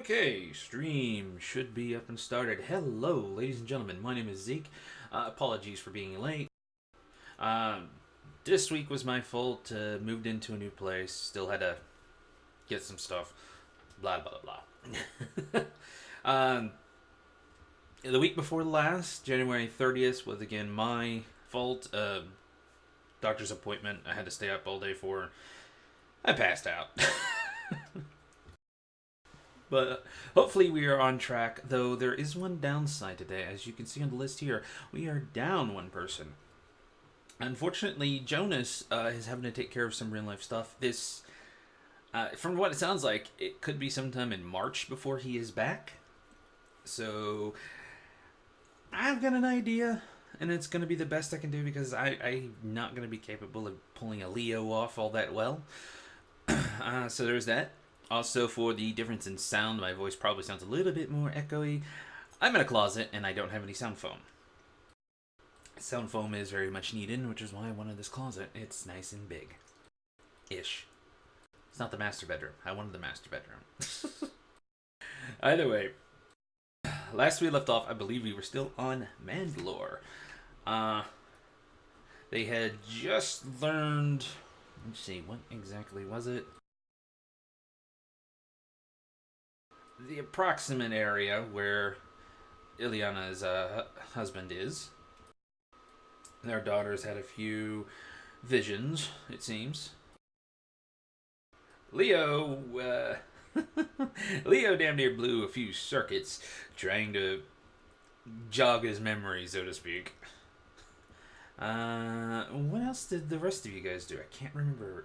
Okay, stream should be up and started. Hello, ladies and gentlemen. My name is Zeke. Apologies for being late. Um, this week was my fault. Moved into a new place. Still had to get some stuff. Blah blah blah. um, the week before last, January 30th, was again my fault. Doctor's appointment. I had to stay up all day for. I passed out. But hopefully we are on track, though there is one downside today. As you can see on the list here, we are down one person. Unfortunately, Jonas is having to take care of some real life stuff. From what it sounds like, it could be sometime in March before he is back. So I've got an idea, and it's going to be the best I can do because I'm not going to be capable of pulling a Leo off all that well. So there's that. Also, for the difference in sound, my voice probably sounds a little bit more echoey. I'm in a closet and I don't have any sound foam. Sound foam is very much needed, which is why I wanted this closet. It's nice and big. Ish. It's not the master bedroom. I wanted the master bedroom. Either way, last we left off, I believe we were still on Mandalore. They had just learned. Let's see, what exactly was it? The approximate area where Ileana's husband is. Their daughters had a few visions, it seems. Leo, Leo damn near blew a few circuits trying to jog his memory, so to speak. What else did the rest of you guys do? I can't remember.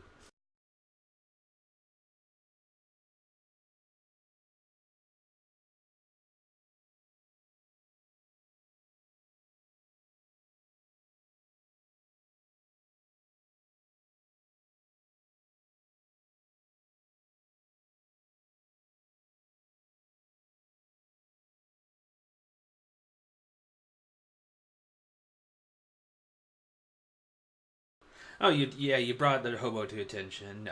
Oh, you brought the hobo to attention.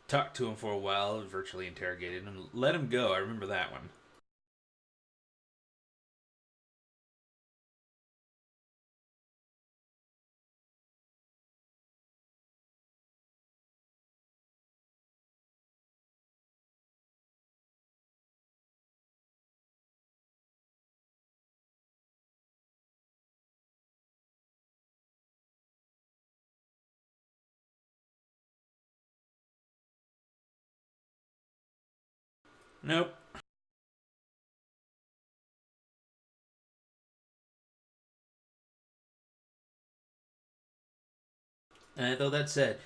Talked to him for a while, virtually interrogated him, let him go. I remember that one. Nope. Though that said,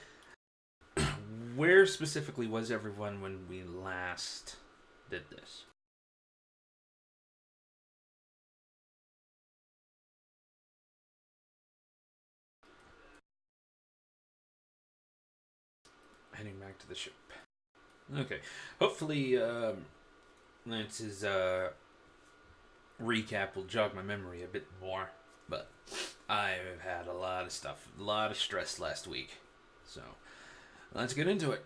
where specifically was everyone when we last did this? Heading back to the ship. Okay. Hopefully, Lance's recap will jog my memory a bit more. But I've had a lot of stuff, a lot of stress last week. So let's get into it.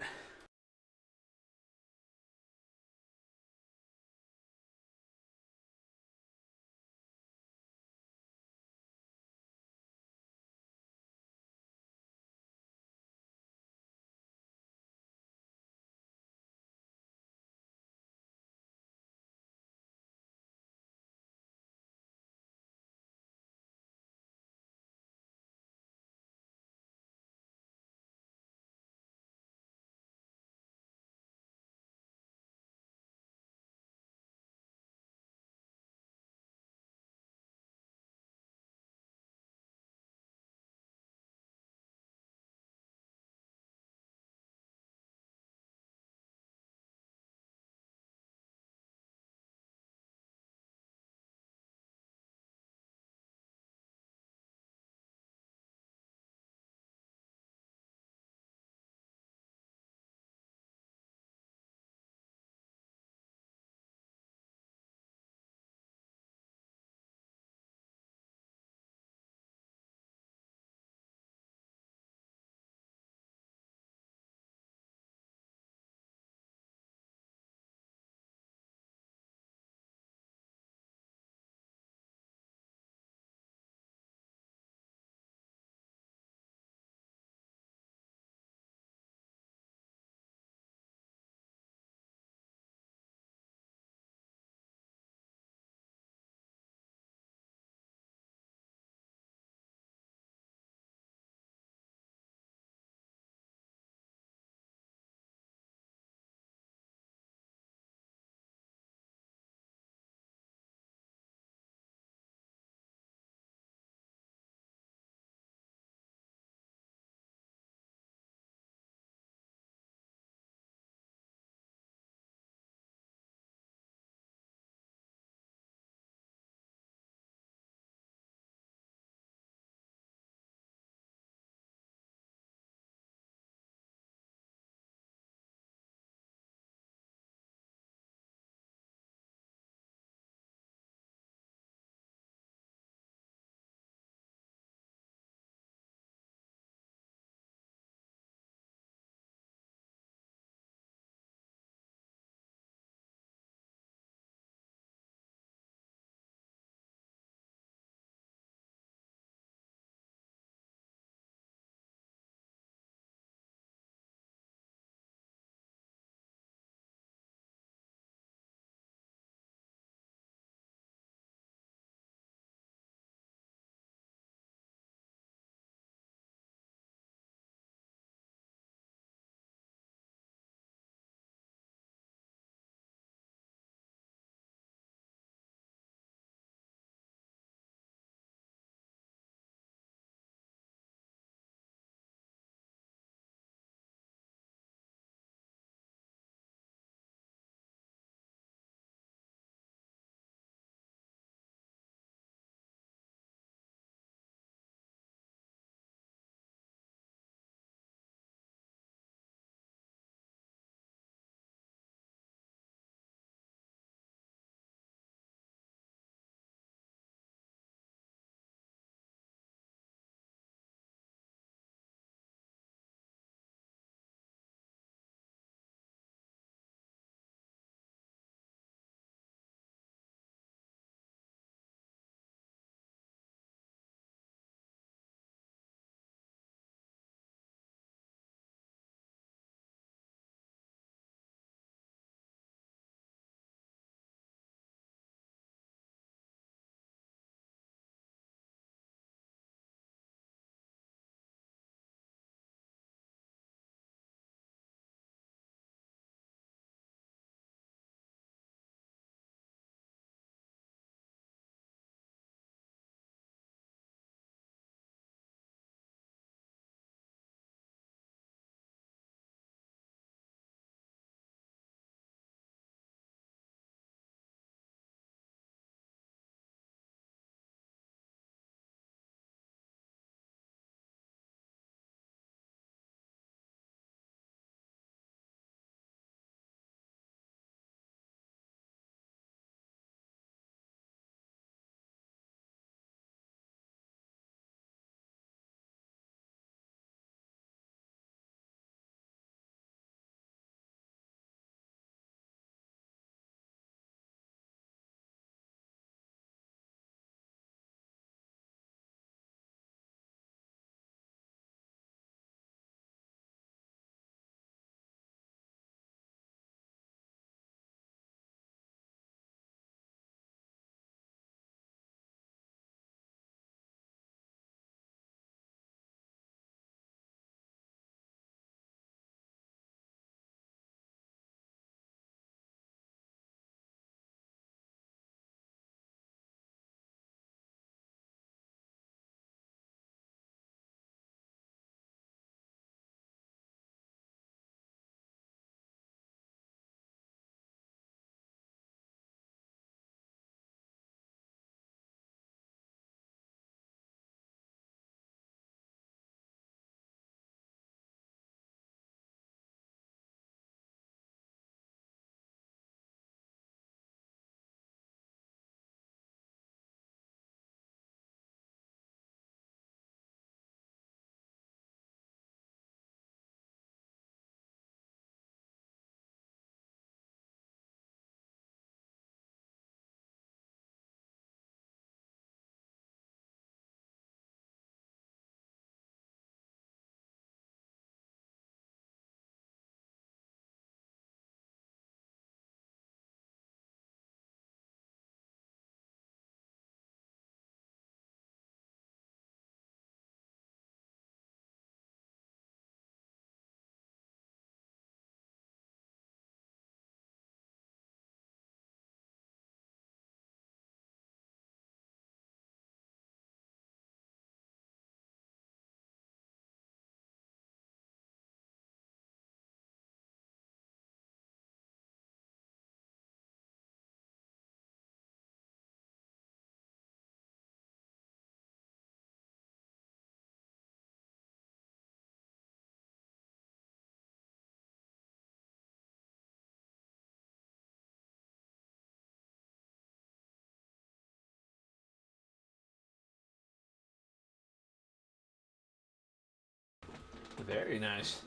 Very nice.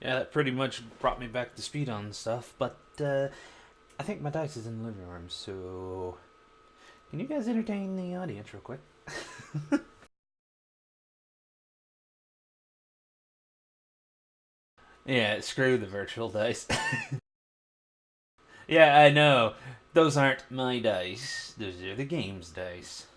Yeah, that pretty much brought me back to speed on stuff, but I think my dice is in the living room, so can you guys entertain the audience real quick? Yeah, screw the virtual dice. Yeah, I know. Those aren't my dice. Those are the game's dice.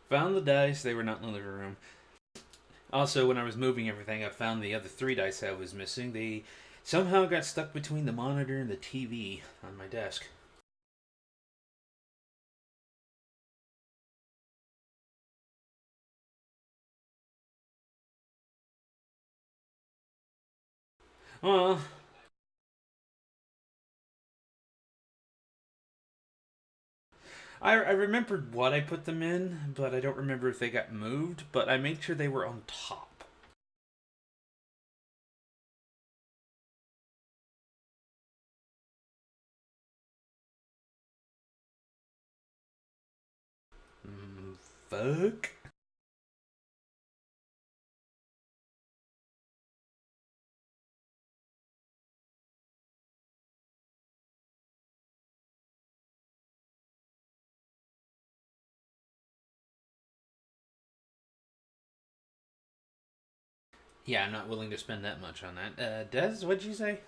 Found the dice, they were not in the living room. Also, when I was moving everything, I found the other three dice I was missing. They somehow got stuck between the monitor and the TV on my desk. Well, I remembered what I put them in, but I don't remember if they got moved, but I made sure they were on top. Mm, fuck? Yeah, I'm not willing to spend that much on that. Des, what'd you say?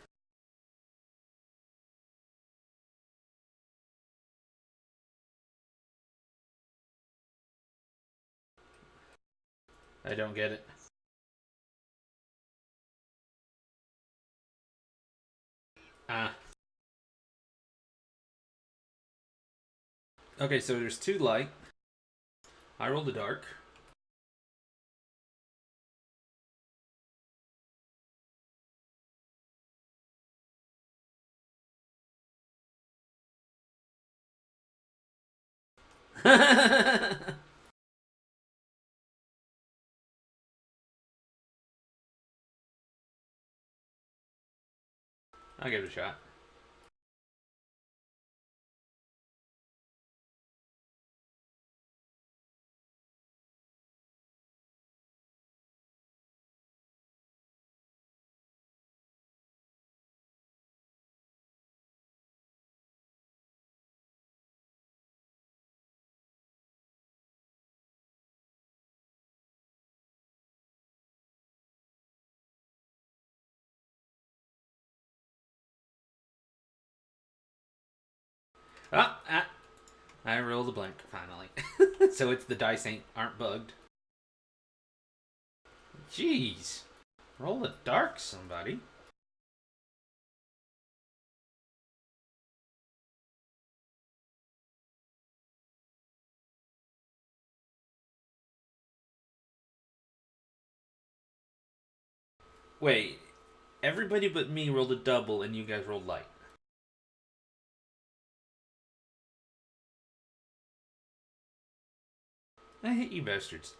I don't get it. Ah. Okay, so there's two light. I rolled a dark. I will give it a shot. Ah, ah. I rolled a blank finally. So it's the dice aren't bugged. Jeez. Roll a dark, somebody. Wait, everybody but me rolled a double and you guys rolled light. I hate you bastards.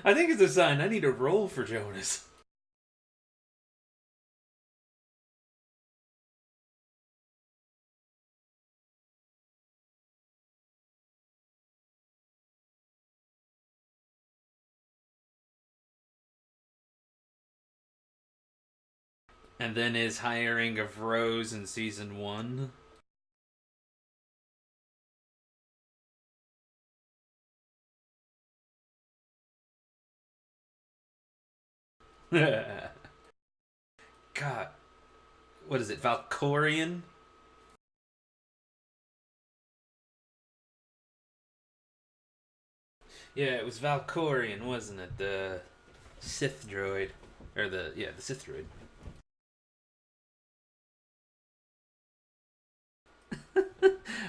I think it's a sign I need to roll for Jonas. And then his hiring of Rose in season one. God, what is it? Valkorian? Yeah, it was Valkorian, wasn't it? The Sith droid, or the Sith droid.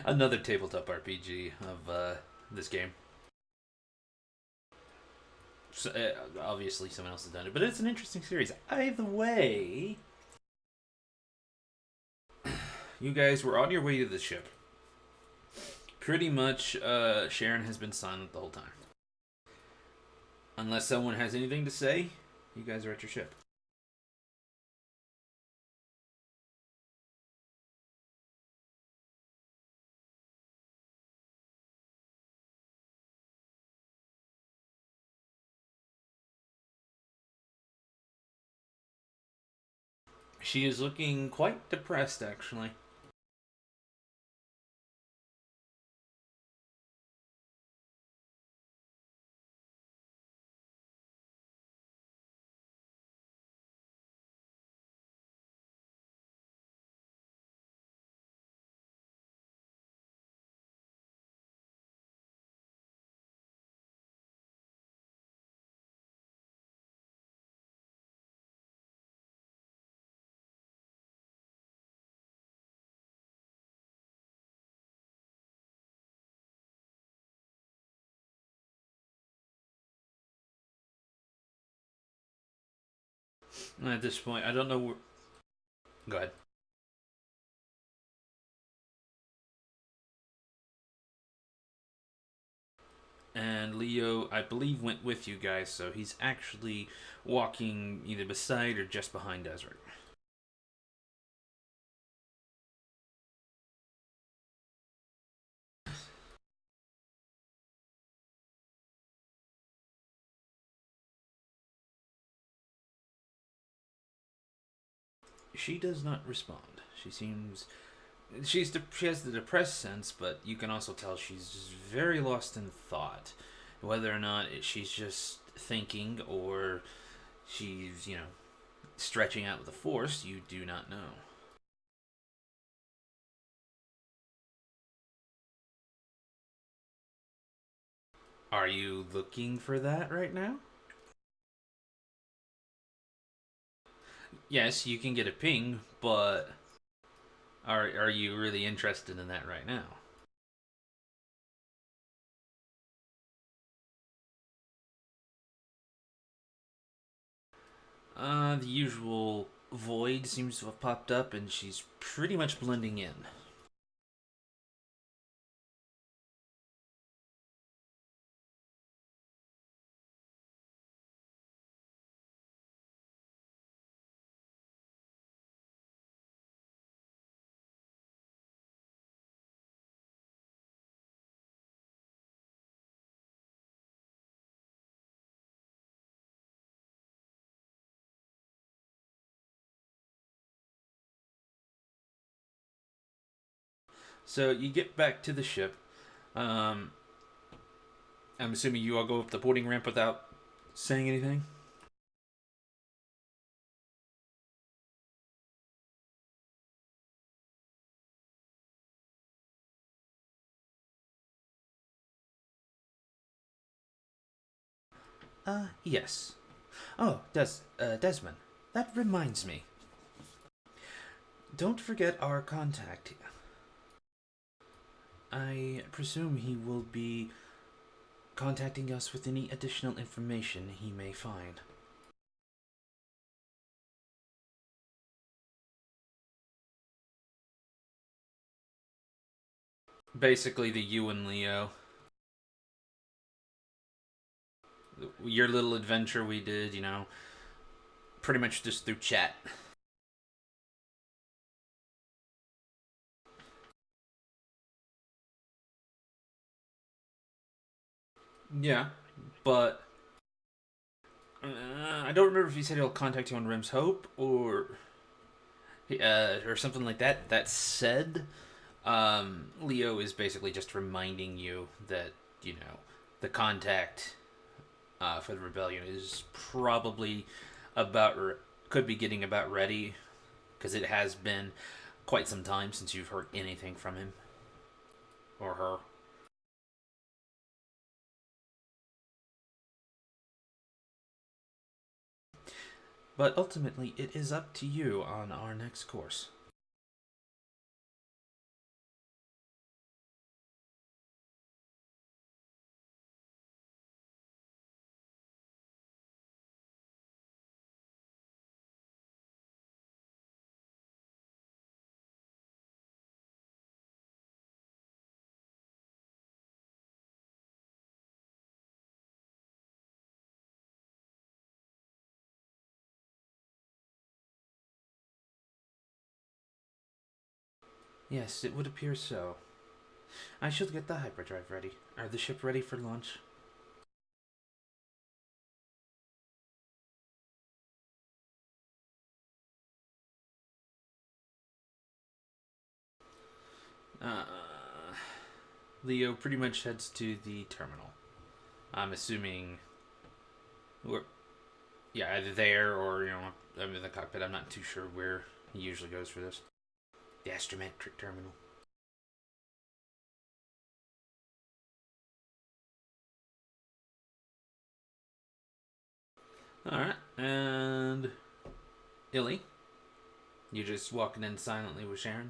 Another tabletop RPG of this game. So, obviously, someone else has done it, but it's an interesting series. Either way, you guys were on your way to the ship. Pretty much, Sharon has been silent the whole time. Unless someone has anything to say, you guys are at your ship. She is looking quite depressed, actually. At this point, I don't know where. Go ahead. And Leo, I believe, went with you guys, so he's actually walking either beside or just behind Desert. She does not respond. She seems she has the depressed sense, but you can also tell she's very lost in thought. Whether or not she's just thinking or she's stretching out with the force, you do not know. Are you looking for that right now? Yes, you can get a ping, but are you really interested in that right now? The usual void seems to have popped up, and she's pretty much blending in. So you get back to the ship. Um, I'm assuming you all go up the boarding ramp without saying anything. Yes. Oh, Desmond. That reminds me. Don't forget our contact. I presume he will be contacting us with any additional information he may find. Basically, the you and Leo. Your little adventure we did, pretty much just through chat. Yeah, but I don't remember if he said he'll contact you on Rim's Hope or something like that. That said, Leo is basically just reminding you that the contact for the rebellion is probably could be getting about ready because it has been quite some time since you've heard anything from him or her. But ultimately, it is up to you on our next course. Yes, it would appear so. I shall get the hyperdrive ready. Are the ship ready for launch? Uh, Leo pretty much heads to the terminal. I'm assuming, yeah, either there or I'm in the cockpit. I'm not too sure where he usually goes for this. The astrometric terminal. All right, and Illy, you just walking in silently with Sharon.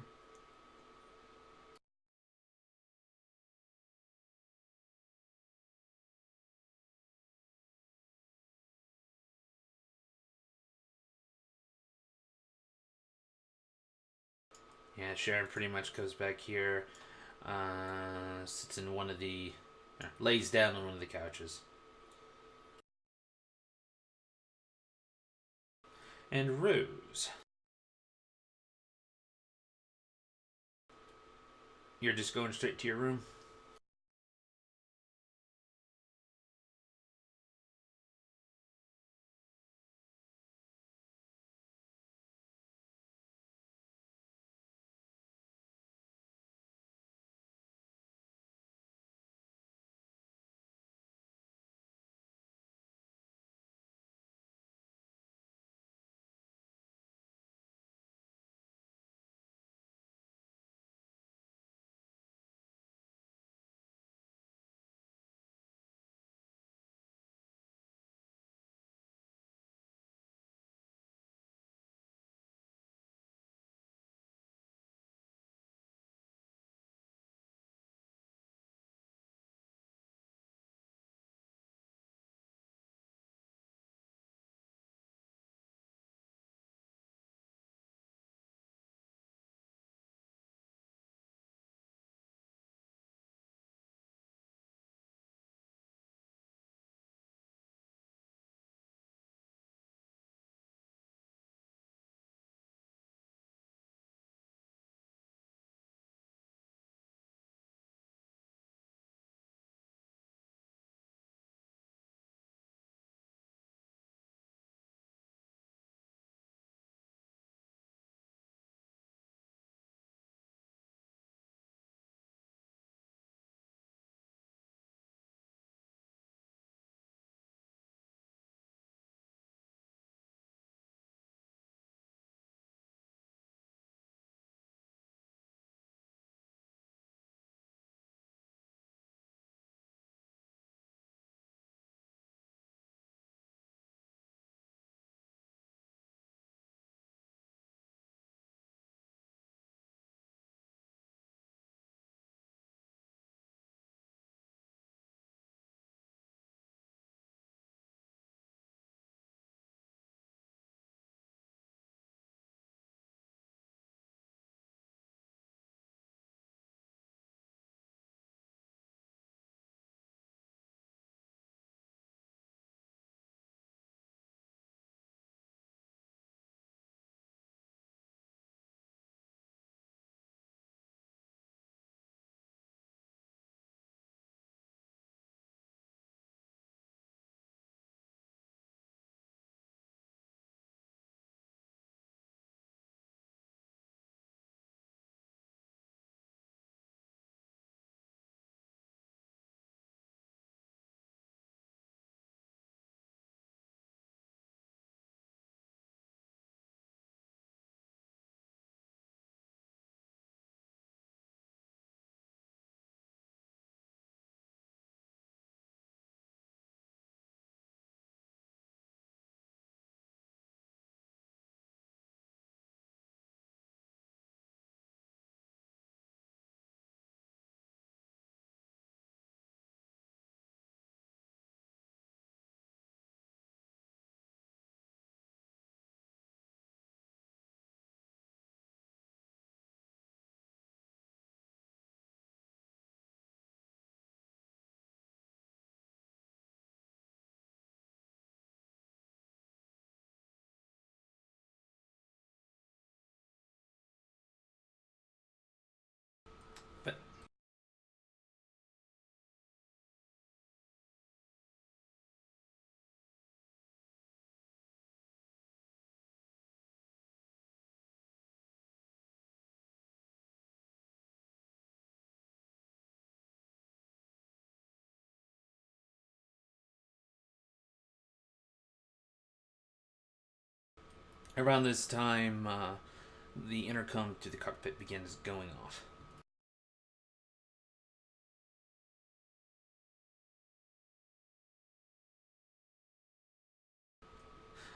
Yeah, Sharon pretty much goes back here, sits in one of the, lays down on one of the couches. And Rose, you're just going straight to your room. Around this time, the intercom to the cockpit begins going off.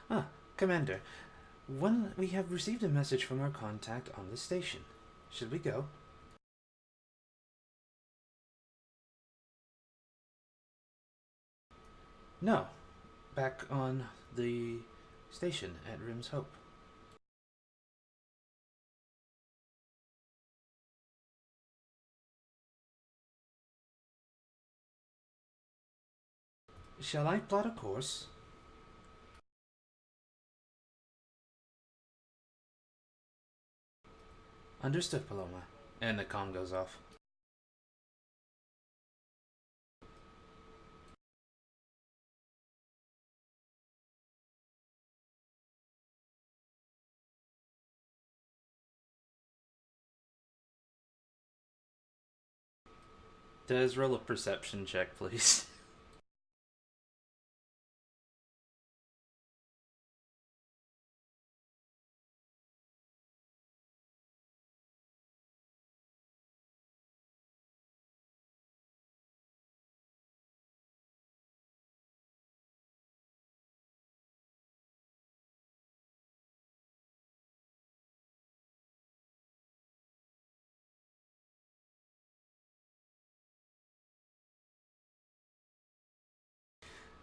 Ah, Commander, we have received a message from our contact on the station. Should we go? No. Back on the station at Rim's Hope. Shall I plot a course? Understood, Paloma. And the comm goes off. Does roll a perception check, please?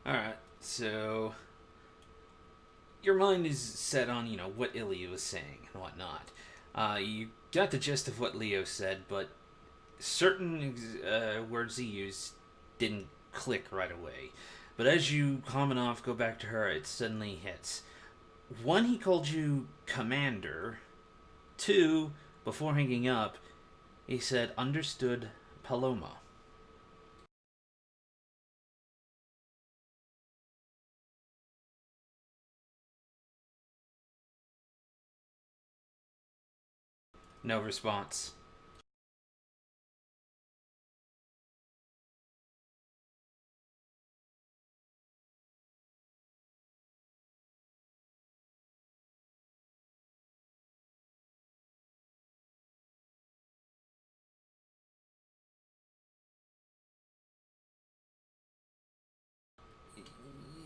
Alright, so your mind is set on, what Ilya was saying and whatnot. You got the gist of what Leo said, but certain words he used didn't click right away. But as you comment off, go back to her, it suddenly hits. One, he called you Commander. Two, before hanging up, he said, understood, Paloma. No response.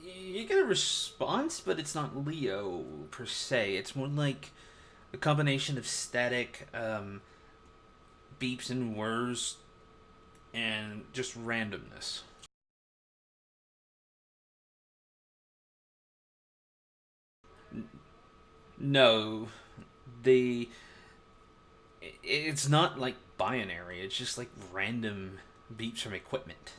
You get a response, but it's not Leo per se. It's more like a combination of static, beeps and whirs, and just randomness. No, the it's not like binary. It's just like random beeps from equipment.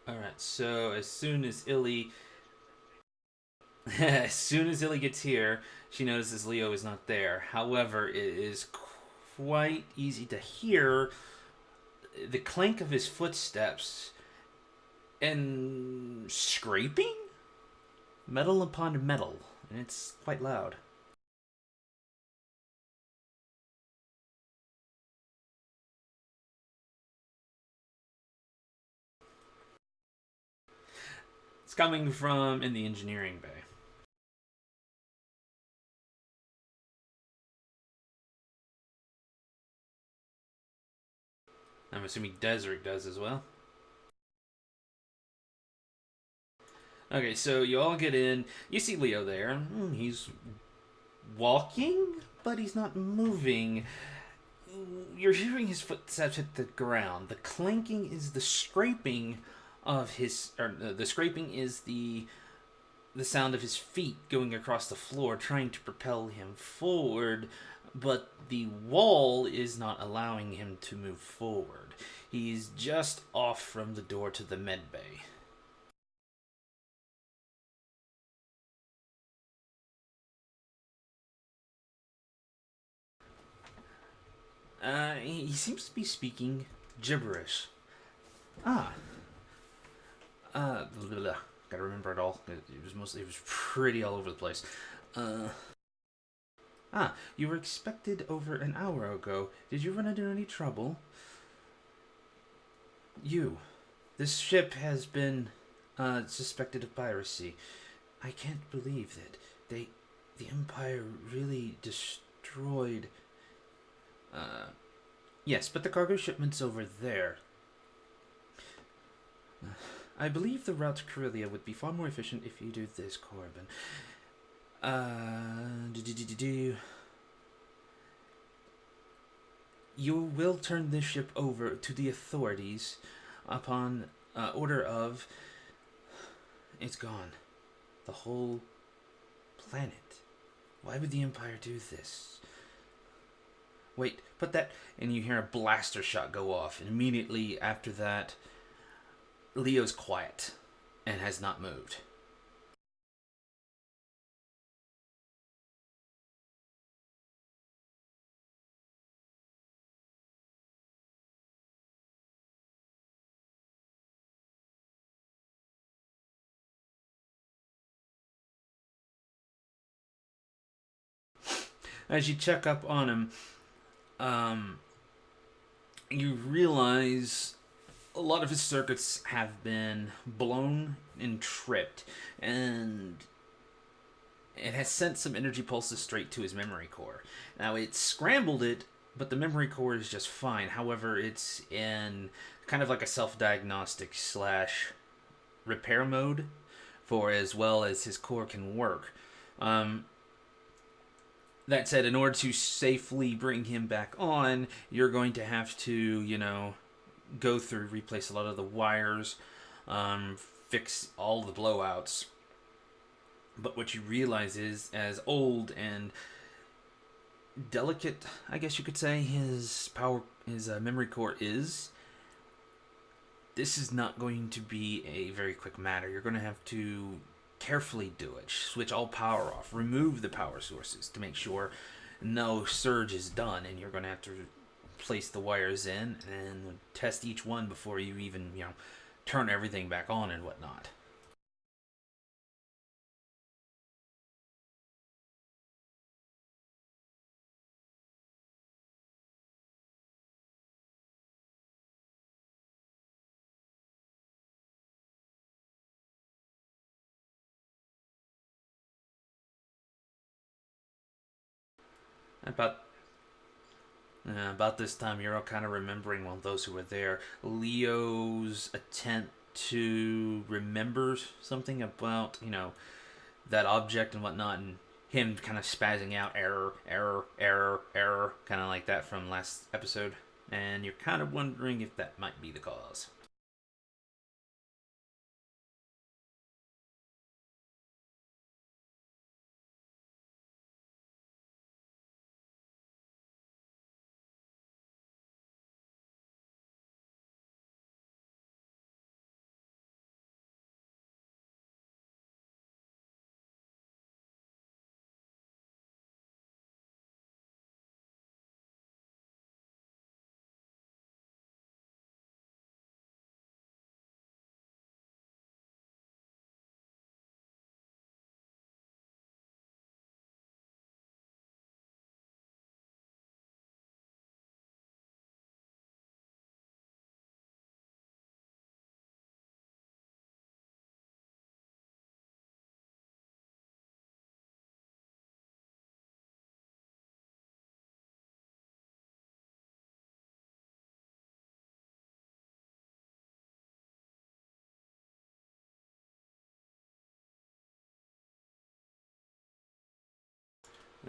All right. So as soon as Illy gets here, she notices Leo is not there. However, it is quite easy to hear the clank of his footsteps and scraping metal upon metal, and it's quite loud. It's coming from in the engineering bay. I'm assuming Desert does as well. Okay, so you all get in. You see Leo there. He's walking, but he's not moving. You're hearing his footsteps hit the ground. The clanking is the scraping of his, or the scraping is the sound of his feet going across the floor, trying to propel him forward, but the wall is not allowing him to move forward. He's just off from the door to the med bay. He seems to be speaking gibberish. Ah, blah, blah, blah. Gotta remember it all. It was pretty all over the place. Uh, you were expected over an hour ago. Did you run into any trouble? You. This ship has been, suspected of piracy. I can't believe that. The Empire really destroyed. Yes, but the cargo shipment's over there. I believe the route to Corellia would be far more efficient if you do this, Corbin. You will turn this ship over to the authorities upon order of. It's gone. The whole planet. Why would the Empire do this? Wait, put that. And you hear a blaster shot go off, and immediately after that, Leo's quiet and has not moved. As you check up on him, you realize a lot of his circuits have been blown and tripped, and it has sent some energy pulses straight to his memory core. Now, it scrambled it, but the memory core is just fine. However, it's in kind of like a self-diagnostic slash repair mode for as well as his core can work. That said, in order to safely bring him back on, you're going to have to, go through, replace a lot of the wires, fix all the blowouts. But what you realize is, as old and delicate, I guess you could say, his memory core is, this is not going to be a very quick matter. You're going to have to carefully do it. Switch all power off. Remove the power sources to make sure no surge is done, and you're going to have to place the wires in and test each one before you even, turn everything back on and whatnot. About about this time, you're all kind of remembering, well, those who were there, Leo's attempt to remember something about, that object and whatnot, and him kind of spazzing out, error, error, error, error, kind of like that from last episode. And you're kind of wondering if that might be the cause.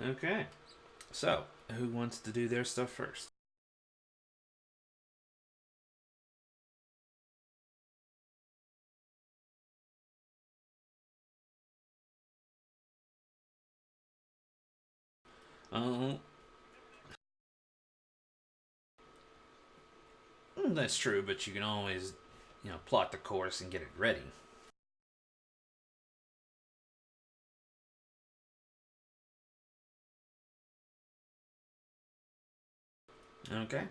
Okay. So, who wants to do their stuff first? Oh, that's true, but you can always, plot the course and get it ready. Okay.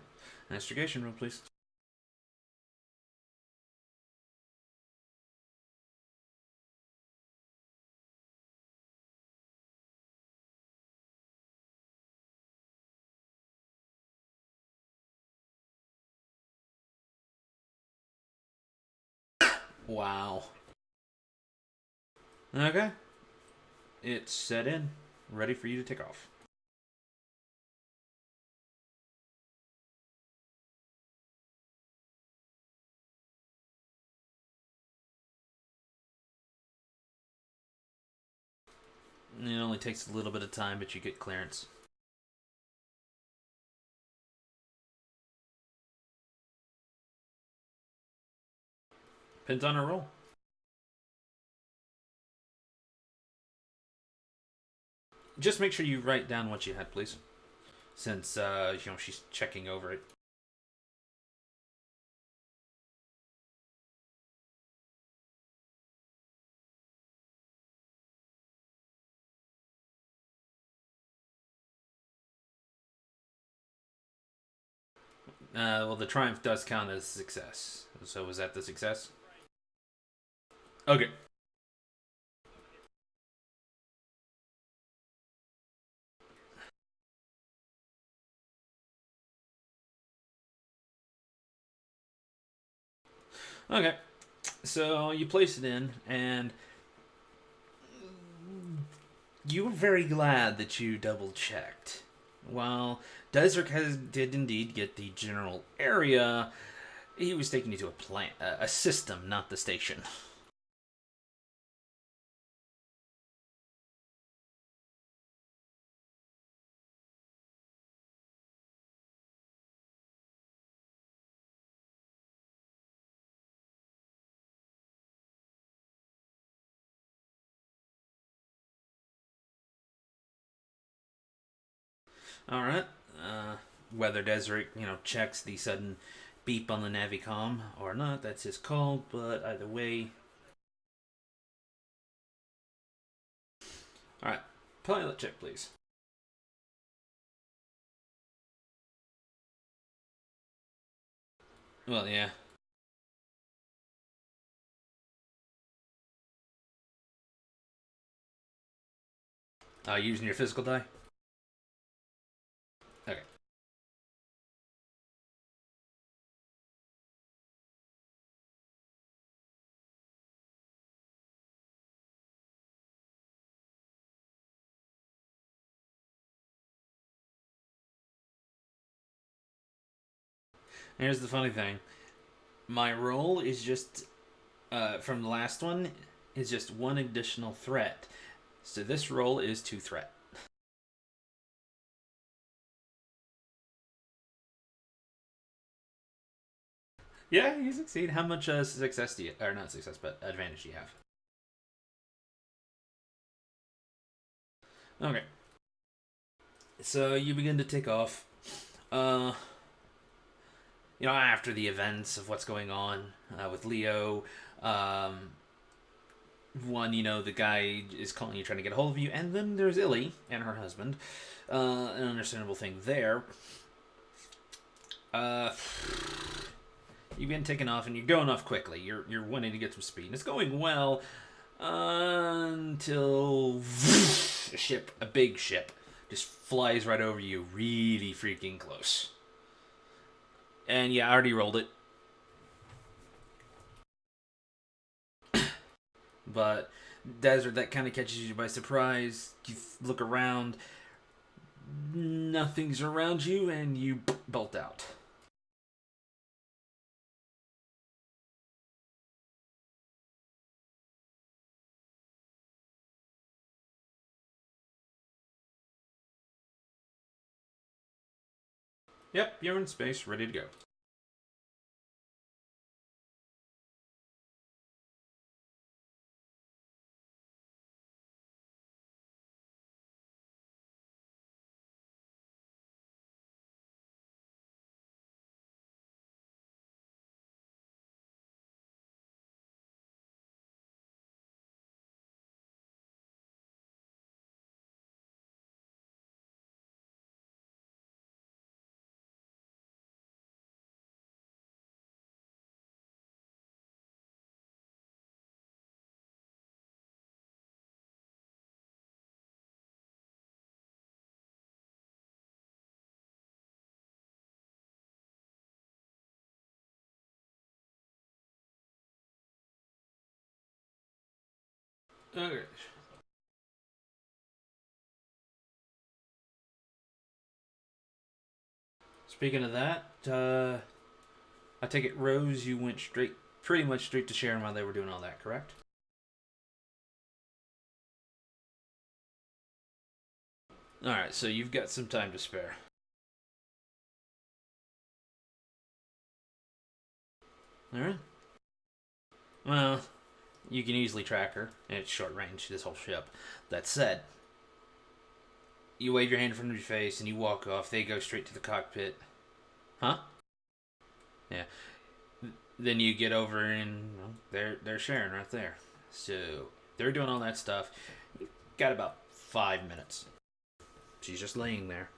Investigation roll, please. Wow. Okay. It's set in. Ready for you to take off. It only takes a little bit of time, but you get clearance. Depends on a roll. Just make sure you write down what you had, please. Since she's checking over it. Well, the triumph does count as success. So was that the success? Okay. Okay. So you place it in, and you were very glad that you double checked. While Desert did indeed get the general area, he was taking you to a plant, a system, not the station. All right. Whether Desert, checks the sudden beep on the Navicom or not, that's his call. But either way, all right. Pilot check, please. Well, yeah. Using your physical die. Okay. Here's the funny thing. My roll is just from the last one is just one additional threat. So this roll is 2 threat. Yeah, you succeed. How much success do you, or not success, but advantage do you have? Okay. So you begin to take off. Uh, after the events of what's going on with Leo, um, one, the guy is calling you, trying to get a hold of you, and then there's Illy and her husband. An understandable thing there. Uh, you've been taken off, and you're going off quickly. You're wanting to get some speed, and it's going well until a big ship, just flies right over you, really freaking close. And yeah, I already rolled it. But Desert, that kind of catches you by surprise. You look around, nothing's around you, and you bolt out. Yep, you're in space, ready to go. Okay. Speaking of that, I take it, Rose, you went pretty much straight to Sharon while they were doing all that, correct? Alright, so you've got some time to spare. Alright. Well, you can easily track her, and it's short range, this whole ship. That said, you wave your hand in front of your face and you walk off. They go straight to the cockpit. Huh? Yeah. Then you get over and well, they're sharing right there. So they're doing all that stuff. Got about 5 minutes. She's just laying there.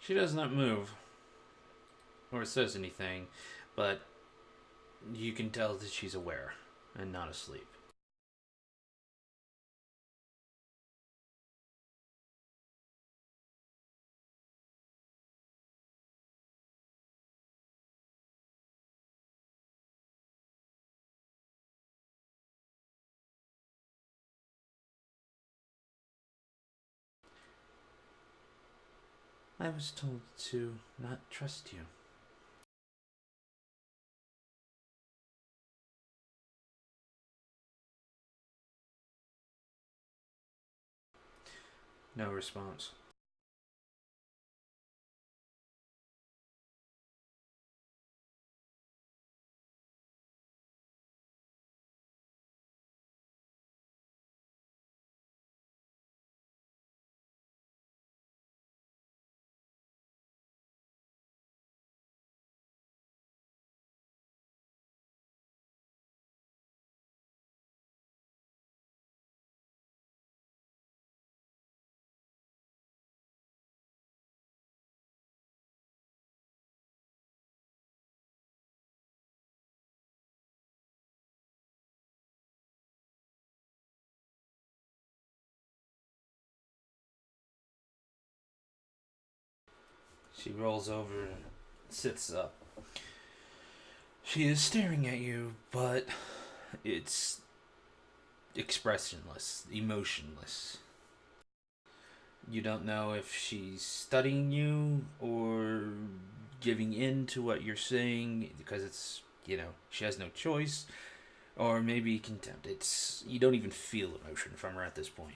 She does not move or says anything, but you can tell that she's aware and not asleep. I was told to not trust you. No response. She rolls over and sits up. She is staring at you, but it's expressionless, emotionless. You don't know if she's studying you or giving in to what you're saying because it's, she has no choice, or maybe contempt. It's you don't even feel emotion from her at this point.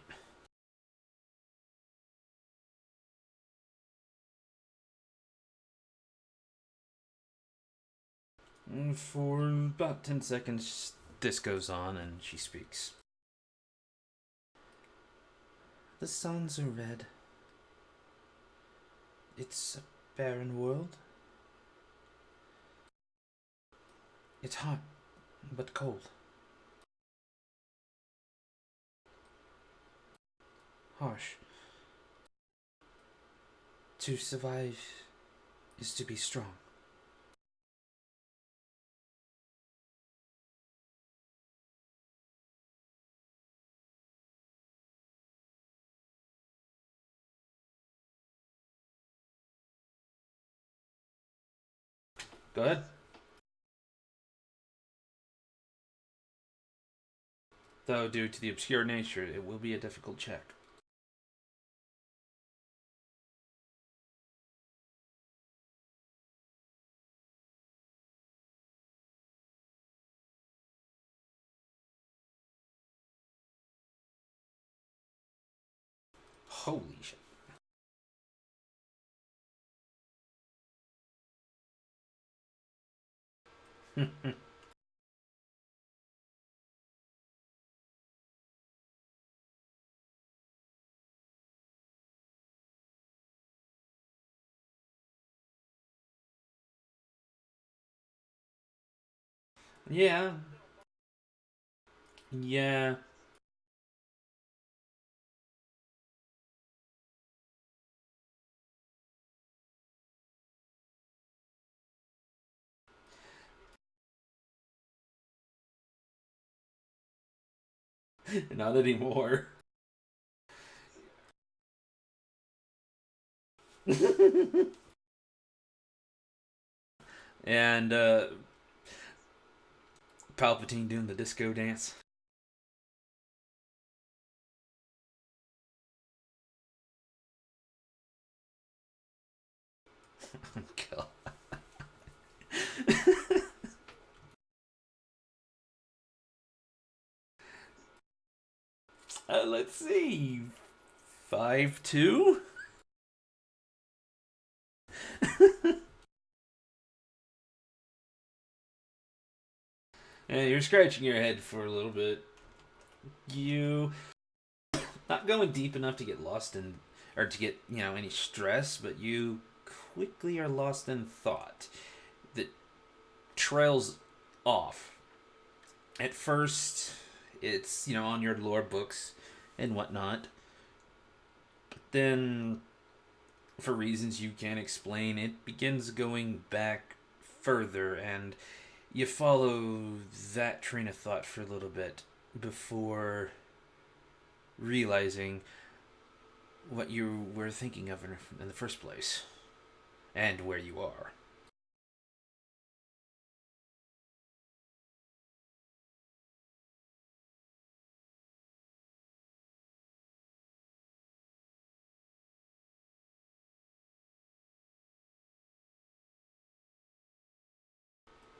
For about 10 seconds, this goes on and she speaks. The suns are red. It's a barren world. It's hot, but cold. Harsh. To survive is to be strong. Go ahead. Though, due to the obscure nature, it will be a difficult check. Holy shit. Yeah. Yeah. Not anymore. And Palpatine doing the disco dance. God. Let's see. 5-2? And you're scratching your head for a little bit. You not going deep enough to get lost in, or to get, any stress, but you quickly are lost in thought that trails off. At first, it's, on your lore books and whatnot. But then, for reasons you can't explain, it begins going back further, and you follow that train of thought for a little bit before realizing what you were thinking of in the first place and where you are.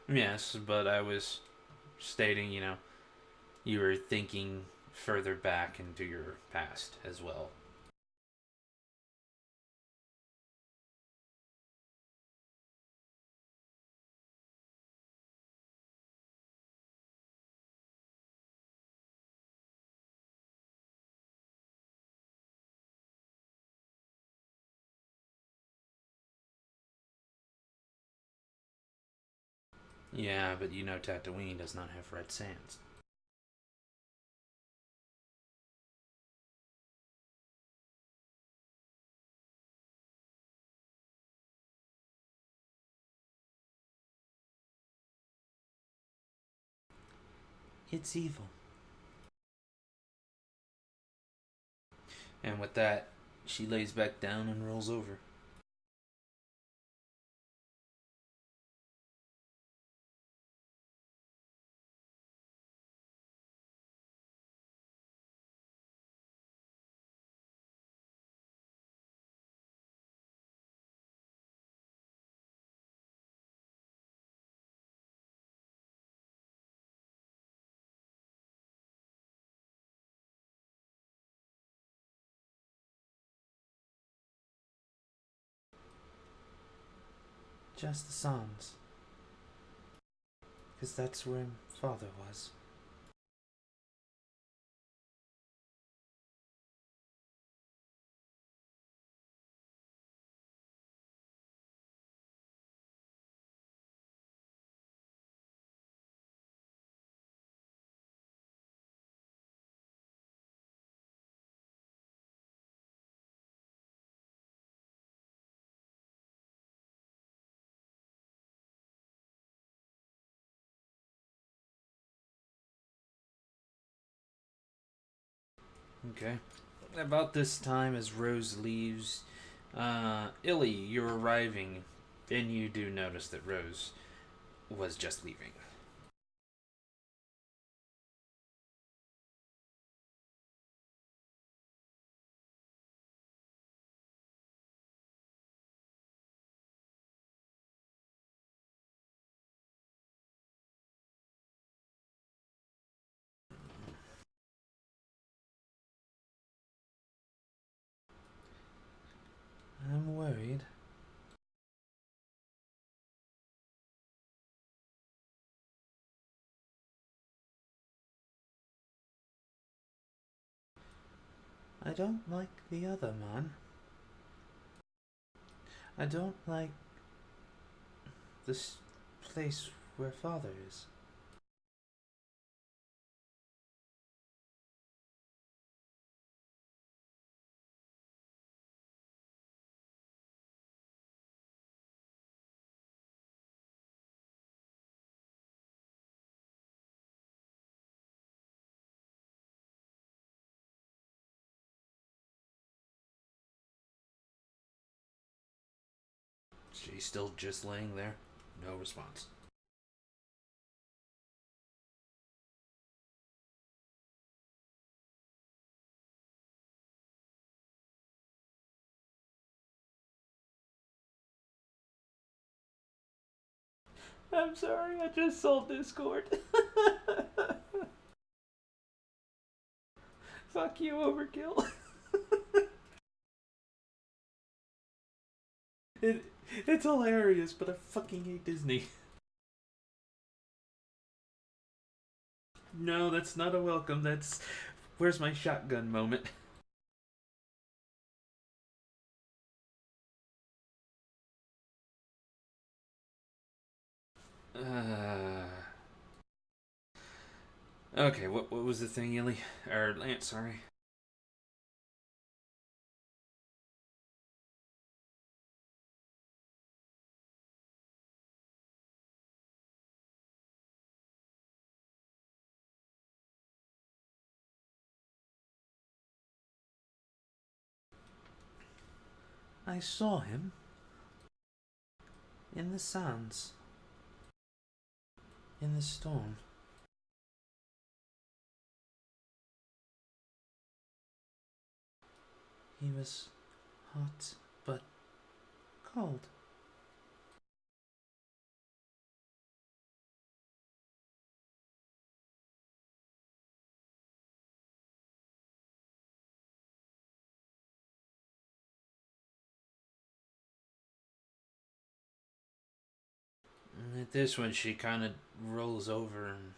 Yes, but I was stating, you were thinking further back into your past as well. Yeah, but Tatooine does not have red sands. It's evil. And with that, she lays back down and rolls over. Just the Sans. Because that's where father was. Okay. About this time, as Rose leaves, Illy, you're arriving, and you do notice that Rose was just leaving. I'm worried. I don't like the other man. I don't like this place where father is. She's still just laying there. No response. I'm sorry, I just sold Discord. Fuck you, Overkill. it, it's hilarious, but I fucking hate Disney. No, that's not a welcome. That's where's my shotgun moment. Uh, okay, what was the thing, Illy? Or Lance, sorry. I saw him in the sands, in the storm. He was hot, but cold. And at this one, she kind of rolls over and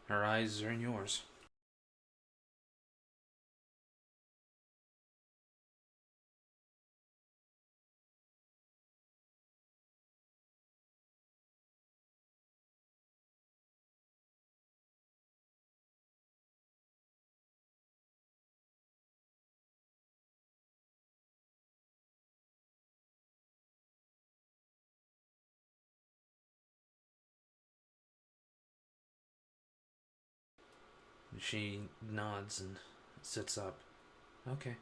her eyes are in yours. She nods and sits up. Okay.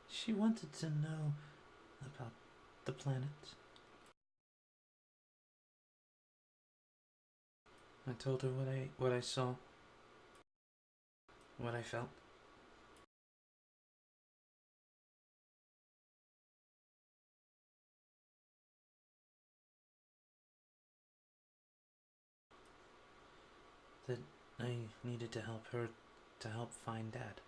She wanted to know about the planet. I told her what I saw, what I felt. That I needed to help her to help find Dad.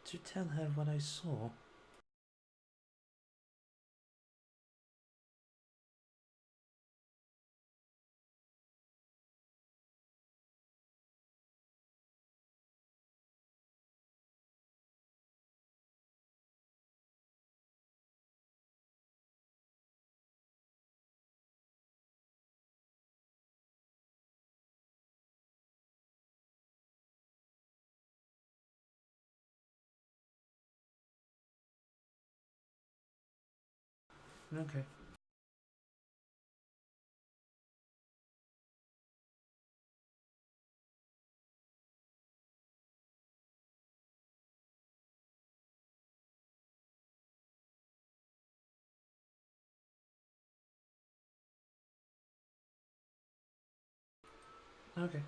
To tell her what I saw. Okay. Okay.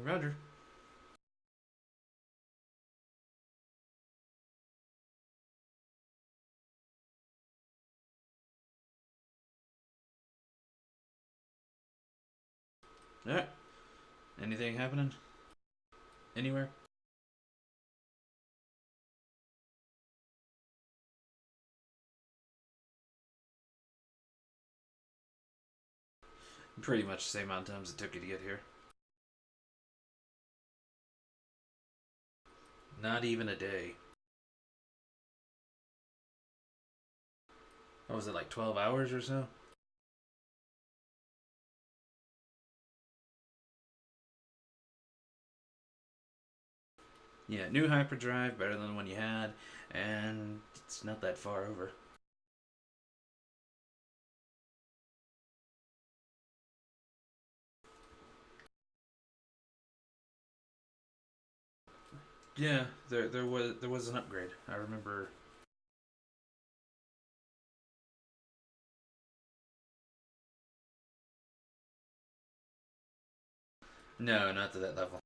Roger. Alright. Anything happening? Anywhere? Pretty much the same amount of times it took you to get here. Not even a day. What was it, like 12 hours or so? Yeah, new hyperdrive, better than the one you had, and it's not that far over. Yeah, there was an upgrade. I remember. No, not to that level.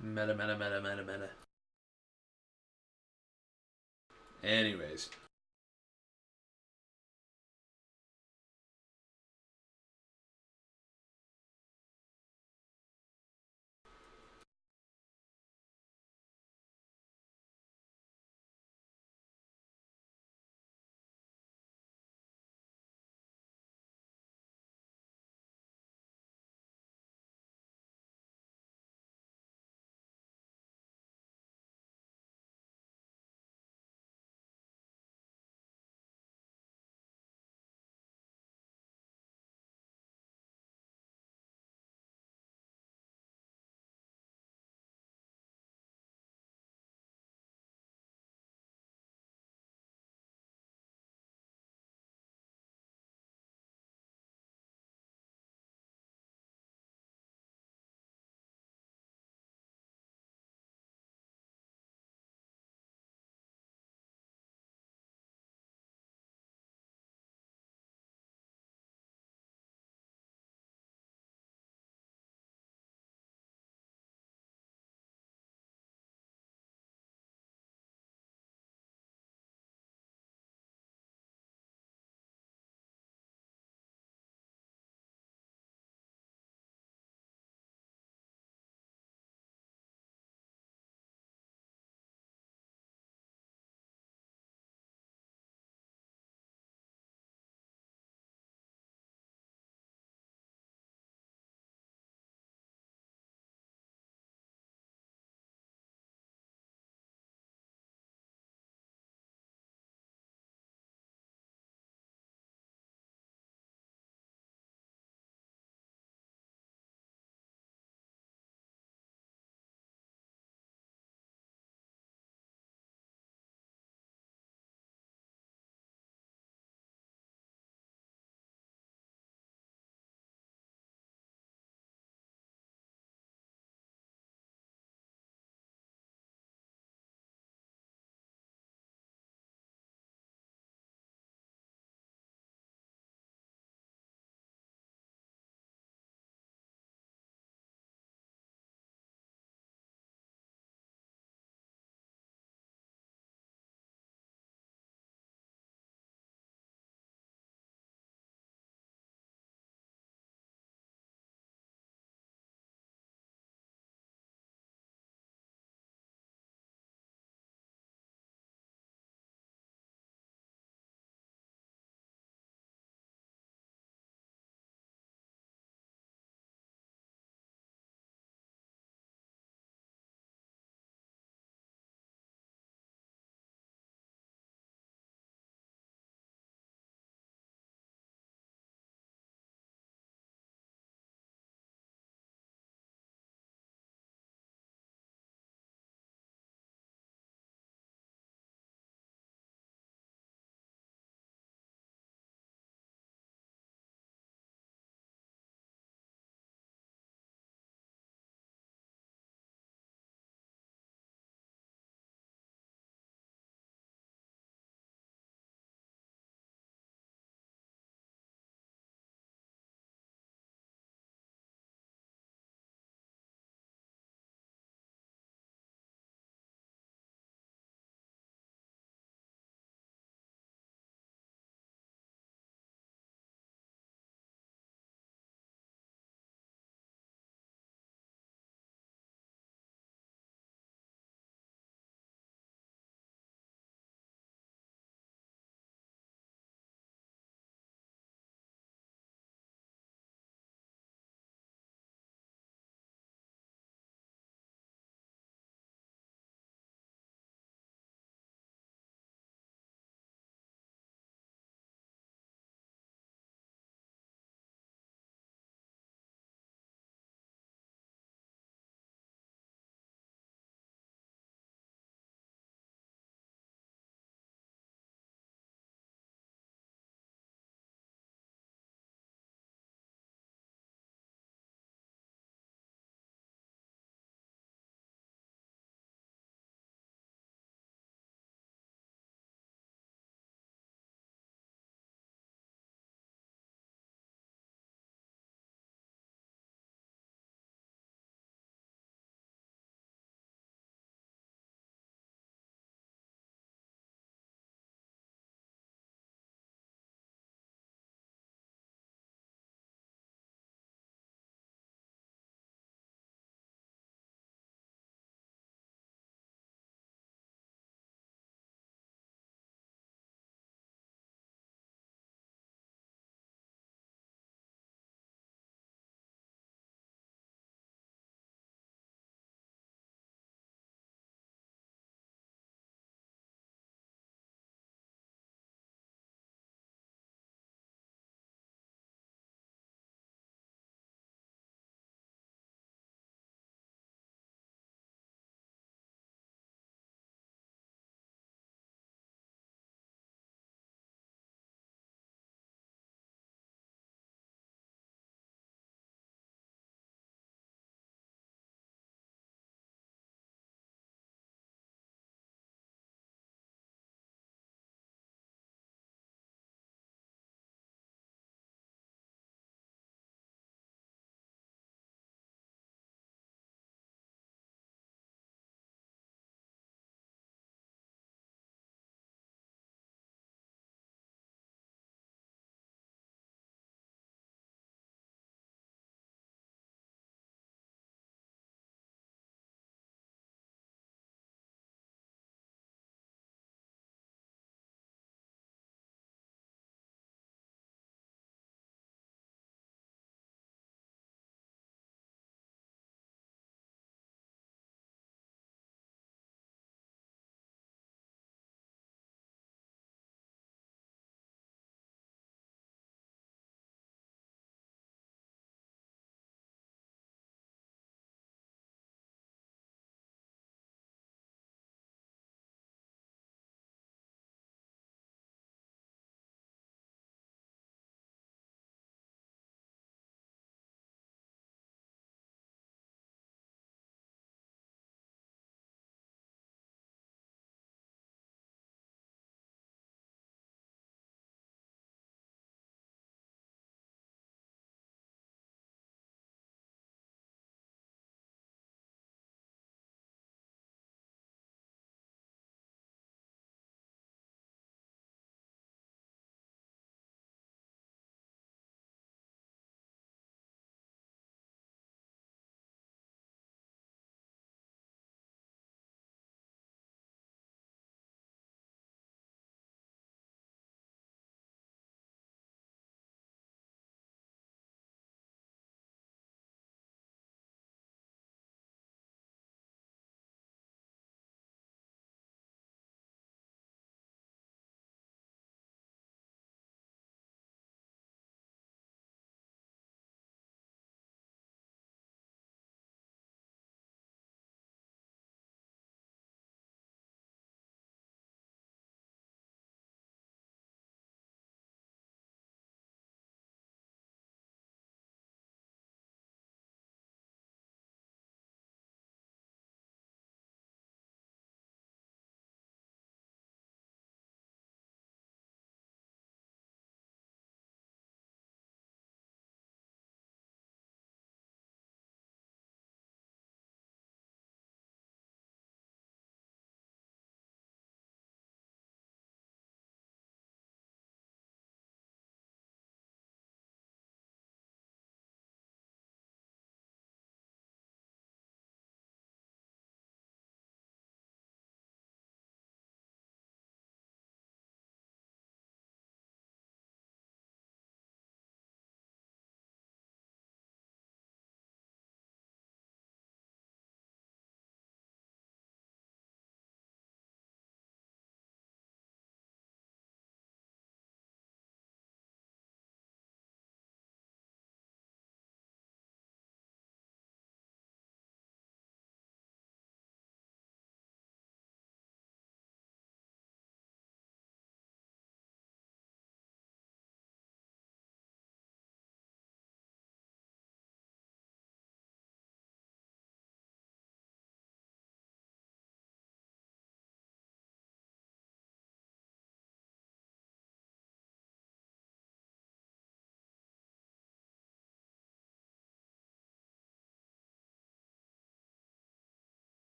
Meta, meta, meta, meta, meta. Anyways,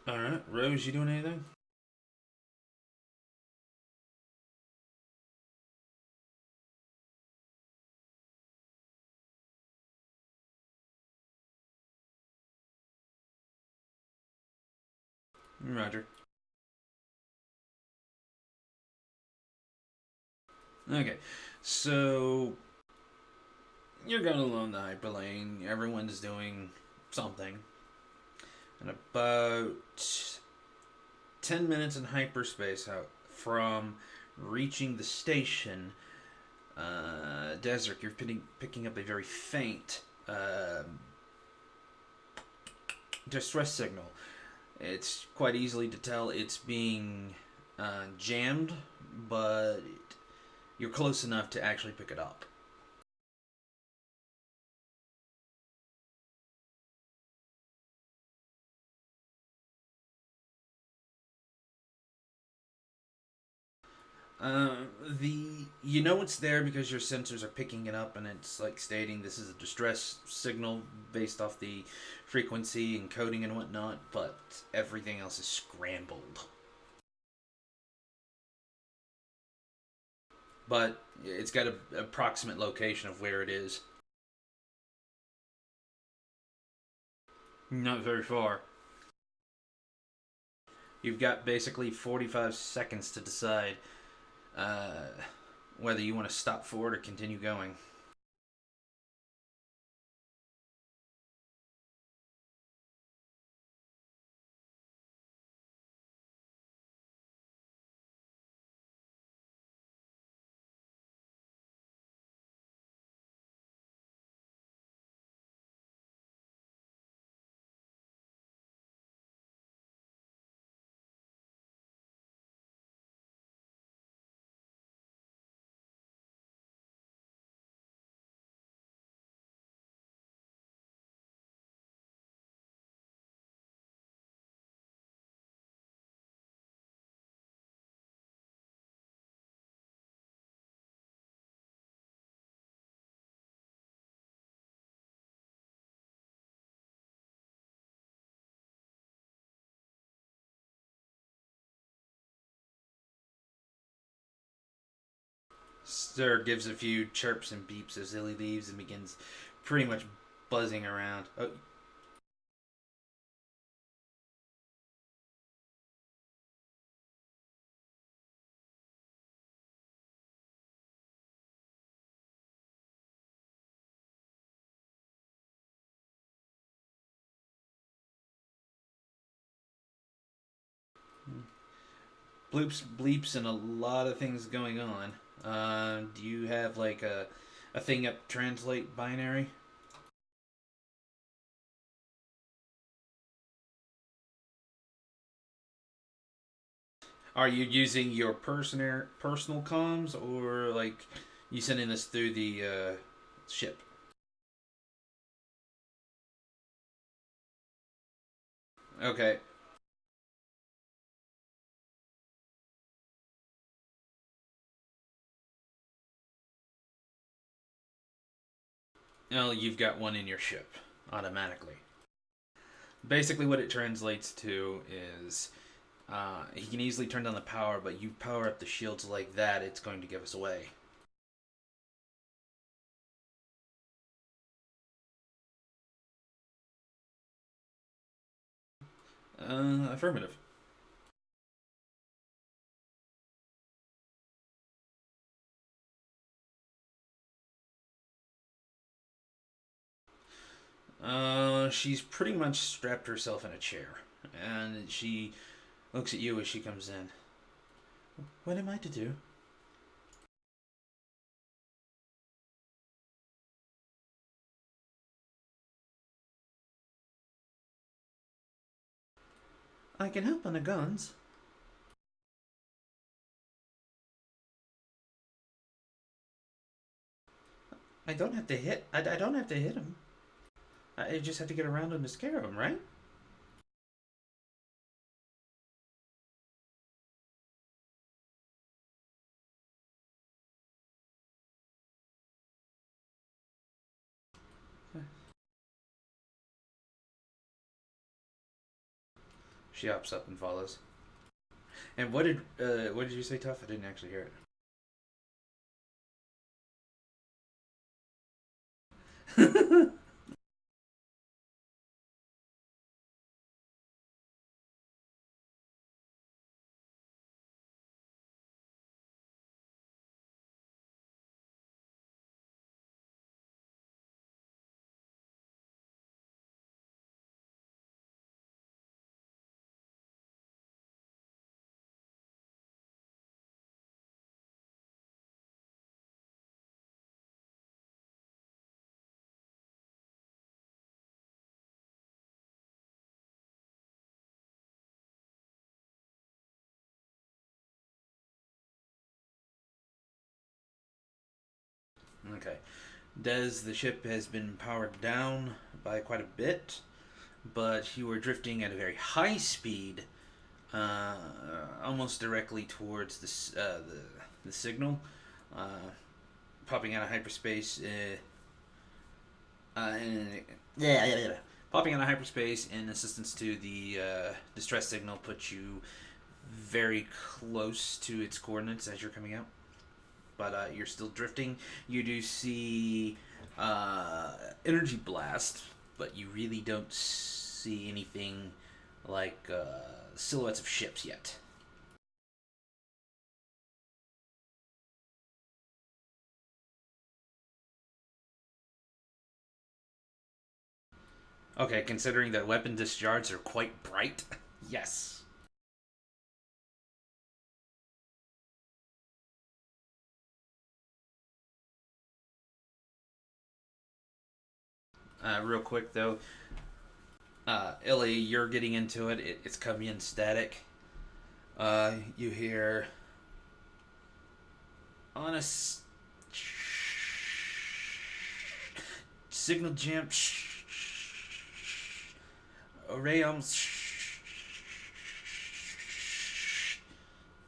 Alright, Rose, you doing anything? Roger. Okay, so you're going along the hyperlane. Everyone's doing something. And about 10 minutes in hyperspace out from reaching the station, Desert, you're picking up a very faint distress signal. It's quite easily to tell it's being jammed, but you're close enough to actually pick it up. The you know it's there because your sensors are picking it up, and it's like stating this is a distress signal based off the frequency and coding and whatnot. But everything else is scrambled. But it's got an approximate location of where it is. Not very far. You've got basically 45 seconds to decide uh, whether you want to stop for it or continue going. Stir gives a few chirps and beeps as Lily leaves and begins pretty much buzzing around. Oh, bloops, bleeps, and a lot of things going on. Do you have like a thing up translate binary? Are you using your personal comms or like you sending this through the ship? Okay. Well, you've got one in your ship automatically. Basically, what it translates to is he can easily turn down the power, but you power up the shields like that, it's going to give us away. Affirmative. She's pretty much strapped herself in a chair, and she looks at you as she comes in. What am I to do? I can help on the guns. I don't have to hit. I don't have to hit him. I just have to get around him to scare him, right? She hops up and follows. And what did you say, Tough? I didn't actually hear it. Okay. Des, the ship has been powered down by quite a bit, but you are drifting at a very high speed, uh, almost directly towards the signal, uh, popping out of hyperspace. And, yeah, yeah, yeah. Popping out of hyperspace in assistance to the distress signal puts you very close to its coordinates as you're coming out. But you're still drifting. You do see energy blast, but you really don't see anything like silhouettes of ships yet. Okay, considering that weapon discharges are quite bright, yes. Real quick though, Illy, you're getting into it. It's coming in static. You hear on a signal jump. Array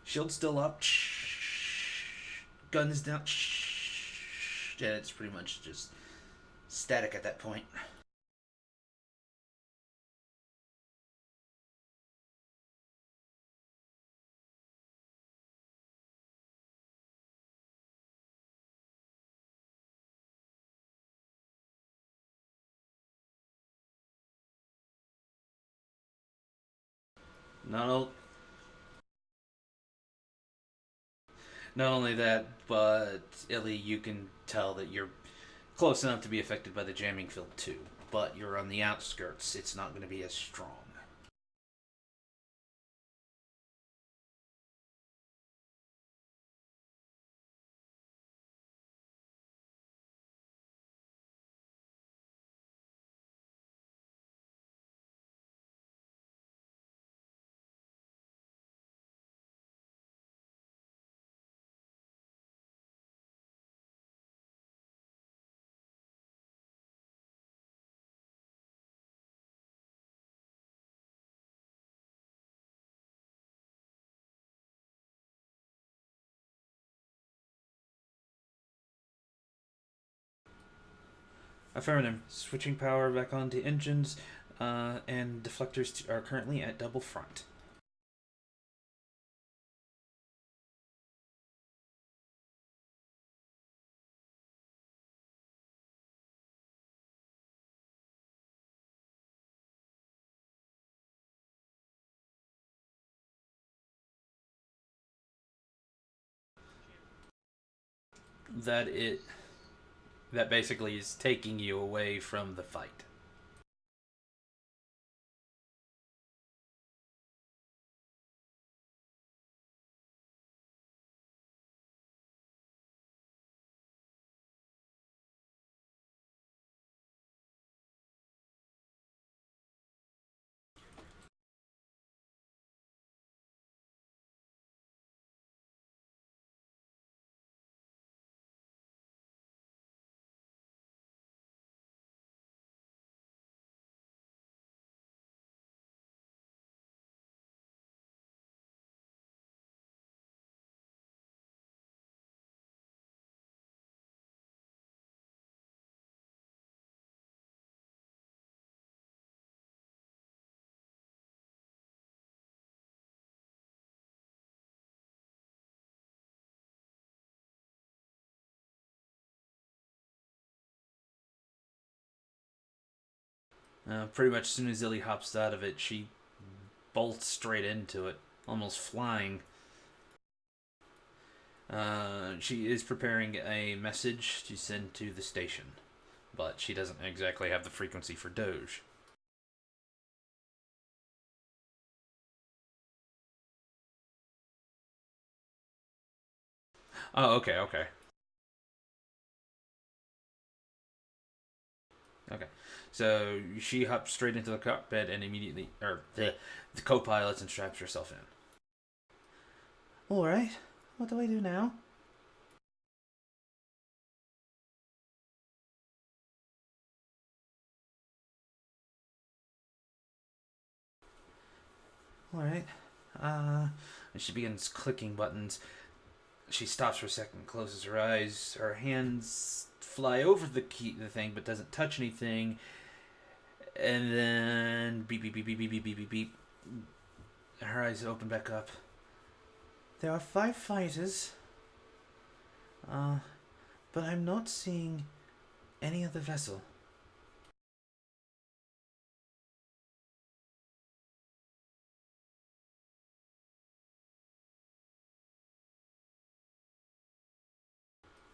shield still up. Guns down. Yeah, it's pretty much just static at that point. Not not only that, but Illy, you can tell that you're close enough to be affected by the jamming field too. But you're on the outskirts. It's not going to be as strong. Affirmative. Switching power back on to engines, and deflectors are currently at double front. That it that basically is taking you away from the fight. Pretty much as soon as Illy hops out of it, she bolts straight into it, almost flying. She is preparing a message to send to the station, but she doesn't exactly have the frequency for Doge. Oh, okay, okay. Okay. So she hops straight into the cockpit and immediately, or the co-pilots and straps herself in. All right. What do I do now? All right. And she begins clicking buttons. She stops for a second, closes her eyes. Her hands fly over the thing, but doesn't touch anything. And then beep beep beep beep beep beep beep beep beep. Her eyes open back up. There are 5 fighters. But I'm not seeing any other vessel.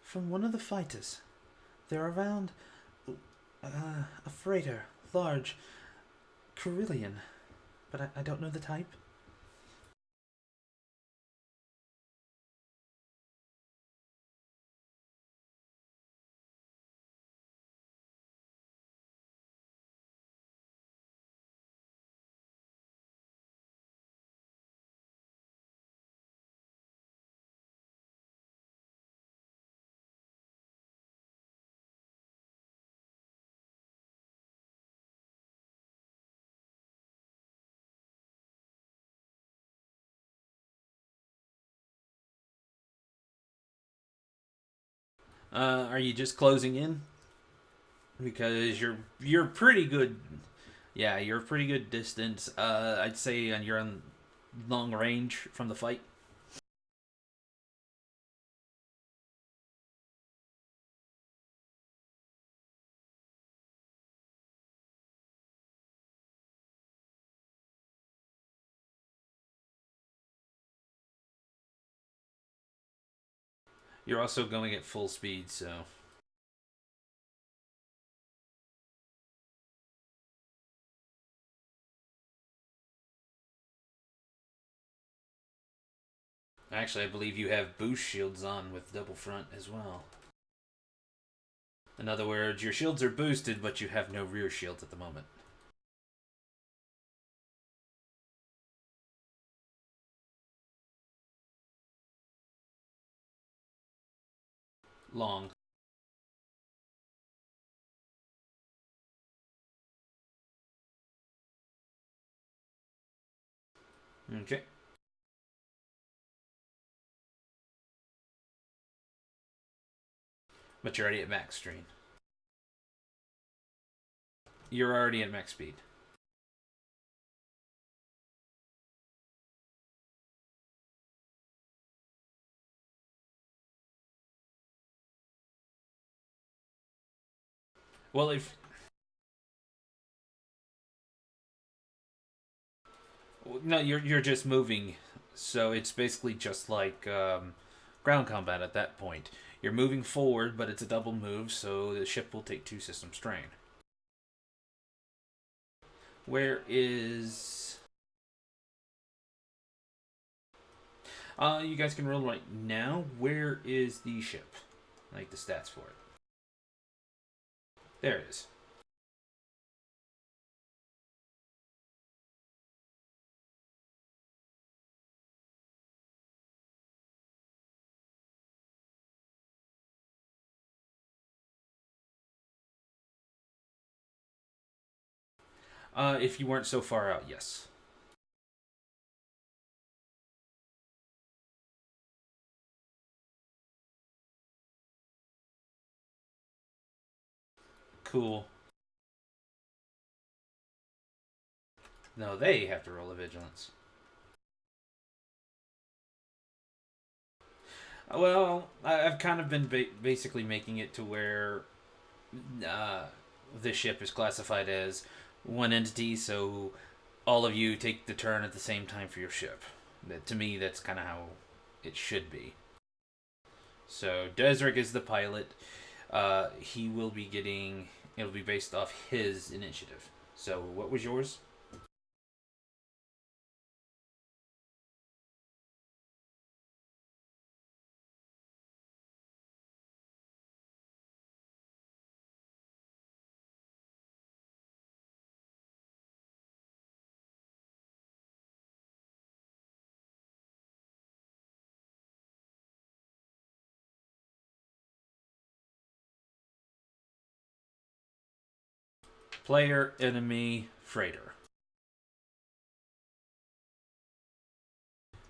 From one of the fighters. They're around a freighter, large, Carillion, but I don't know the type. Are you just closing in? Because you're pretty good. Yeah, you're a pretty good distance. I'd say, and you're on long range from the fight. You're also going at full speed, so actually, I believe you have boost shields on with double front as well. In other words, your shields are boosted, but you have no rear shields at the moment. Long. Okay. But you're already at max strain. You're already at max speed. Well, if no, you're just moving, so it's basically just like ground combat at that point. You're moving forward, but it's a double move, so the ship will take 2 system strain. Where is? You guys can roll right now. Where is the ship? Like the stats for it. There it is. If you weren't so far out, yes. Cool. No, they have to roll a vigilance. Well, I've kind of been basically making it to where uh, the ship is classified as one entity, so all of you take the turn at the same time for your ship. To me, that's kind of how it should be. So Desric is the pilot. He will be getting. It'll be based off his initiative. So what was yours? Player, enemy, freighter.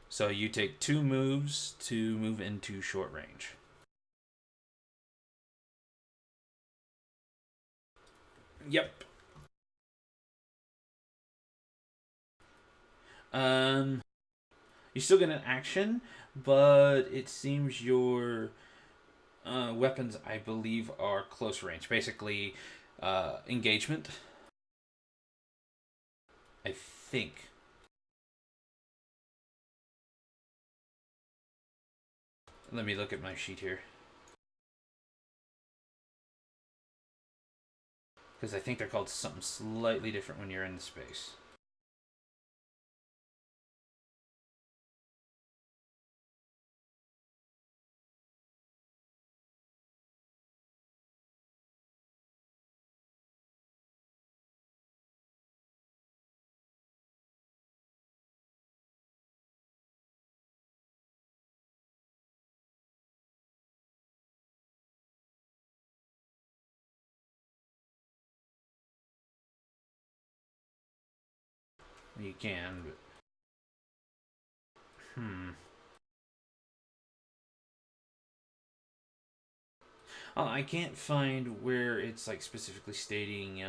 So you take 2 moves to move into short range. Yep. Um, you still get an action, but it seems your weapons, I believe, are close range. Basically, engagement. I think. Let me look at my sheet here. Because I think they're called something slightly different when you're in the space. You can, but Oh, I can't find where it's like specifically stating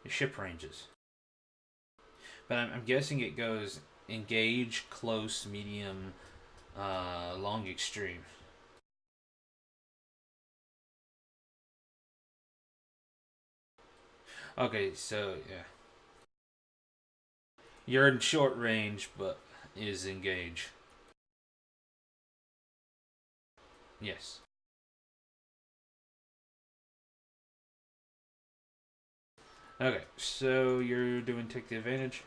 ship ranges. But I'm guessing it goes engage, close, medium, long, extreme. Okay, so yeah. You're in short range, but is engage. Yes. Okay, so you're doing take the advantage.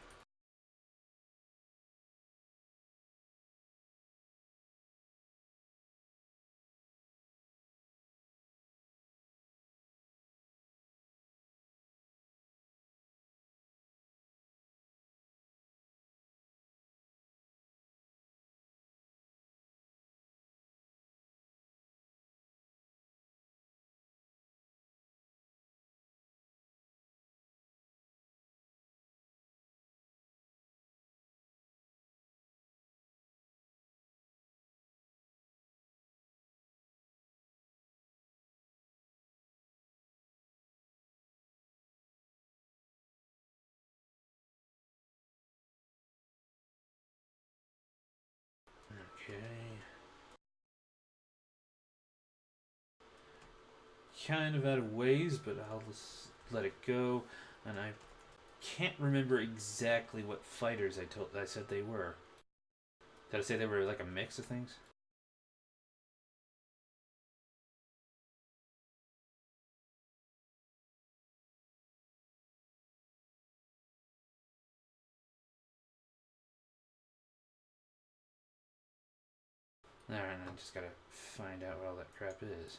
Okay. Kind of out of ways, but I'll just let it go. And I can't remember exactly what fighters I said they were. Did I say they were like a mix of things? Alright, I just gotta find out what all that crap is.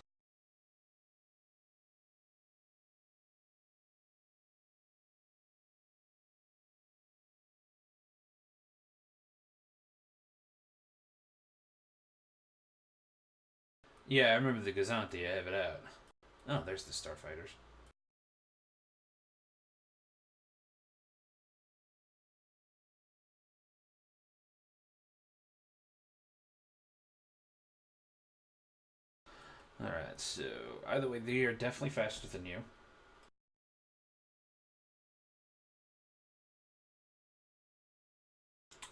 Yeah, I remember the Gazanti. I have it out. Oh, there's the Starfighters. Alright, so either way, they are definitely faster than you.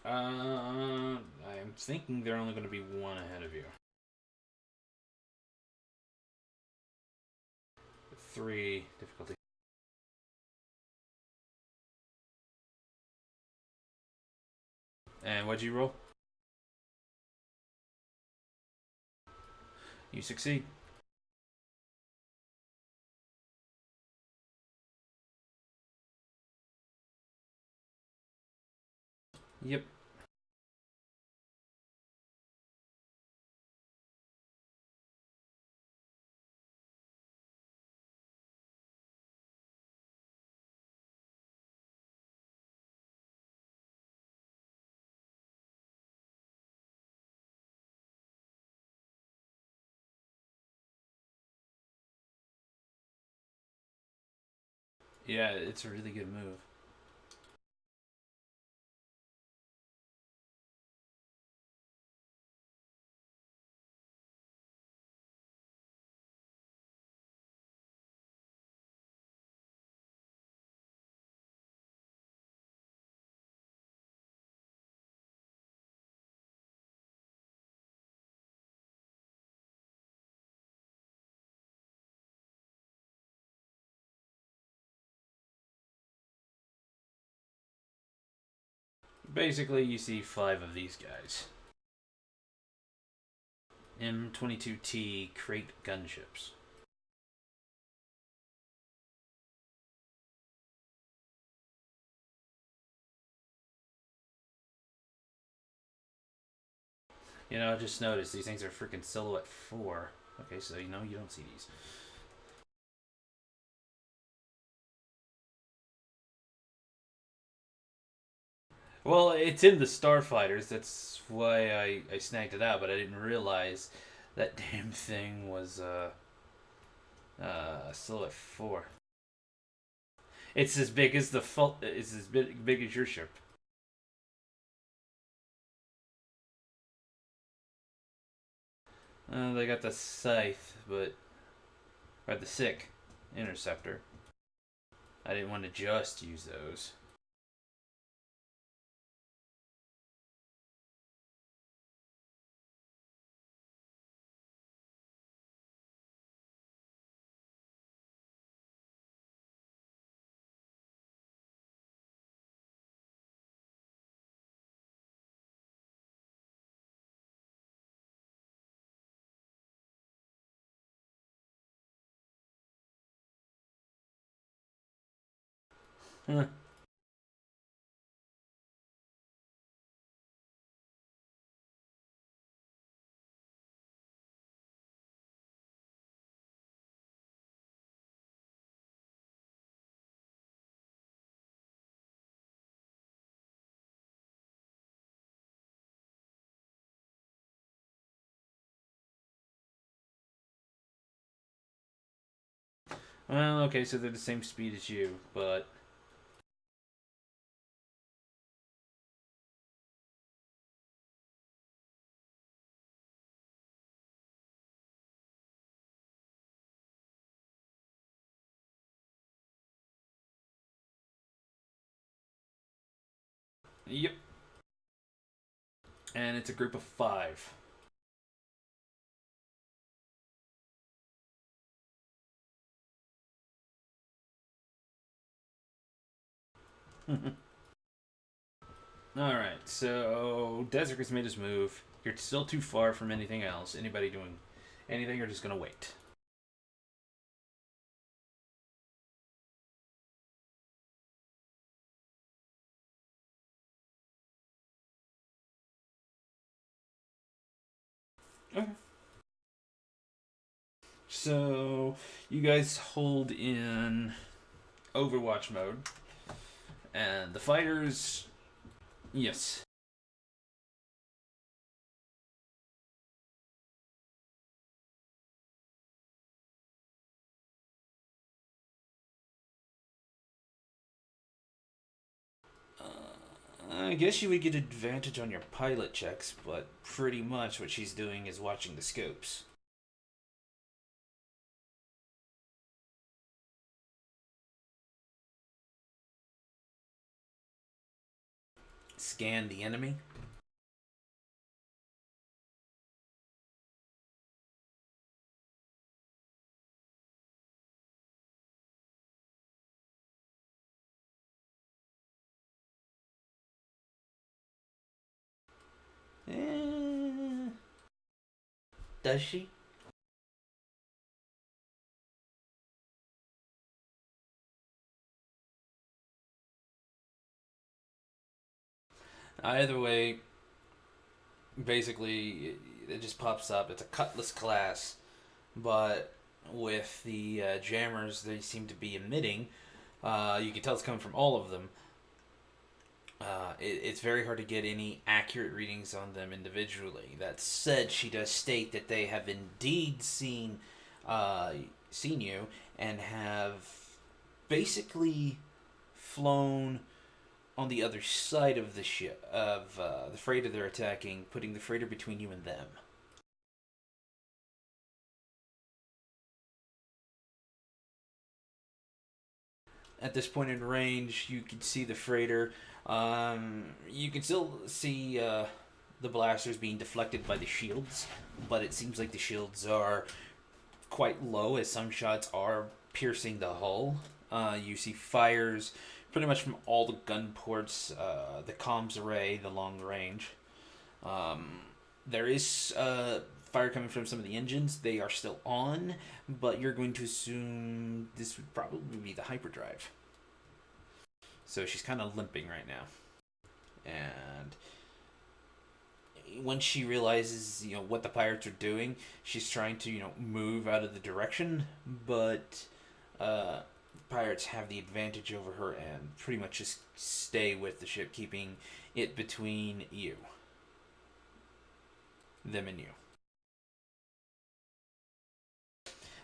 I'm thinking they're only going to be one ahead of you. 3 difficulty. what'd you roll? You succeed. Yep. Yeah, it's a really good move. Basically, you see 5 of these guys. M22T crate gunships. You know, I just noticed these things are freaking silhouette 4. Okay, so you know you don't see these. Well, it's in the Starfighters. That's why I snagged it out, but I didn't realize that damn thing was silhouette 4. It's as big as the it's as big as your ship. They got the scythe, but or the sick interceptor. I didn't want to just use those. Well, okay, so they're the same speed as you, but yep. And it's a group of 5. All right, so Desert has made his move. You're still too far from anything else. Anybody doing anything, or just gonna wait? Okay. So you guys hold in Overwatch mode, and the fighters. Yes. I guess you would get advantage on your pilot checks, but pretty much what she's doing is watching the scopes. Scan the enemy. Eh, does she? Either way, basically, it just pops up. It's a cutlass class, but with the jammers they seem to be emitting, you can tell it's coming from all of them. It's very hard to get any accurate readings on them individually. That said, she does state that they have indeed uh, seen you and have basically flown on the other side of the ship of the freighter they're attacking, putting the freighter between you and them. At this point in range, you can see the freighter. You can still see the blasters being deflected by the shields, but it seems like the shields are quite low as some shots are piercing the hull. You see fires pretty much from all the gun ports, the comms array, the long range. Um, there is fire coming from some of the engines. They are still on, but you're going to assume this would probably be the hyperdrive. So she's kind of limping right now. And when she realizes, what the pirates are doing, she's trying to, move out of the direction, but pirates have the advantage over her and pretty much just stay with the ship, keeping it between them and you.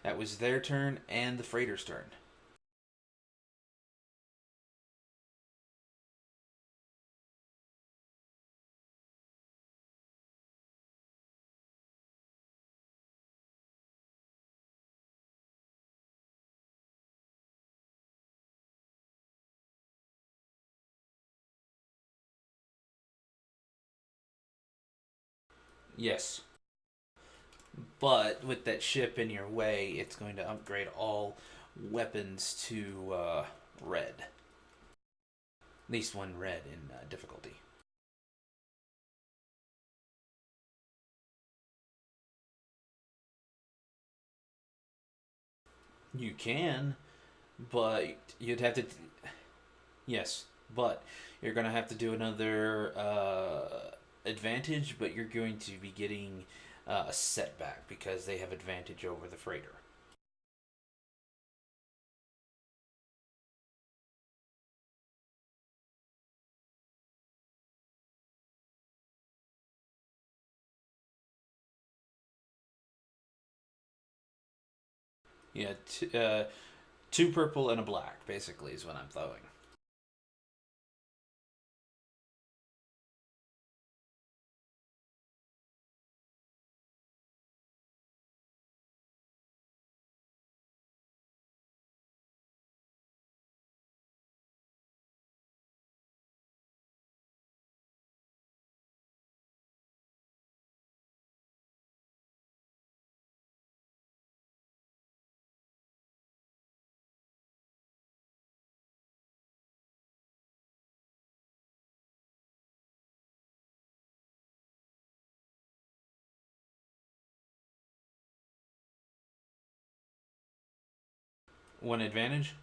That was their turn and the freighter's turn. Yes. But with that ship in your way, it's going to upgrade all weapons to red. At least one red in difficulty. You can, but you'd have to. Yes, but you're going to have to do another advantage, but you're going to be getting a setback because they have advantage over the freighter. Yeah, two purple and a black, basically, is what I'm throwing. One advantage?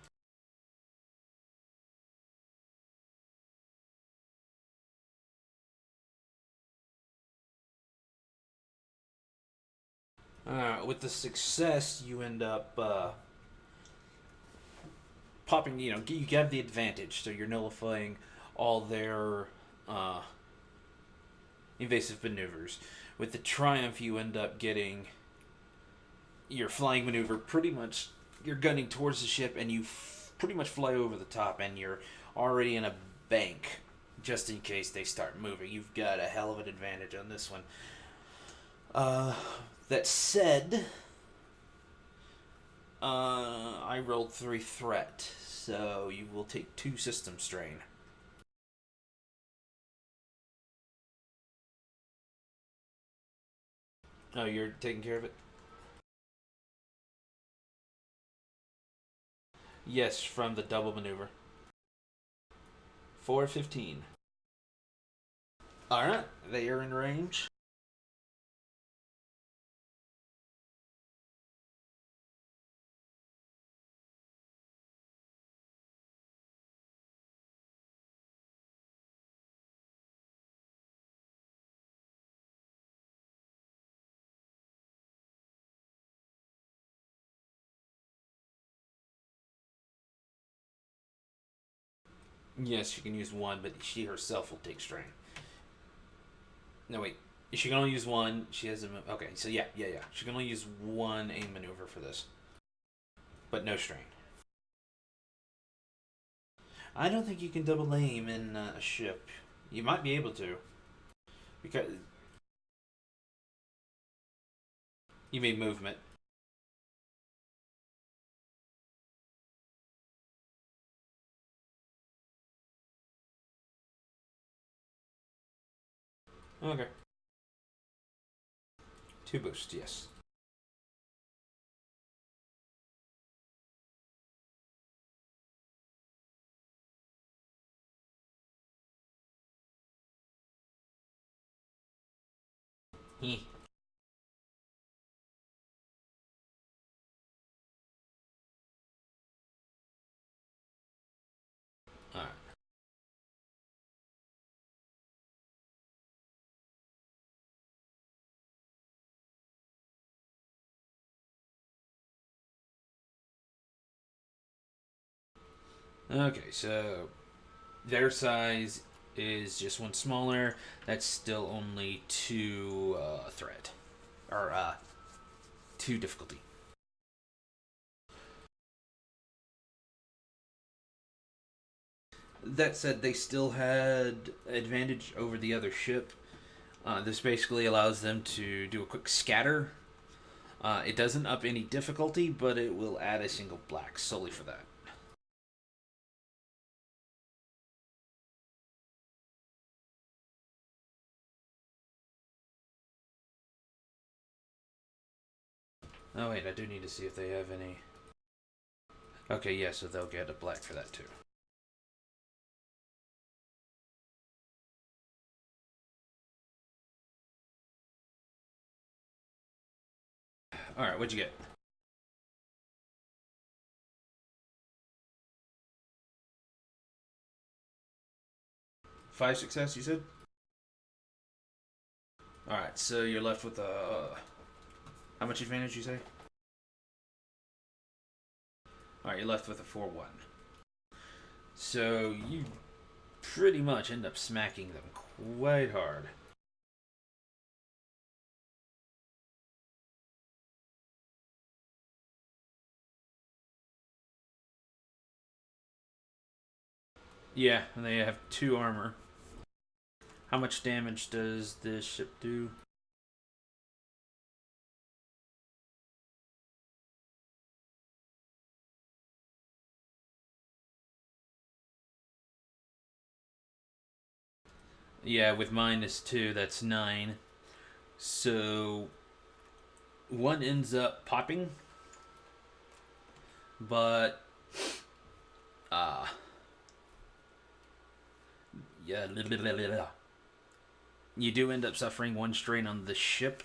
With the success, you end up popping, you have the advantage, so you're nullifying all their uh, invasive maneuvers. With the triumph, you end up getting your flying maneuver. Pretty much, you're gunning towards the ship, and you pretty much fly over the top, and you're already in a bank, just in case they start moving. You've got a hell of an advantage on this one. Uh, that said, I rolled 3 threat, so you will take 2 system strain. Oh, you're taking care of it? Yes, from the double maneuver. 4 15. Alright, they are in range. Yes, she can use one, but she herself will take strain. No, wait. She can only use one. She has a. Okay, so yeah. She can only use one aim maneuver for this, but no strain. I don't think you can double aim in a ship. You might be able to, because you made movement. Okay. Two boosts, yes. Heh. Alright. Okay, so their size is just one smaller. That's still only two threat. Or two difficulty. That said, they still had advantage over the other ship. This basically allows them to do a quick scatter. It doesn't up any difficulty, but it will add a single black solely for that. Oh wait, I do need to see if they have any. Okay, yeah, so they'll get a black for that too. All right, what'd you get? 5 success, you said. All right, so you're left with a. How much advantage you say? All right, you're left with a 4-1. So you pretty much end up smacking them quite hard. Yeah, and they have 2 armor. How much damage does this ship do? Yeah, with -2, that's 9. So one ends up popping, but uh yeah, you do end up suffering 1 strain on the ship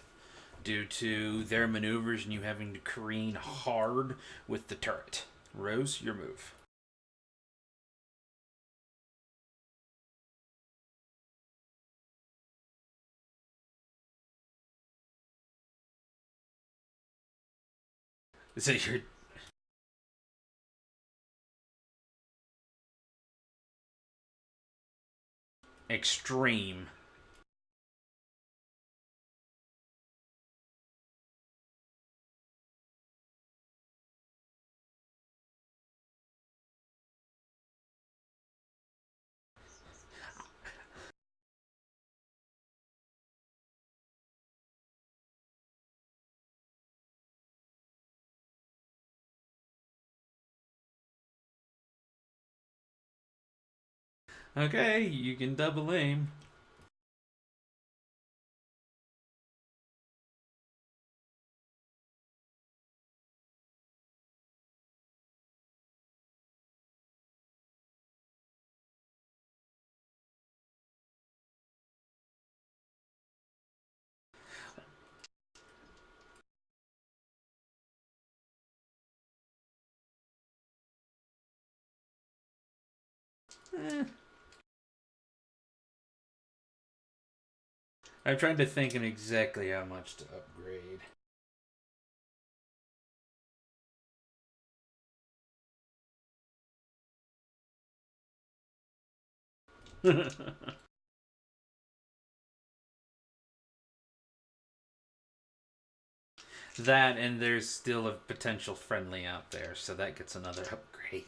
due to their maneuvers and you having to careen hard with the turret. Rose, your move. So you're extreme. Okay, you can double aim. I'm trying to think of exactly how much to upgrade. That, and there's still a potential friendly out there, so that gets another upgrade.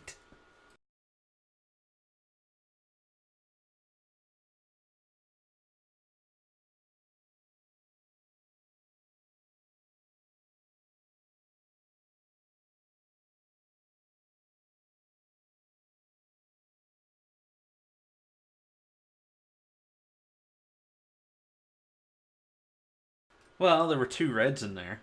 Well, there were 2 reds in there.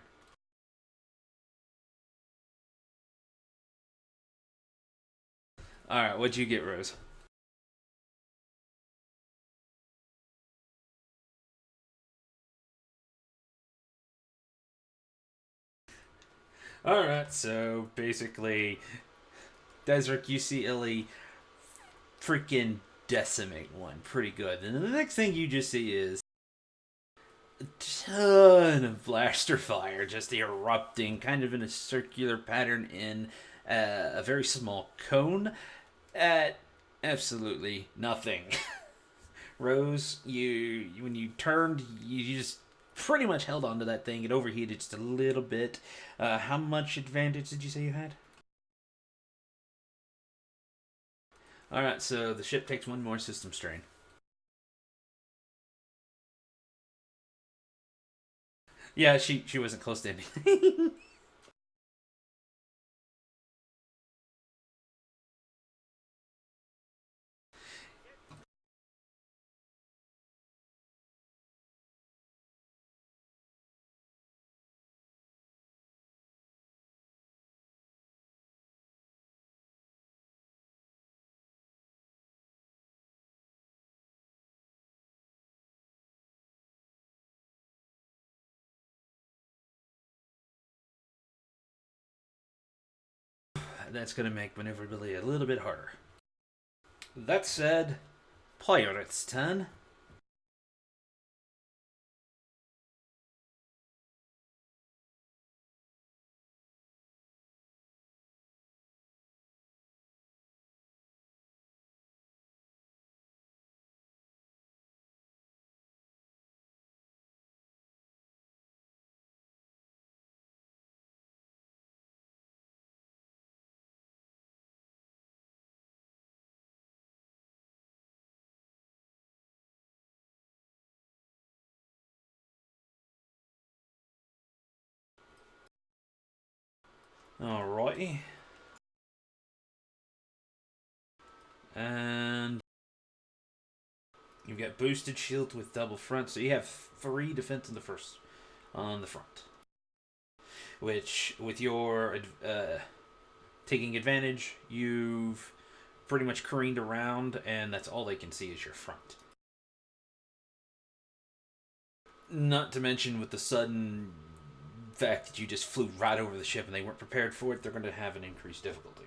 Alright, what'd you get, Rose? Alright, so basically, Desric, you see Illy freaking decimate one pretty good. And the next thing you just see is a ton of blaster fire just erupting, kind of in a circular pattern in a very small cone at absolutely nothing. Rose, you when you turned, you just pretty much held onto that thing. It overheated just a little bit. How much advantage did you say you had? All right, so the ship takes 1 more system strain. Yeah, she wasn't close to anything. That's gonna make maneuverability a little bit harder. That said, Pirate's turn. Alrighty. And you get boosted shield with double front, so you have 3 defense in the first on the front. Which, with your taking advantage, you've pretty much careened around, and that's all they can see is your front. Not to mention, with the sudden fact that you just flew right over the ship and they weren't prepared for it, they're going to have an increased difficulty.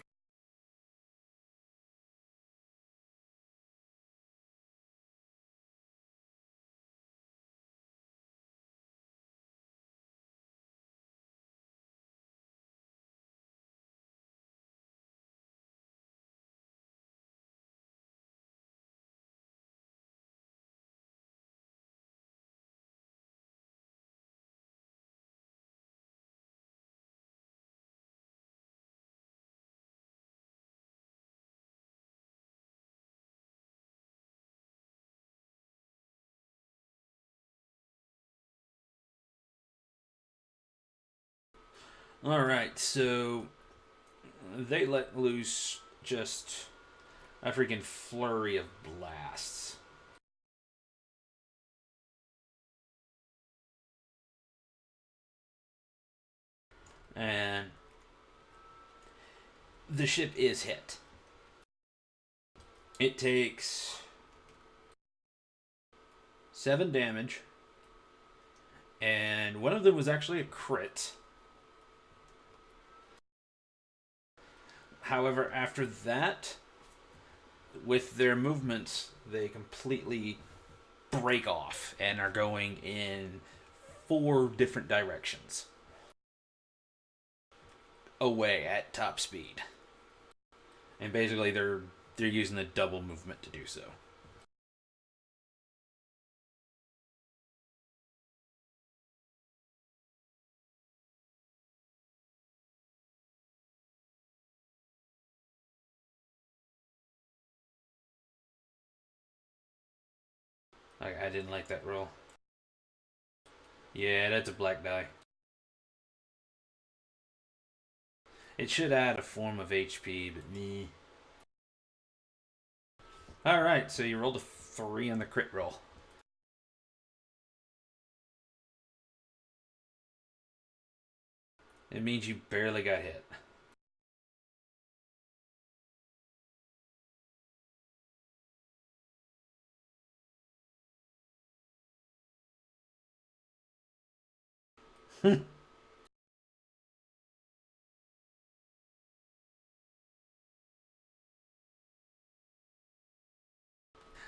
Alright, so they let loose just a freaking flurry of blasts. And the ship is hit. It takes 7 damage, and one of them was actually a crit. However, after that, with their movements, they completely break off and are going in 4 different directions away at top speed. And basically, they're using the double movement to do so. I didn't like that roll. Yeah, that's a black die. It should add a form of HP, but me. Alright, so you rolled a 3 on the crit roll. It means you barely got hit.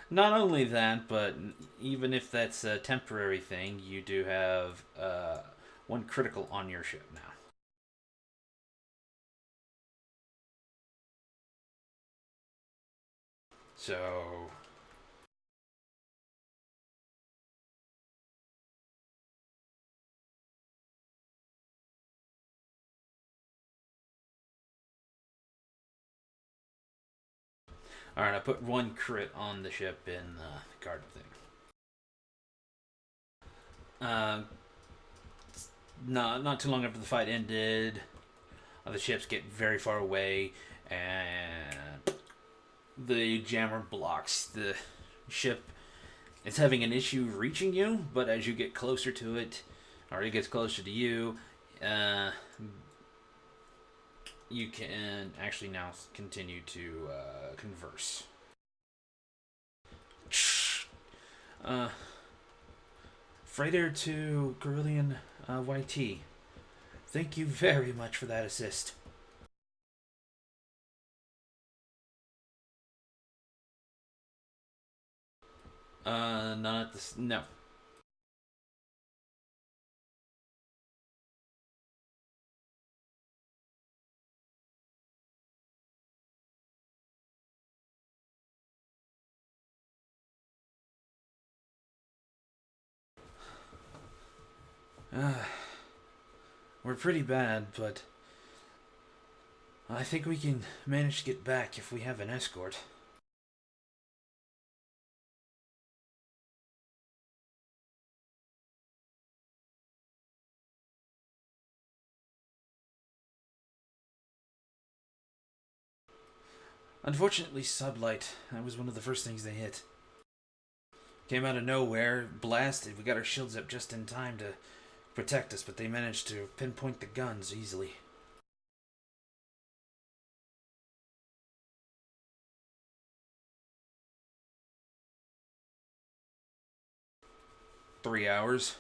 Not only that, but even if that's a temporary thing, you do have 1 critical on your ship now. So, alright, I put 1 crit on the ship in the card thing. Uh, not too long after the fight ended, the ships get very far away, and the jammer blocks the ship. It's having an issue reaching you, but as you get closer to it, or it gets closer to you, uh, you can actually now continue to converse. Uh, Freighter to Carillion YT. Thank you very much for that assist. Not at this. No. Uh, we're pretty bad, but I think we can manage to get back if we have an escort. Unfortunately, sublight. That was one of the first things they hit. Came out of nowhere, blasted. We got our shields up just in time to protect us, but they managed to pinpoint the guns easily. $3 hours.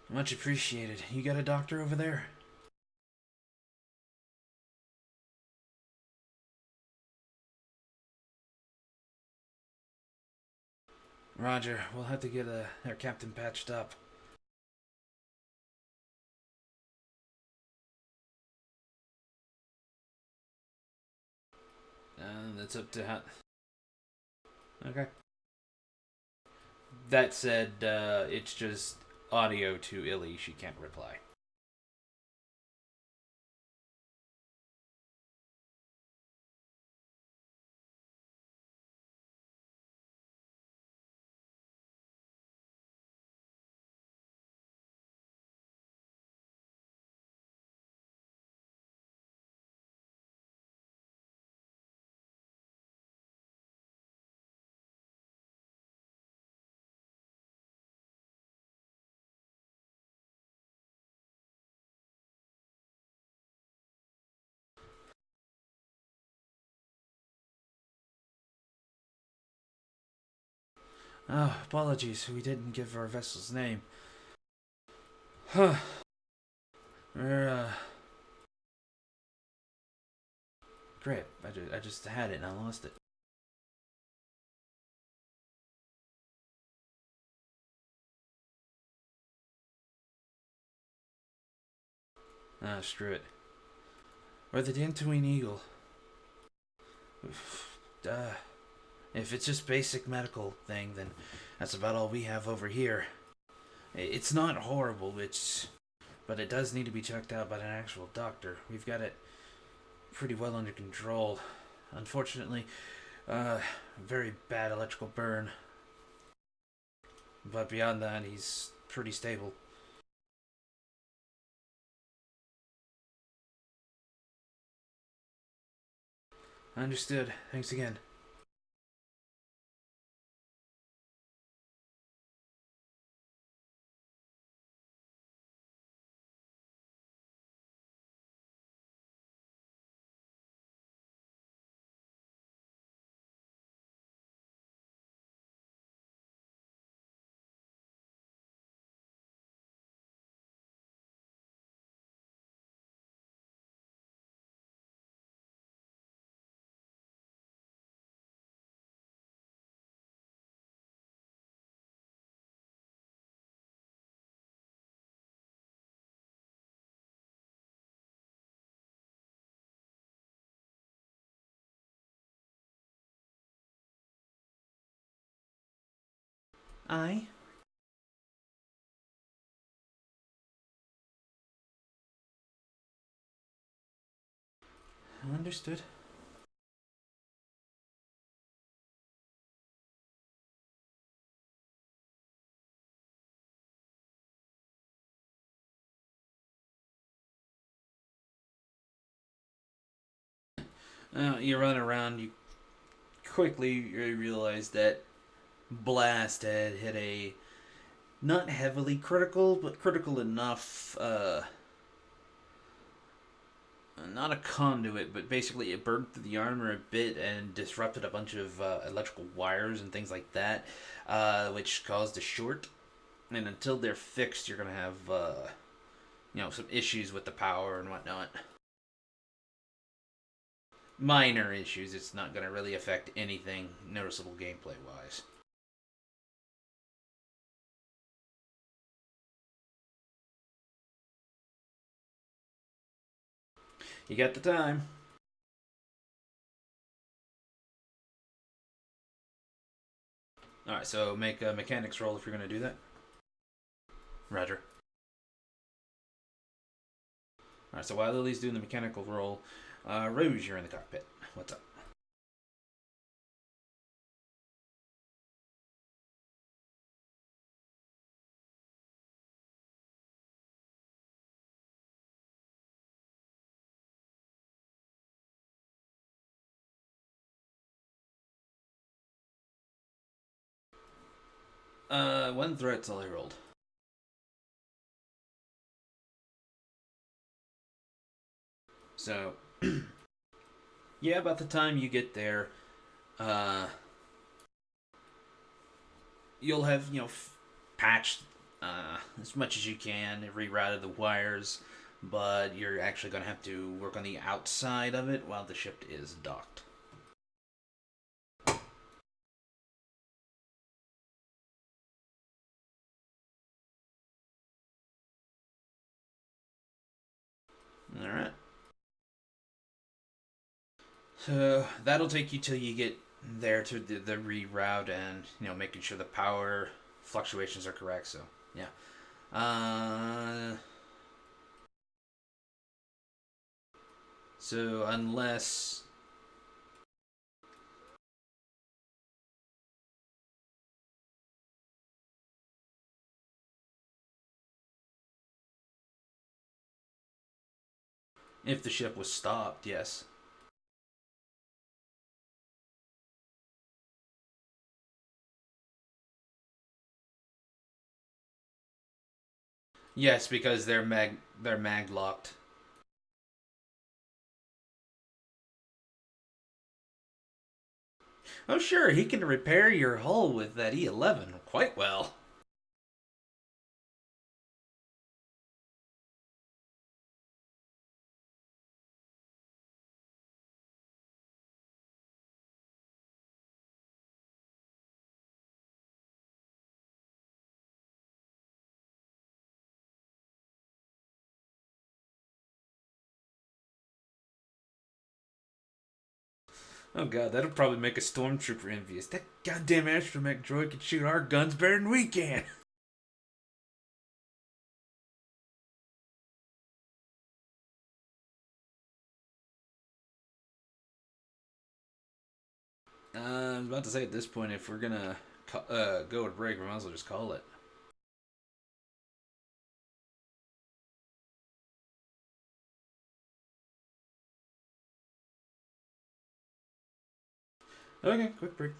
Much appreciated. You got a doctor over there? Roger. We'll have to get our captain patched up. That's up to... Okay. That said, it's just audio to Illy. She can't reply. Oh, apologies. We didn't give our vessel's name. Huh. We're, Great. I just had it and I lost it. Ah, screw it. We're the Dantooine Eagle. Uh, if it's just basic medical thing, then that's about all we have over here. It's not horrible, but it does need to be checked out by an actual doctor. We've got it pretty well under control. Unfortunately, very bad electrical burn. But beyond that, he's pretty stable. Understood. Thanks again. I understood. You run around. You quickly realize that blast had hit a not heavily critical, but critical enough. Not a conduit, but basically it burned through the armor a bit and disrupted a bunch of electrical wires and things like that, which caused a short. And until they're fixed, you're gonna have some issues with the power and whatnot. Minor issues. It's not gonna really affect anything noticeable gameplay wise. You got the time. All right, so make a mechanics roll if you're gonna do that. Roger. All right, so while Lily's doing the mechanical roll, Rouge, you're in the cockpit. What's up? One threat's all I rolled. So, yeah, about the time you get there, uh, you'll have patched as much as you can, rerouted the wires, but you're actually going to have to work on the outside of it while the ship is docked. All right. So that'll take you till you get there to the reroute and making sure the power fluctuations are correct. So yeah. So unless if the ship was stopped, yes. Yes, because they're mag locked. Oh, sure, he can repair your hull with that E11 quite well. Oh god, that'll probably make a stormtrooper envious. That goddamn astromech droid can shoot our guns better than we can. I was about to say at this point, if we're gonna go to break, we might as well just call it. Okay, quick break.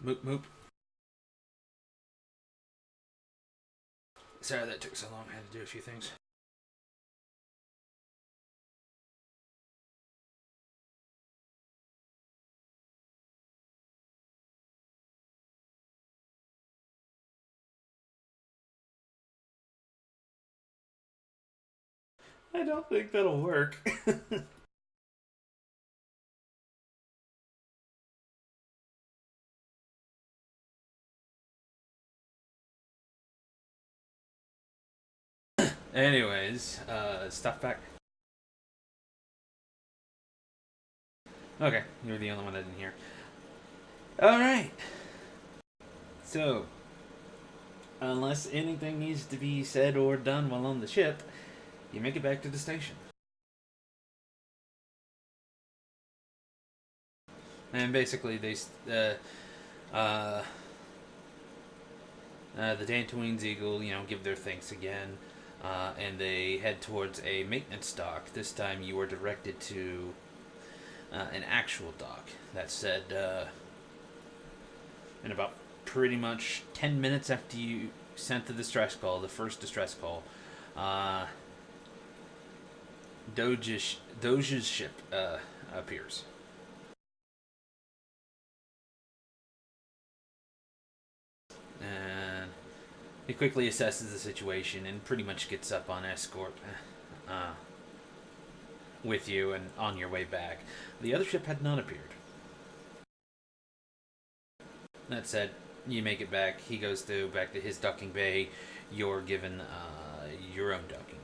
Moop moop. Sorry that took so long. I had to do a few things. I don't think that'll work. Anyways, stuff back. Okay, you're the only one that didn't hear. Alright. So, unless anything needs to be said or done while on the ship, you make it back to the station. And basically, uh, the Dantooine's Eagle, give their thanks again, and they head towards a maintenance dock. This time, you are directed to an actual dock. That said, in about pretty much 10 minutes after you sent the distress call, the first distress call, Doge's ship appears. And he quickly assesses the situation and pretty much gets up on escort with you and on your way back. The other ship had not appeared. That said, you make it back. He goes back to his docking bay. You're given your own docking bay.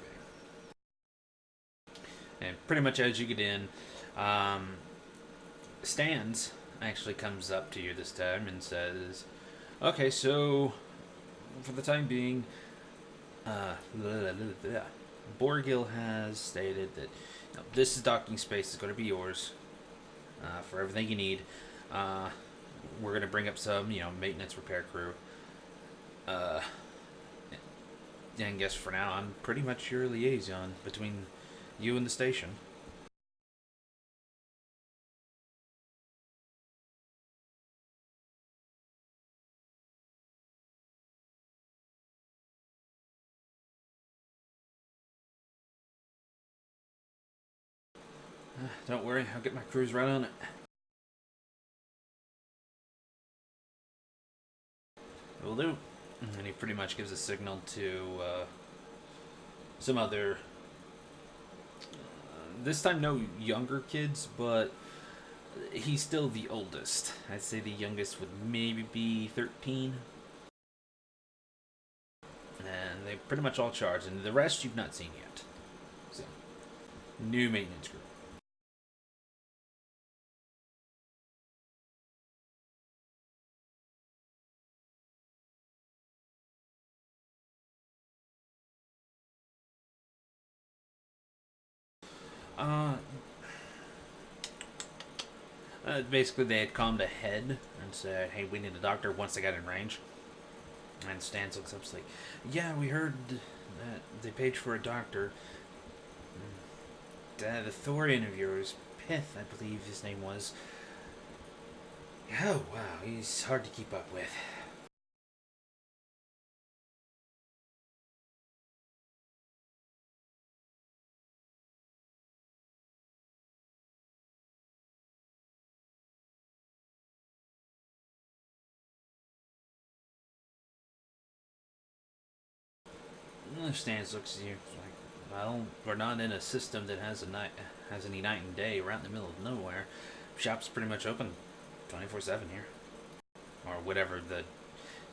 And pretty much as you get in, Stans actually comes up to you this time and says, "Okay, so for the time being, Borgil has stated that this docking space is going to be yours for everything you need. We're going to bring up some, maintenance repair crew. And I guess for now, I'm pretty much your liaison between you and the station." Don't worry, I'll get my crews right on it. Will do. And he pretty much gives a signal to some other. This time, no younger kids, but he's still the oldest. I'd say the youngest would maybe be 13. And they pretty much all charge, and the rest you've not seen yet. So, new maintenance group. Uh, Basically, they had calmed ahead and said, "Hey, we need a doctor." Once they got in range, and Stan looks up, and like, "Yeah, we heard that they paid for a doctor. The Thorian of yours, Pith, I believe his name was. Oh wow, he's hard to keep up with." Stan looks at you like, "Well, we're not in a system that has any night and day. We're out in the middle of nowhere. Shop's pretty much open 24/7 here, or whatever the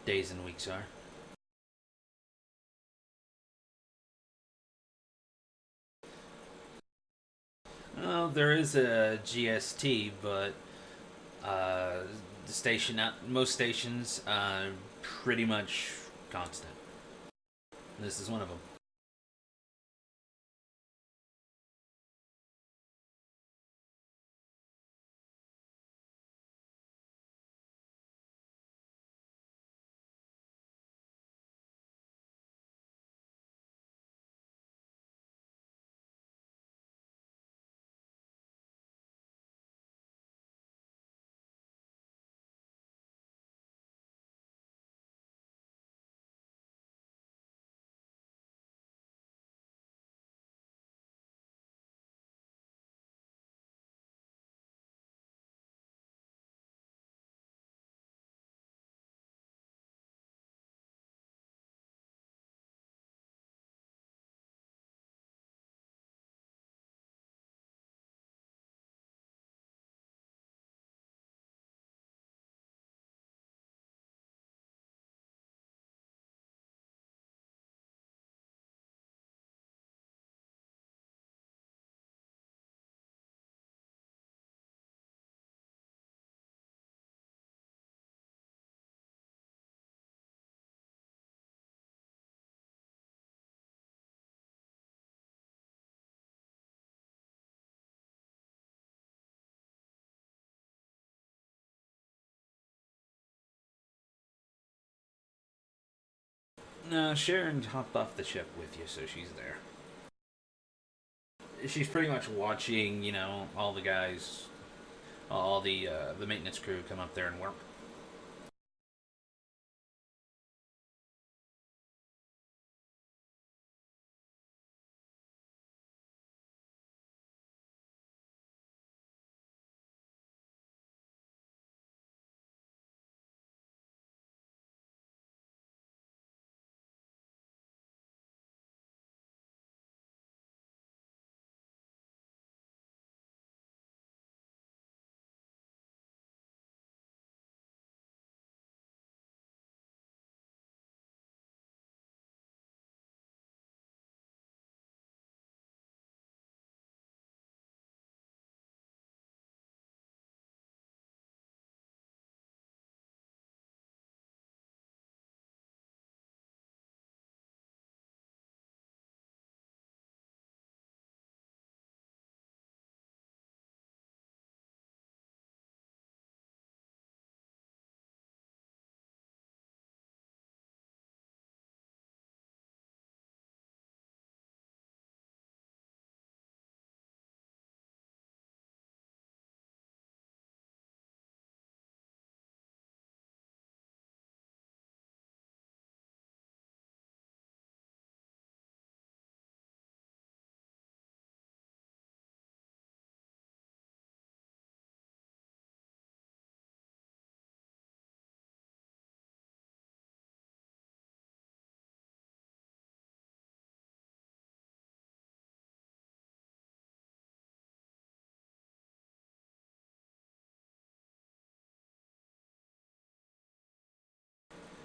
days and weeks are." Well, there is a GST, but the station, most stations, pretty much constant. This is one of them. Sharon hopped off the ship with you, so she's there. She's pretty much watching, you know, all the guys, all the maintenance crew come up there and work.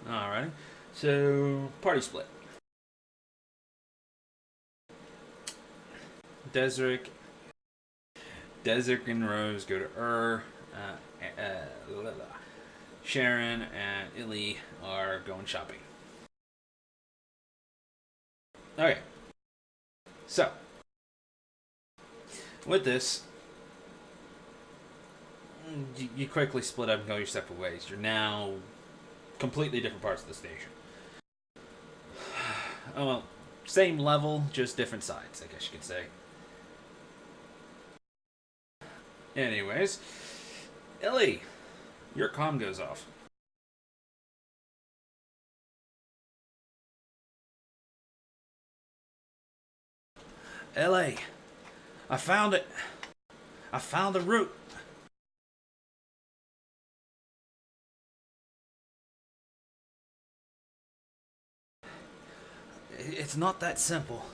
Alrighty. So, party split. Desric, Desric and Rose go to Sharon and Illy are going shopping. Okay. So, with this, you quickly split up and go your separate ways. You're now completely different parts of the station. Oh, well, same level, just different sides, I guess you could say. Anyways, Illy, your comm goes off. Illy, I found it. I found the route. It's not that simple.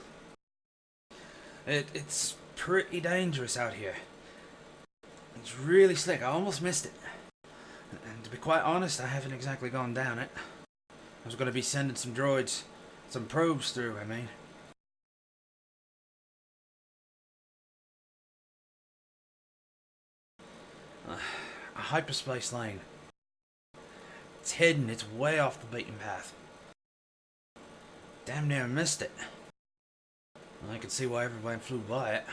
It's pretty dangerous out here. It's really slick. I almost missed it. And to be quite honest, I haven't exactly gone down it. I was going to be sending some droids, some probes through, I mean. A hyperspace lane. It's hidden. It's way off the beaten path. Damn near missed it. I can see why everybody flew by it.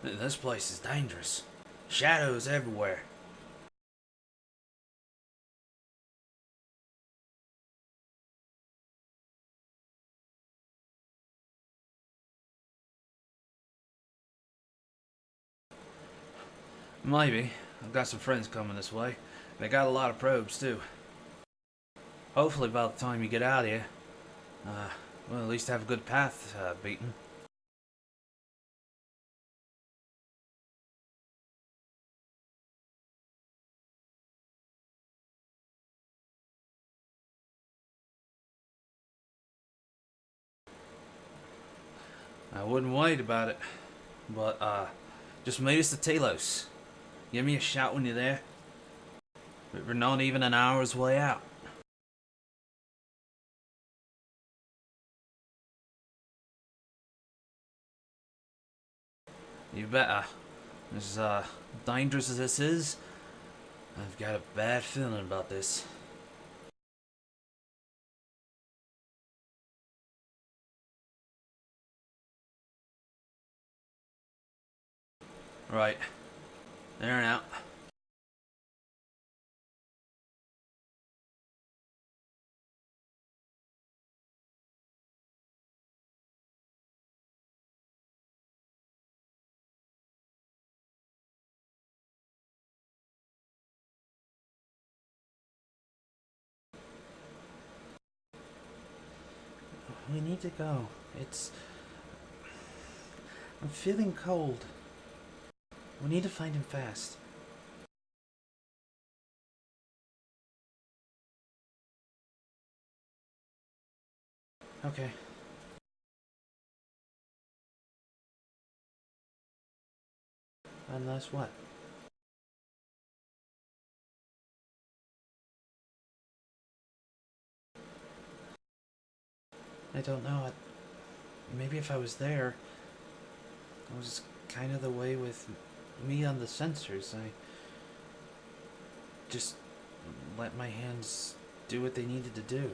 This place is dangerous. Shadows everywhere. Maybe. I've got some friends coming this way. They got a lot of probes, too. Hopefully by the time you get out of here, well, at least have a good path beaten. I wouldn't worry about it. But, just meet us at Telos. Give me a shout when you're there. We're not even an hour's way out. You better. As dangerous as this is, I've got a bad feeling about this. Right. There and out. We need to go. It's... I'm feeling cold. We need to find him fast. Okay. Unless what? I don't know. Maybe if I was there, it was kind of the way with me on the sensors. I just let my hands do what they needed to do.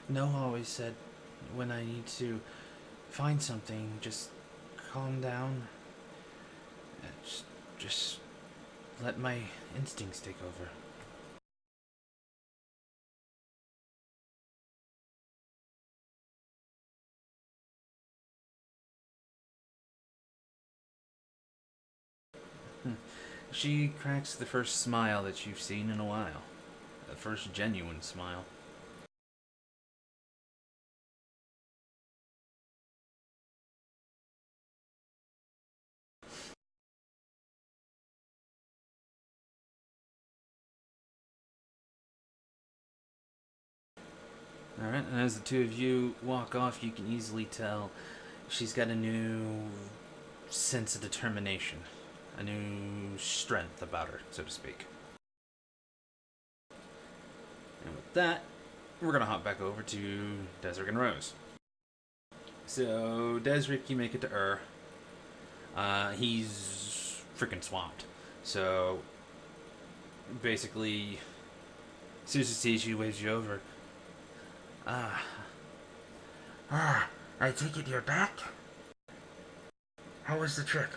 Noah always said when I need to find something, just calm down. Just let my instincts take over. She cracks the first smile that you've seen in a while. The first genuine smile. Alright, and as the two of you walk off, you can easily tell she's got a new sense of determination. A new strength about her, so to speak. And with that, we're going to hop back over to Desric and Rose. So, Desric, you make it to he's freaking swamped. So, basically, Susan sees you, waves you over. I take it you're back? How was the trip?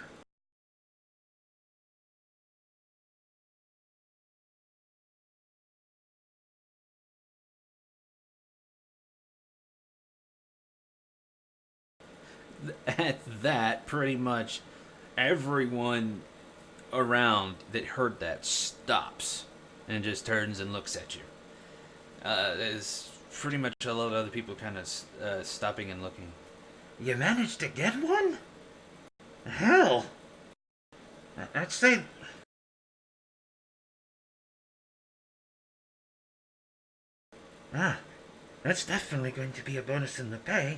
At that, pretty much everyone around that heard that stops and just turns and looks at you. There's pretty much a lot of other people kind of stopping and looking. You managed to get one? Hell! I'd say... That's definitely going to be a bonus in the pay.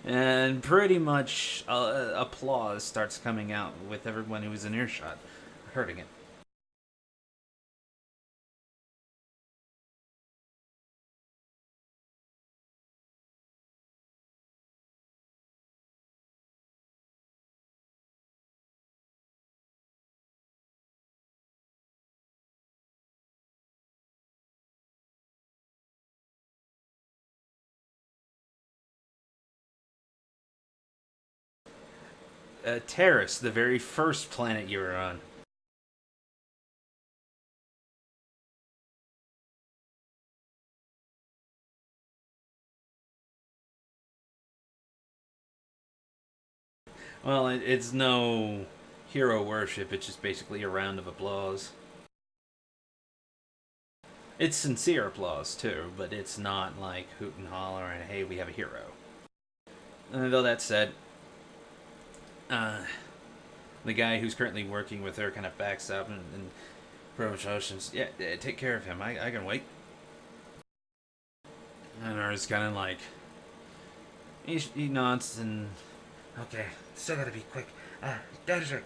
And pretty much applause starts coming out with everyone who was in earshot, hearing it. Terrace, the very first planet you were on. Well, it's no hero worship, it's just basically a round of applause. It's sincere applause, too, but it's not like hoot and holler and hey, we have a hero. And though that said, the guy who's currently working with her kind of backs up and promotions. Yeah, take care of him. I can wait. And Urs kind of like he nods and okay, still gotta be quick. Desric,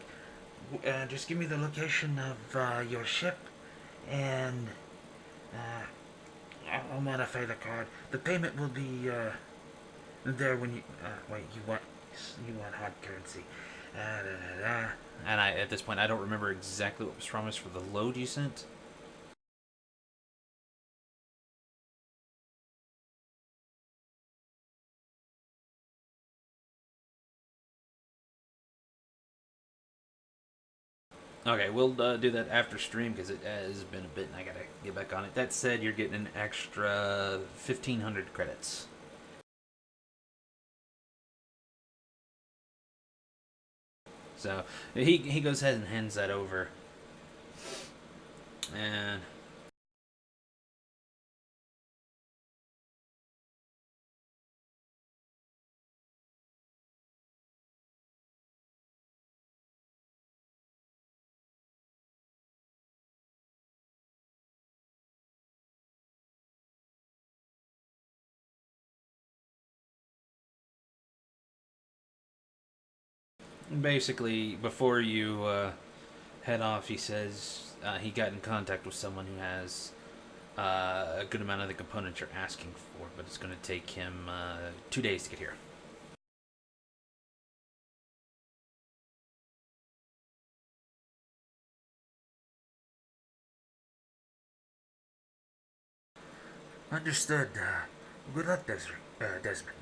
just give me the location of your ship, and I'll modify the card. The payment will be there when you wait. You want hard currency. And at this point, I don't remember exactly what was promised for the load you sent. Okay, we'll do that after stream because it has been a bit and I gotta get back on it. That said, you're getting an extra 1,500 credits. So he goes ahead and hands that over. And basically, before you head off, he says he got in contact with someone who has a good amount of the components you're asking for, but it's going to take him 2 days to get here. Understood. Good luck, Desmond.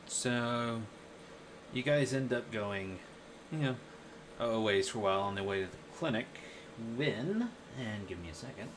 So, you guys end up going, you know, a ways for a while on the way to the clinic. When, and give me a second.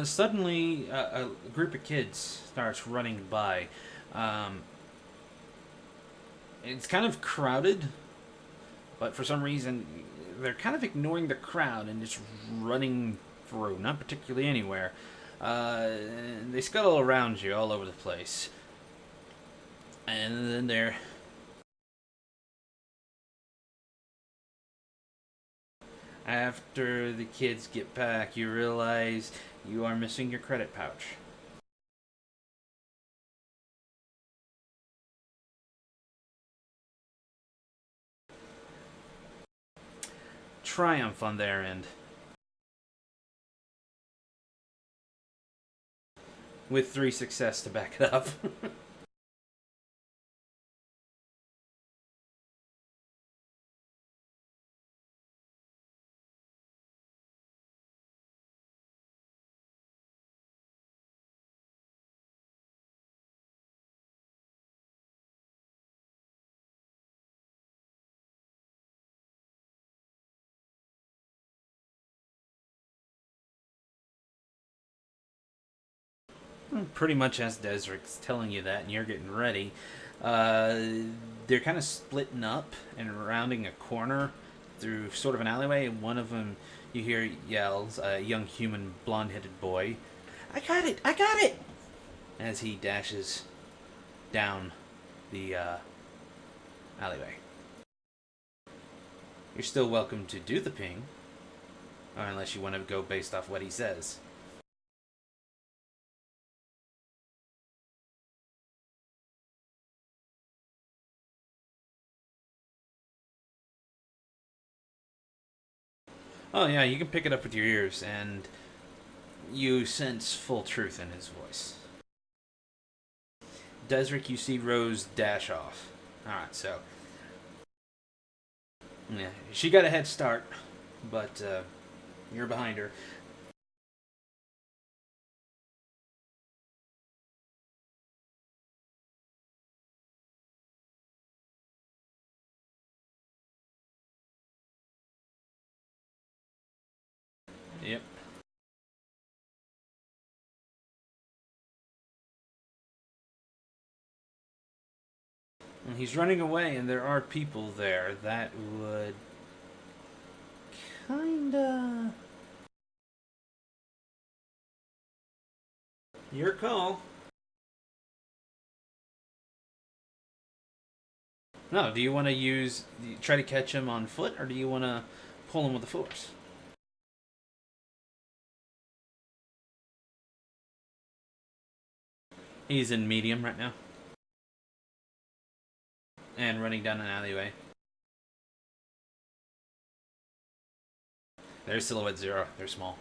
Suddenly, a group of kids starts running by. Um, it's kind of crowded, but for some reason, they're kind of ignoring the crowd and just running through, not particularly anywhere. Uh, they scuttle around you all over the place. And then they're. After the kids get back, you realize you are missing your credit pouch. Triumph on their end. With 3 success to back it up. Pretty much as Desric's telling you that, and you're getting ready, uh, they're kind of splitting up and rounding a corner through sort of an alleyway. And one of them, you hear yells, a young human, blonde-headed boy, "I got it! I got it!" as he dashes down the alleyway. You're still welcome to do the ping, or unless you want to go based off what he says. Oh yeah, you can pick it up with your ears, and you sense full truth in his voice. Desric, you see Rose dash off. Alright, so. Yeah, she got a head start, but you're behind her. Yep. And he's running away, and there are people there that would kinda. Your call. No, do you want to try to catch him on foot, or do you want to pull him with the force? He's in medium right now. And running down an alleyway. There's Silhouette 0. They're small.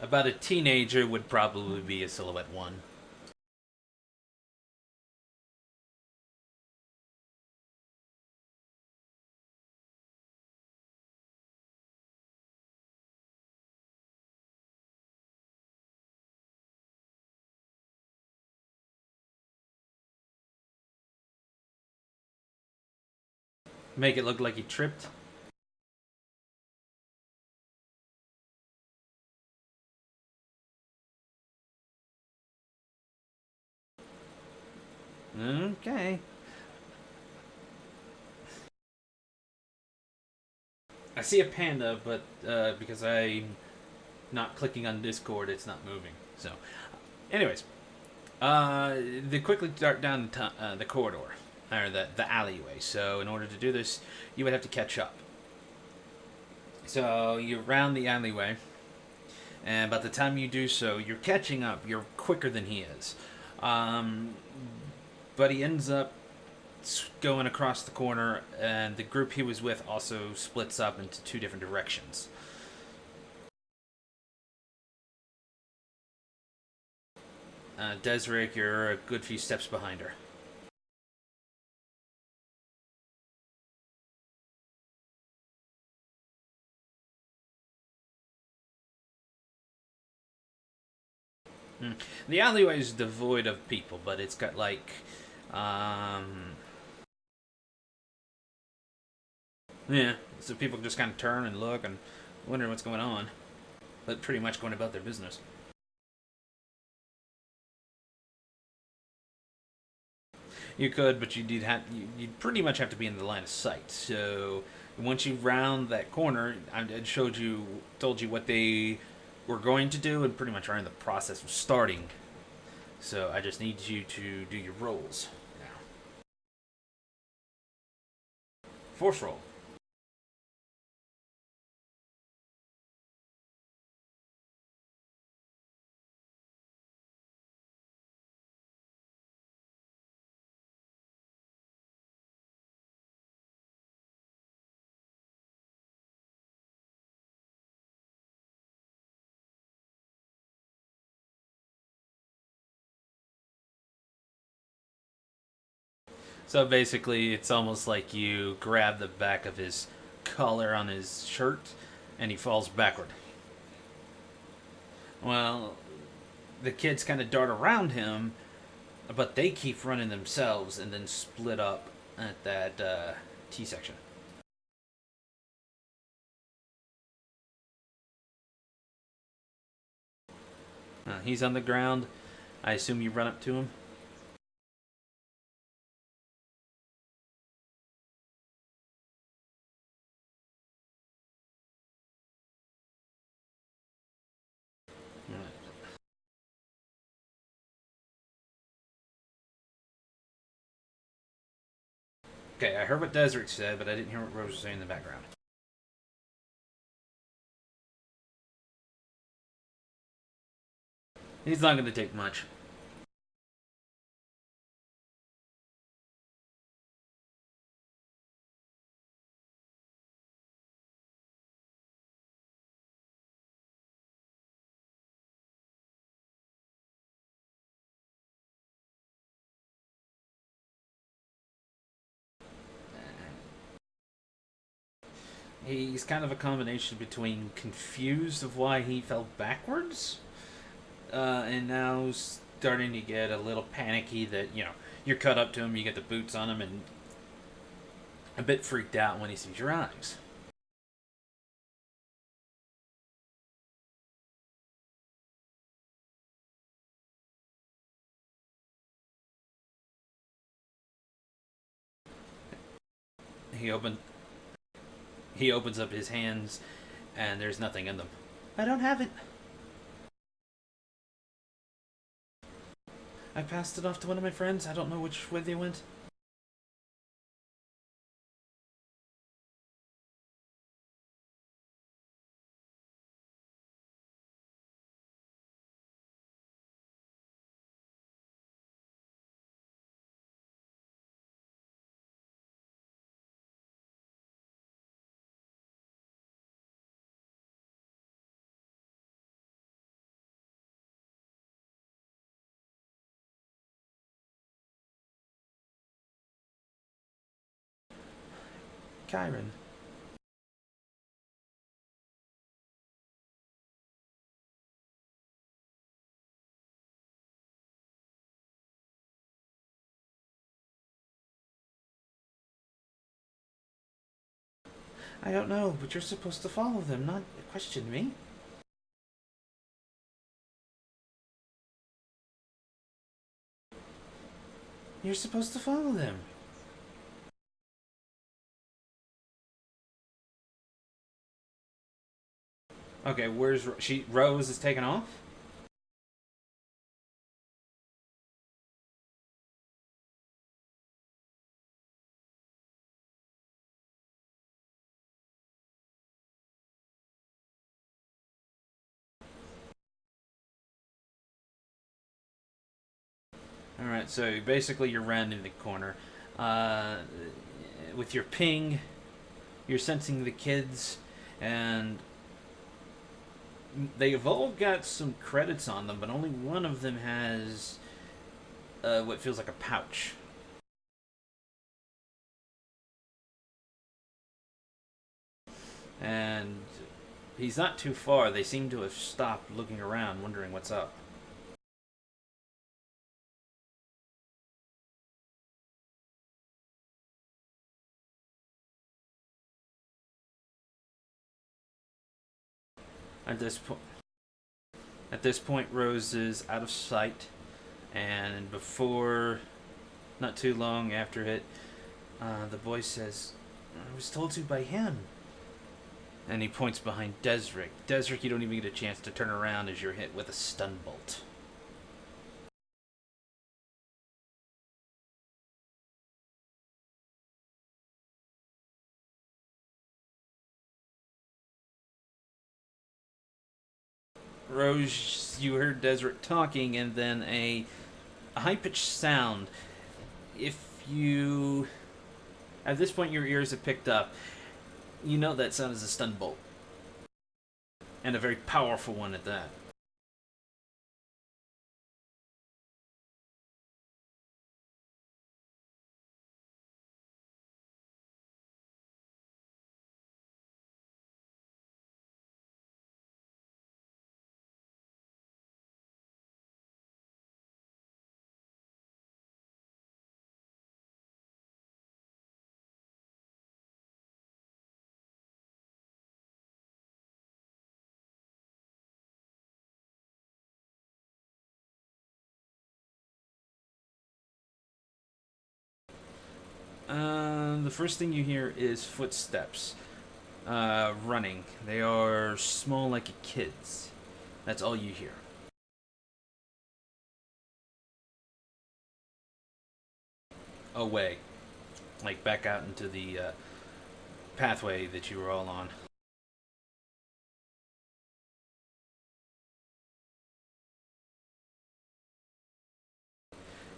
About a teenager would probably be a Silhouette 1. Make it look like he tripped. Okay. I see a panda, but because I'm not clicking on Discord, it's not moving. So, anyways, they quickly dart down the corridor, or the alleyway. So, in order to do this, you would have to catch up. So, you round the alleyway, and by the time you do so, you're catching up. You're quicker than he is. But he ends up going across the corner, and the group he was with also splits up into two different directions. Desric, you're a good few steps behind her. The alleyway is devoid of people, but it's got like, yeah. So people just kind of turn and look and wonder what's going on, but pretty much going about their business. You could, but you'd pretty much have to be in the line of sight. So once you round that corner, I told you what they were going to do, and pretty much are in the process of starting. So I just need you to do your rolls now. Force roll. So basically, it's almost like you grab the back of his collar on his shirt, and he falls backward. Well, the kids kind of dart around him, but they keep running themselves and then split up at that T section. He's on the ground. I assume you run up to him. Okay, I heard what Desert said, but I didn't hear what Rose was saying in the background. He's not going to take much. He's kind of a combination between confused of why he fell backwards, and now starting to get a little panicky that, you're cut up to him, you get the boots on him, and a bit freaked out when he sees your eyes. He opened he opens up his hands, and there's nothing in them. I don't have it. I passed it off to one of my friends. I don't know which way they went. Kyron. I don't know, but you're supposed to follow them, not question me. You're supposed to follow them. Okay, where's she? Rose is taken off. All right, so basically you're rounding the corner. Uh, with your ping, you're sensing the kids, and they've all got some credits on them, but only one of them has what feels like a pouch. And he's not too far. They seem to have stopped looking around, wondering what's up. At this point, Rose is out of sight, and before, not too long after it, the boy says, "I was told to by him." And he points behind Desric. Desric, you don't even get a chance to turn around as you're hit with a stun bolt. Rose, you heard Desric talking, and then a high pitched sound. If you. At this point, your ears have picked up. You know that sound is a stun bolt. And a very powerful one at that. The first thing you hear is footsteps running. They are small like a kid's. That's all you hear. Away. Like back out into the pathway that you were all on.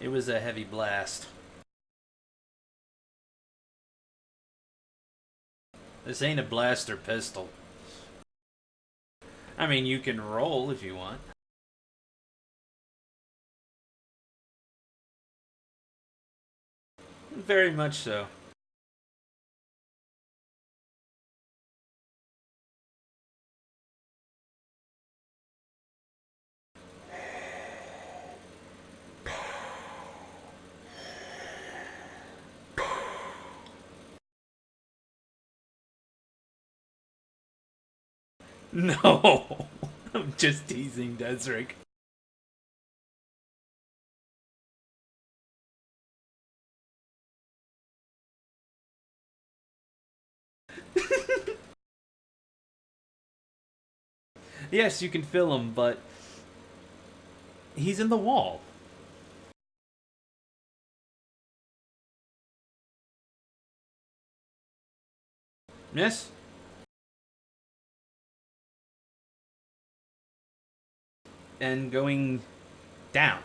It was a heavy blast. This ain't a blaster pistol. I mean, you can roll if you want. Very much so. No! I'm just teasing Desric. Yes, you can fill him, but he's in the wall. Yes? And going down.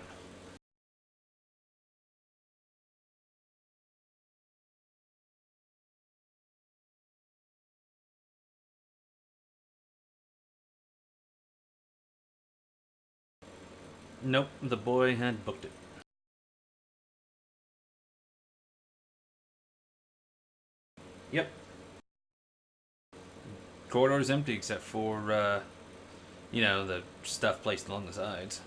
Nope, the boy had booked it. Yep. Corridor's empty except for, the stuff placed along the sides.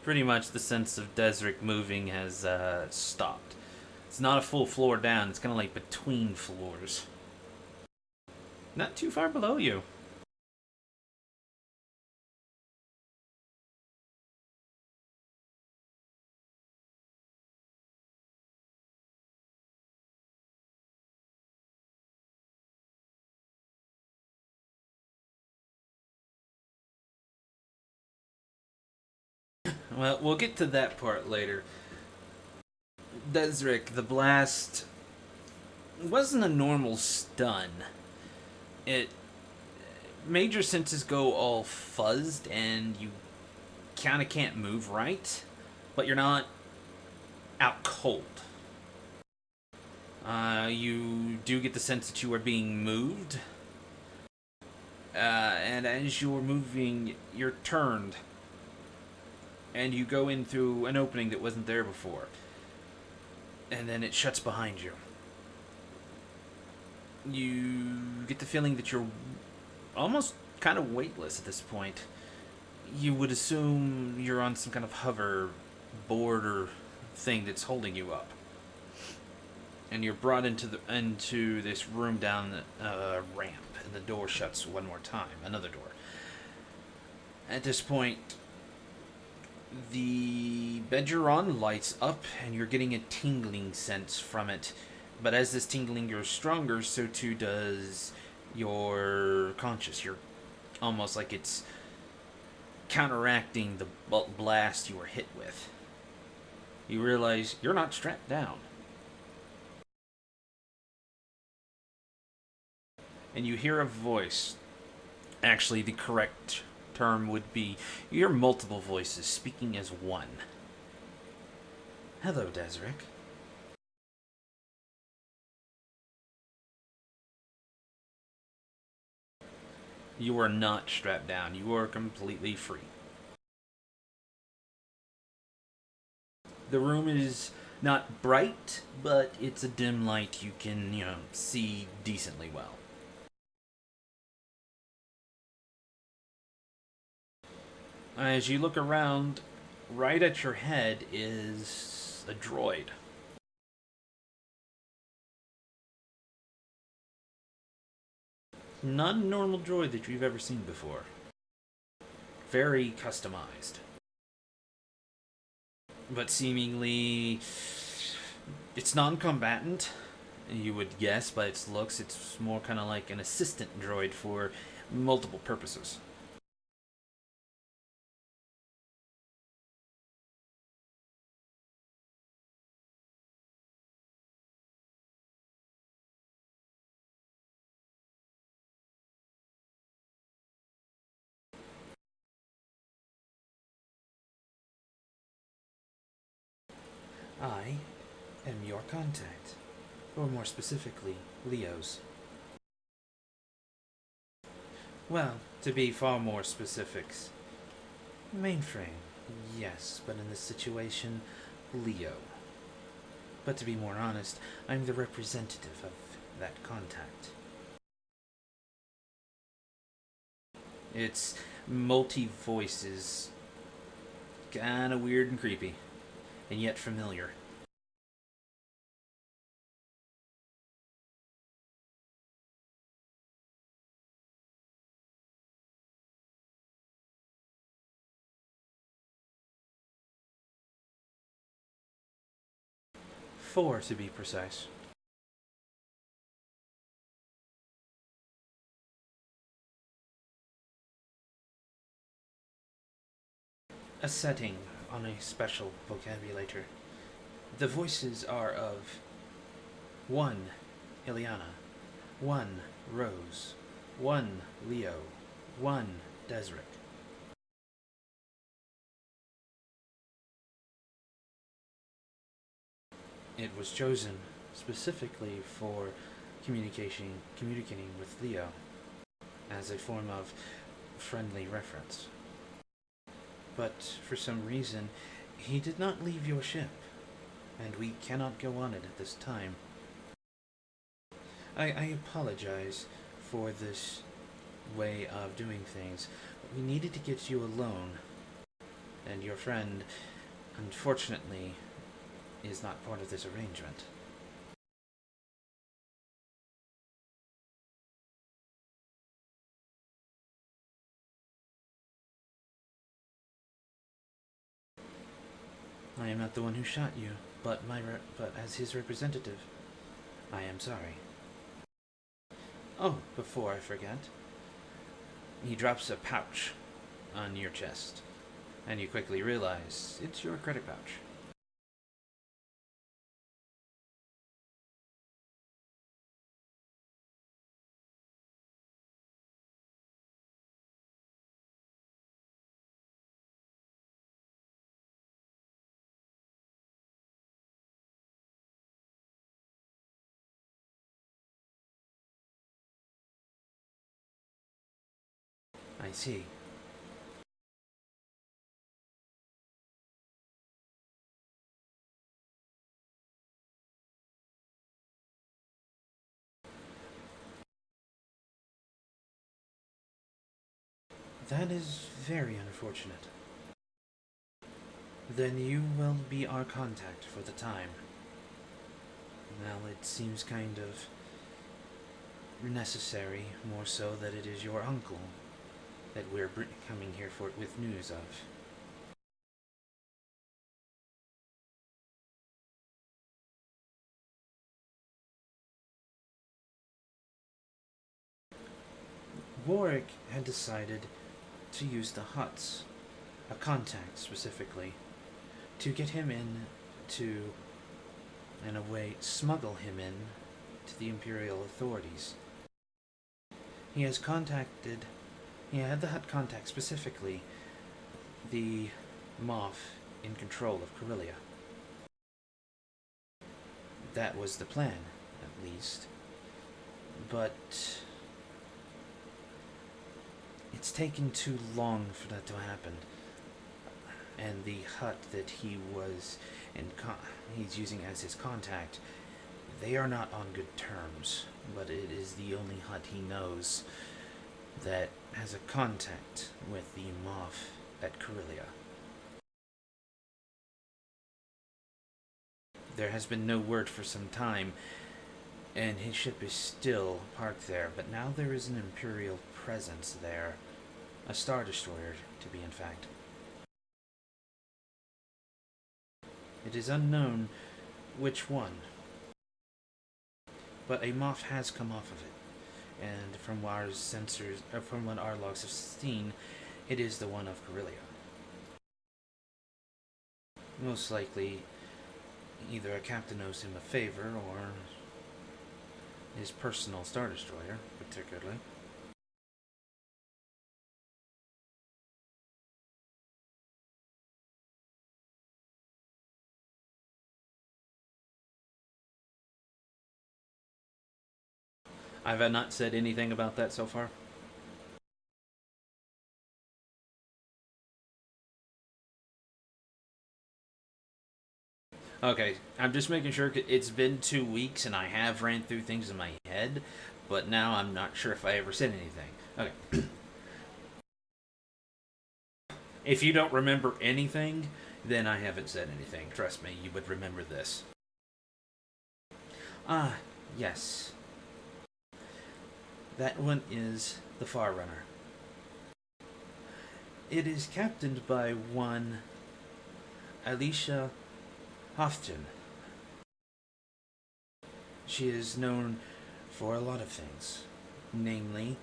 Pretty much the sense of Desric moving has stopped. It's not a full floor down, it's kind of like between floors. Not too far below you. Well, we'll get to that part later. Desric, the blast wasn't a normal stun. It made your senses go all fuzzed and you kind of can't move right, but you're not out cold. You do get the sense that you are being moved, and as you're moving, you're turned, and you go in through an opening that wasn't there before, and then it shuts behind you. You get the feeling that you're almost kind of weightless at this point. You would assume you're on some kind of hover board or thing that's holding you up. And you're brought into this room down the ramp, and the door shuts one more time. Another door. At this point, the bed you're on lights up, and you're getting a tingling sense from it. But as this tingling grows stronger, so too does your conscious. You're almost like it's counteracting the blast you were hit with. You realize you're not strapped down. And you hear a voice. Actually, the correct term would be you hear multiple voices speaking as one. Hello, Desric. You are not strapped down. You are completely free. The room is not bright, but it's a dim light you can, see decently well. As you look around, right at your head is a droid. Not a normal droid that you've ever seen before. Very customized. But seemingly, it's non-combatant, you would guess by its looks. It's more kind of like an assistant droid for multiple purposes. I am your contact, or more specifically, Leo's. Well, to be far more specifics, mainframe, yes, but in this situation, Leo. But to be more honest, I'm the representative of that contact. It's multi voices, kinda weird and creepy, and yet familiar. Four, to be precise. A setting on a special vocabulator. The voices are of 1. Ileana, 1. Rose, 1. Leo, 1. Desric. It was chosen specifically for communicating with Leo as a form of friendly reference. But for some reason, he did not leave your ship. and we cannot go on it at this time. I apologize for this way of doing things, but we needed to get you alone, and your friend, unfortunately, is not part of this arrangement. I am not the one who shot you, but as his representative, I am sorry. Oh, before I forget, he drops a pouch on your chest, and you quickly realize it's your credit pouch. I see. That is very unfortunate. Then you will be our contact for the time. Well, it seems kind of necessary, more so that it is your uncle that we're coming here for with news of. Warwick had decided to use the Huts, a contact specifically, to get him in to, in a way, smuggle him in to the Imperial authorities. He has contacted, he had the Hut contact specifically the Moff in control of Corellia. That was the plan, at least. But it's taken too long for that to happen. And the Hut that he's using as his contact, they are not on good terms. But it is the only Hut he knows that has a contact with the Moff at Corellia. There has been no word for some time, and his ship is still parked there, but now there is an Imperial presence there. A Star Destroyer, to be in fact. It is unknown which one, but a Moff has come off of it, and from what our logs have seen, it is the one of Corellia. Most likely, either a captain owes him a favor, or his personal Star Destroyer, particularly. I've not said anything about that so far. Okay, I'm just making sure it's been 2 weeks and I have ran through things in my head, but now I'm not sure if I ever said anything. Okay. If you don't remember anything, then I haven't said anything. Trust me, you would remember this. Ah, yes. That one is the Far Runner. It is captained by one Alicia Hofton. She is known for a lot of things. Namely,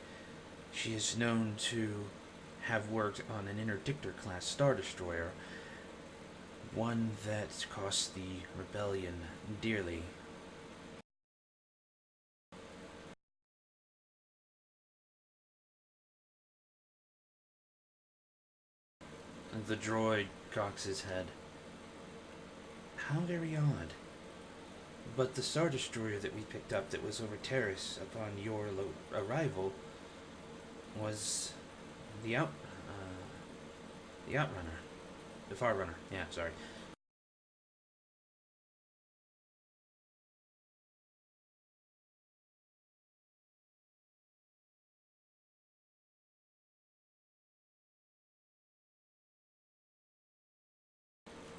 she is known to have worked on an Interdictor class Star Destroyer, one that cost the Rebellion dearly. The droid cocks his head. How very odd. But the Star Destroyer that we picked up that was over Terrace upon your arrival was the the Outrunner. The Far Runner. Yeah, sorry.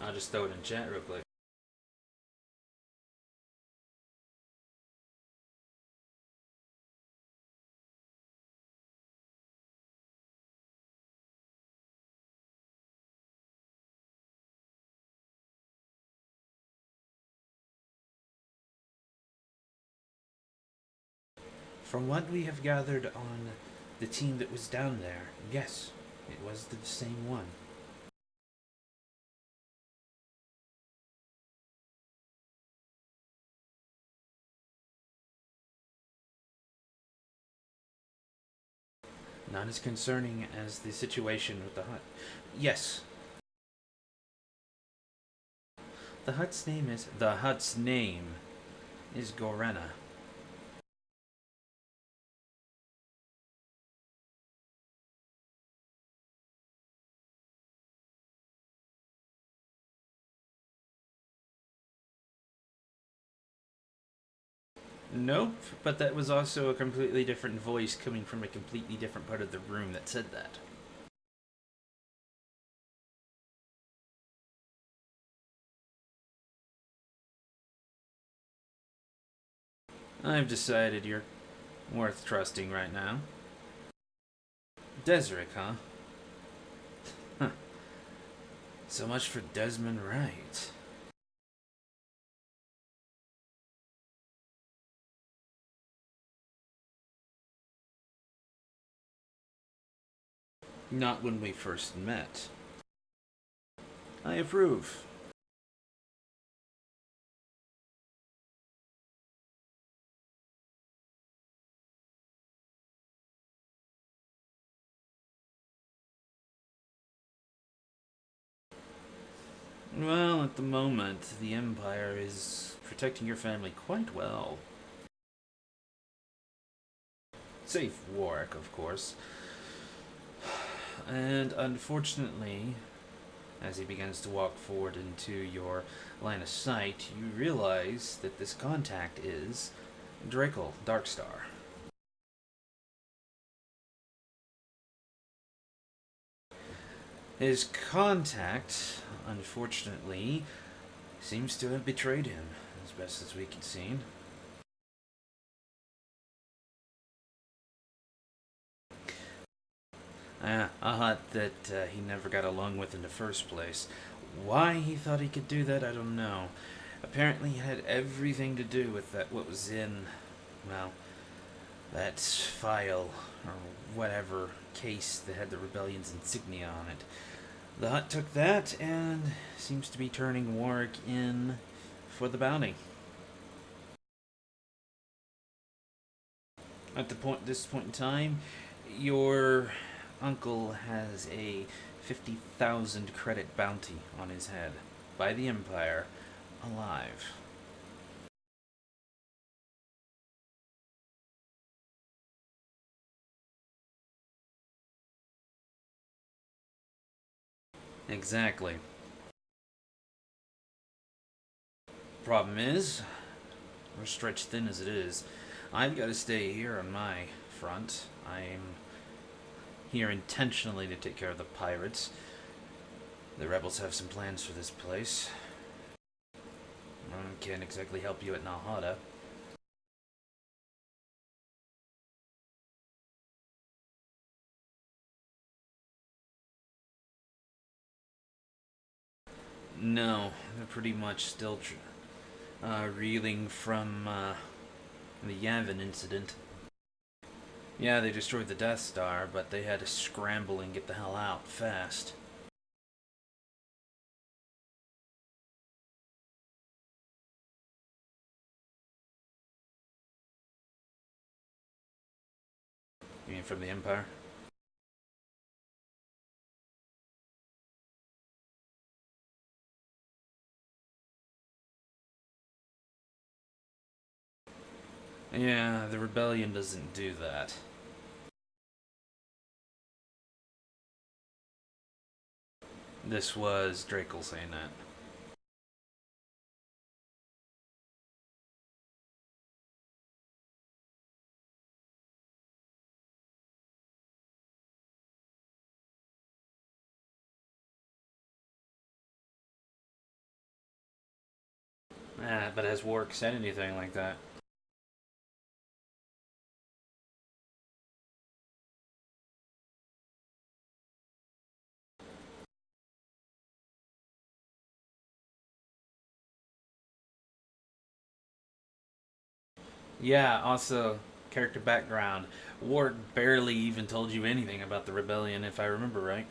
I'll just throw it in chat real quick. From what we have gathered on the team that was down there, yes, it was the same one. Not as concerning as the situation with the hut. Yes, the hut's name is Gorena. Nope, but that was also a completely different voice coming from a completely different part of the room that said that. I've decided you're worth trusting right now. Desric, huh? Huh. So much for Desmond Wright. Not when we first met. I approve. Well, at the moment, the Empire is protecting your family quite well. Safe Warwick, of course. And unfortunately, as he begins to walk forward into your line of sight, you realize that this contact is Drakel Darkstar. His contact, unfortunately, seems to have betrayed him, as best as we can see. A hut that he never got along with in the first place. Why he thought he could do that, I don't know. Apparently, it had everything to do with what was in, well, that file or whatever case that had the rebellion's insignia on it. The hut took that and seems to be turning Warwick in for the bounty. At this point in time, your uncle has a 50,000 credit bounty on his head by the Empire, alive. Exactly. Problem is, we're stretched thin as it is. I've got to stay here on my front. I'm here intentionally to take care of the pirates. The rebels have some plans for this place. I can't exactly help you at Nahada. No, they're pretty much still reeling from the Yavin incident. Yeah, they destroyed the Death Star, but they had to scramble and get the hell out fast. You mean from the Empire? Yeah, the rebellion doesn't do that. This was Drakel saying that. But has Warwick said anything like that? Yeah, also, character background. Ward barely even told you anything about the rebellion, if I remember right.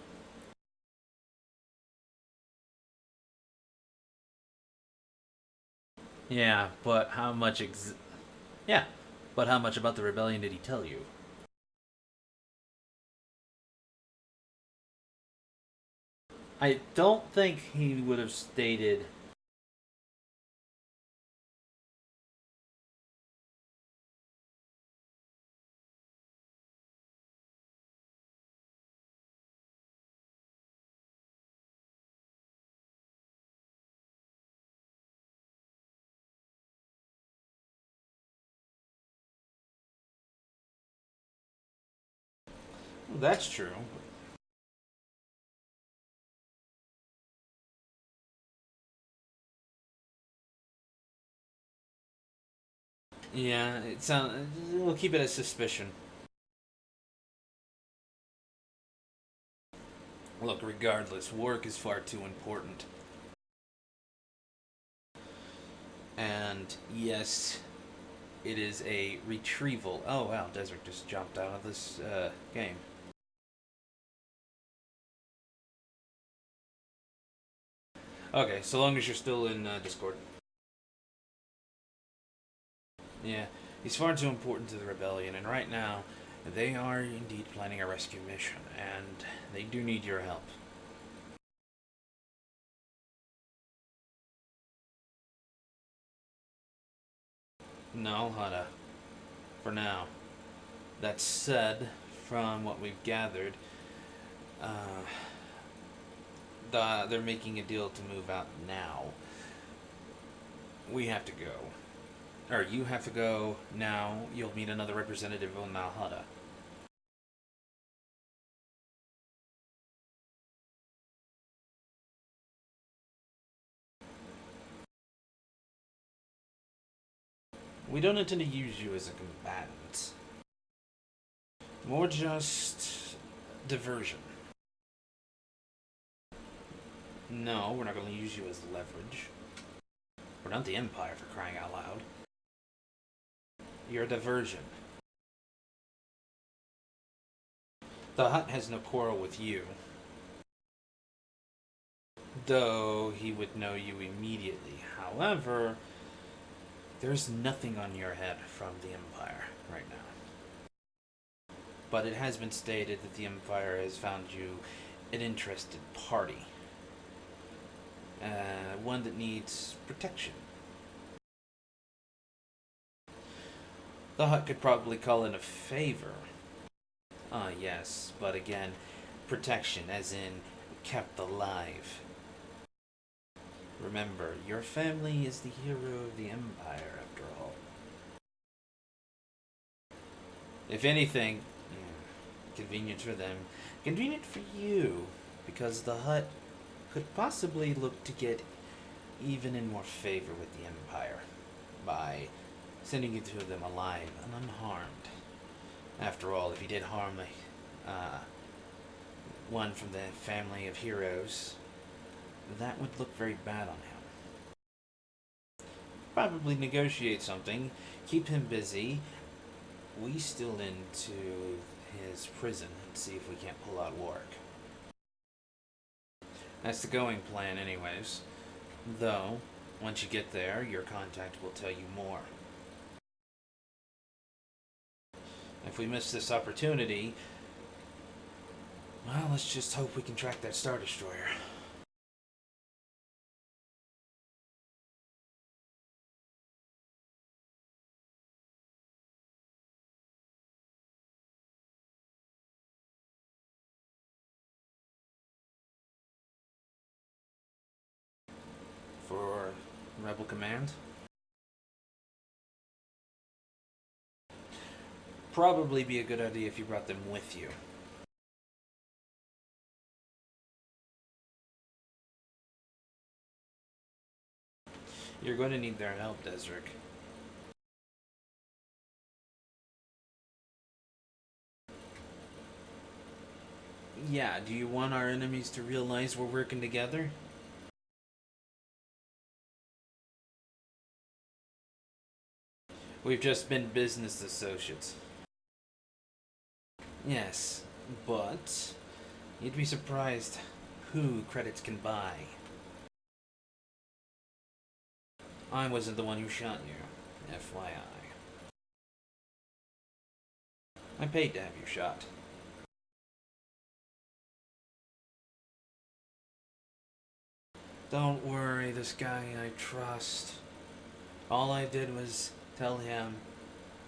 Yeah, but how much Yeah, but how much about the rebellion did he tell you? I don't think he would have stated. Well, that's true. Yeah, it sounds. We'll keep it as suspicion. Look, regardless, work is far too important. And yes, it is a retrieval. Oh wow, Desert just jumped out of this game. Okay, so long as you're still in Discord. Yeah, he's far too important to the rebellion, and right now, they are indeed planning a rescue mission, and they do need your help. No, Hada. For now. That said, from what we've gathered, uh, they're making a deal to move out now. We have to go. Or you have to go now. You'll meet another representative on Malhada. We don't intend to use you as a combatant. More just diversion. No, we're not going to use you as leverage. We're not the Empire, for crying out loud. You're a diversion. The Hutt has no quarrel with you, though he would know you immediately. However, there's nothing on your head from the Empire right now. But it has been stated that the Empire has found you an interested party. One that needs protection. The Hutt could probably call in a favor. Ah, yes, but again, protection, as in kept alive. Remember, your family is the hero of the Empire, after all. If anything, convenient for them, convenient for you, because the Hutt could possibly look to get even in more favor with the Empire by sending you to them alive and unharmed. After all, if he did harm one from the family of heroes, that would look very bad on him. Probably negotiate something, keep him busy. We still into his prison and see if we can't pull out Warwick. That's the going plan, anyways. Though, once you get there, your contact will tell you more. If we miss this opportunity, well, let's just hope we can track that Star Destroyer. For Rebel Command? Probably be a good idea if you brought them with you. You're going to need their help, Desric. Yeah, do you want our enemies to realize we're working together? We've just been business associates. Yes, but you'd be surprised who credits can buy. I wasn't the one who shot you, FYI. I paid to have you shot. Don't worry, this guy I trust. All I did was tell him,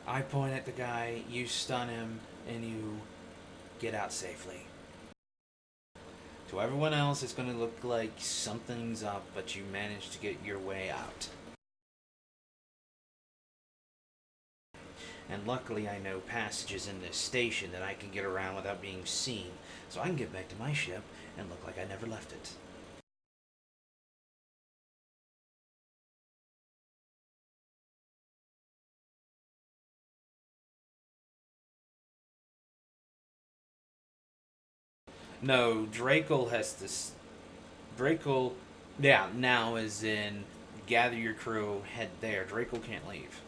I point at the guy, you stun him, and you get out safely. To everyone else, it's going to look like something's up, but you managed to get your way out. And luckily I know passages in this station that I can get around without being seen, so I can get back to my ship and look like I never left it. No, Drakel has this. Drakel, yeah, now is in gather your crew, head there. Drakel can't leave.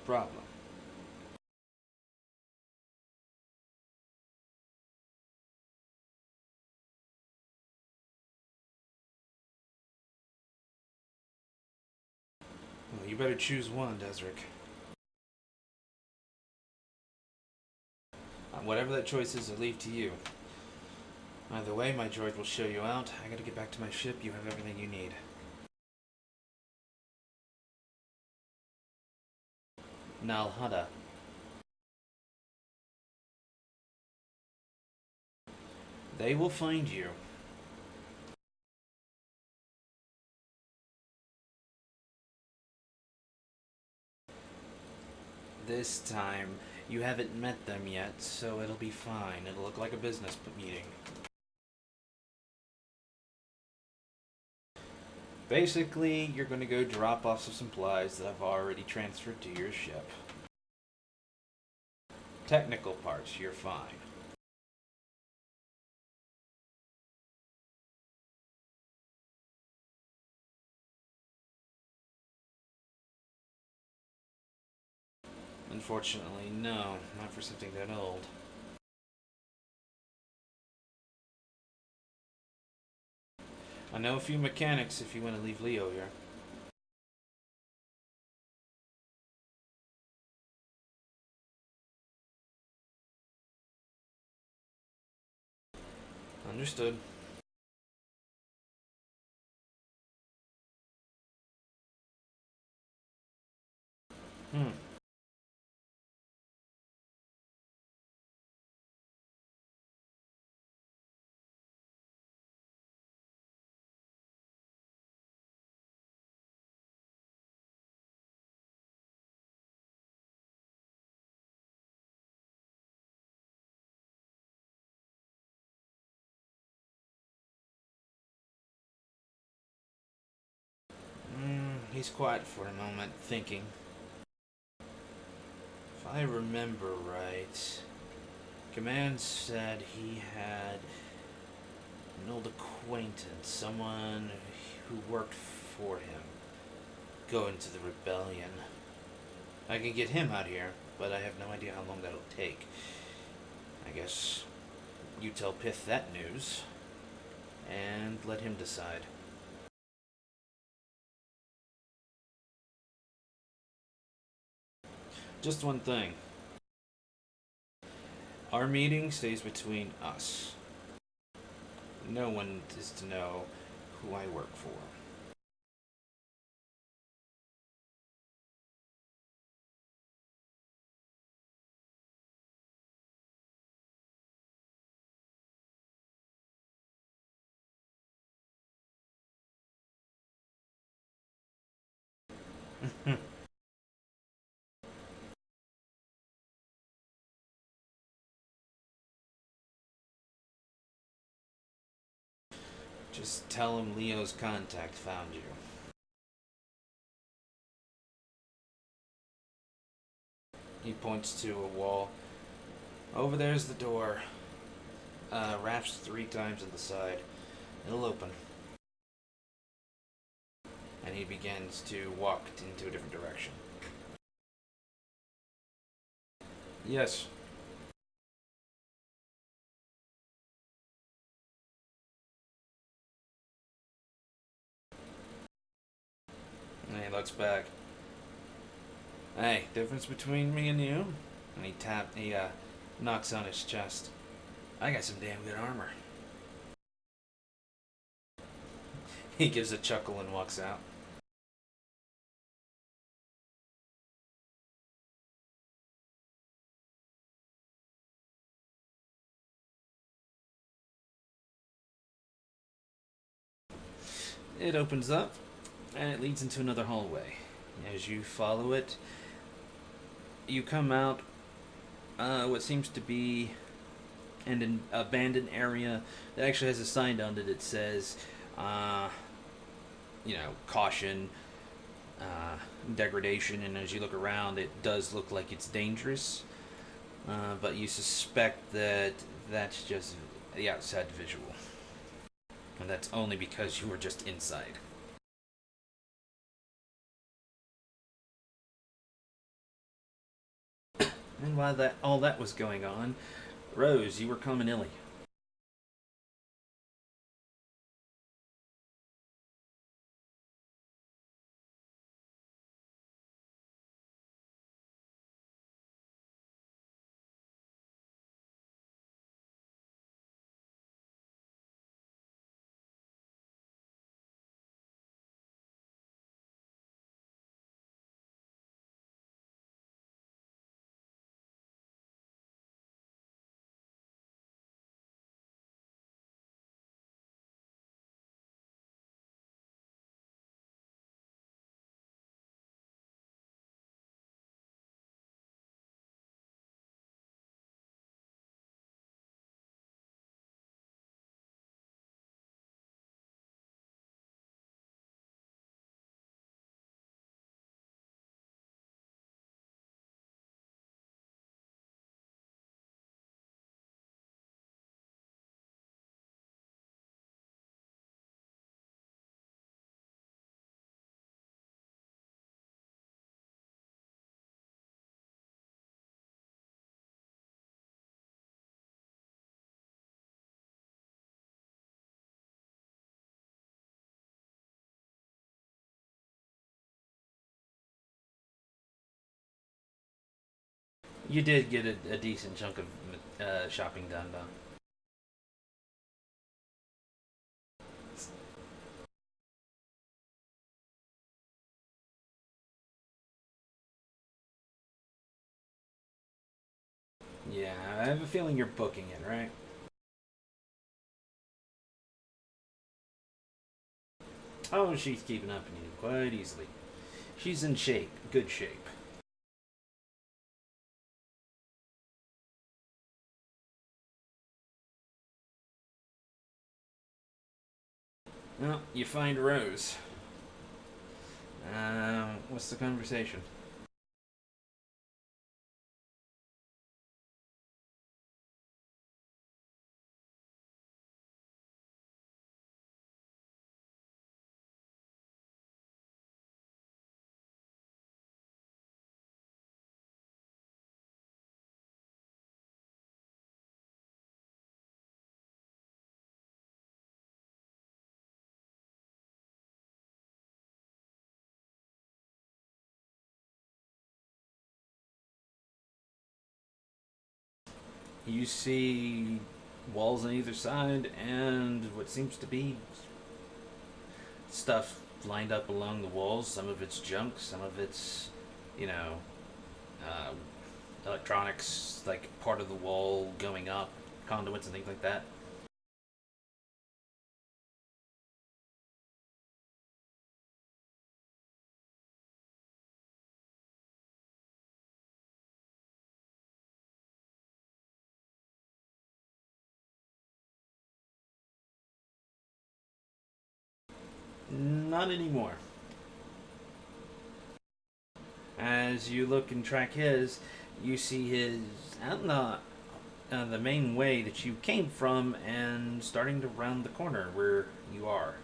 Problem. Well, you better choose one, Desric. Whatever that choice is, I leave to you. Either way, my droid will show you out. I gotta get back to my ship. You have everything you need. Nalhada. They will find you. This time, you haven't met them yet, so it'll be fine. It'll look like a business meeting. Basically, you're going to go drop off some supplies that I've already transferred to your ship. Technical parts, you're fine. Unfortunately, no, not for something that old. I know a few mechanics if you want to leave Leo here. Understood. Hmm. He's quiet for a moment, thinking. If I remember right, Command said he had an old acquaintance, someone who worked for him, go into the rebellion. I can get him out here, but I have no idea how long that'll take. I guess you tell Pith that news, and let him decide. Just one thing. Our meeting stays between us. No one is to know who I work for. Just tell him Leo's contact found you. He points to a wall. Over there's the door. Raps 3 times on the side. It'll open. And he begins to walk into a different direction. Yes. And he looks back. Hey, difference between me and you? And he knocks on his chest. I got some damn good armor. He gives a chuckle and walks out. It opens up, and it leads into another hallway. As you follow it, you come out what seems to be an abandoned area that actually has a sign on it that says, caution, degradation, and as you look around, it does look like it's dangerous, but you suspect that that's just the outside visual. And that's only because you were just inside. And while all that was going on, Rose, you were coming illy. You did get a decent chunk of shopping done, though. Yeah, I have a feeling you're booking it, right? Oh, she's keeping up with you quite easily. She's in shape, good shape. Well, you find Rose. What's the conversation? You see walls on either side and what seems to be stuff lined up along the walls. Some of it's junk, some of it's, you know, uh, electronics, like part of the wall going up, conduits and things like that. Not anymore. As you look and track his, you see his out in the main way that you came from and starting to round the corner where you are.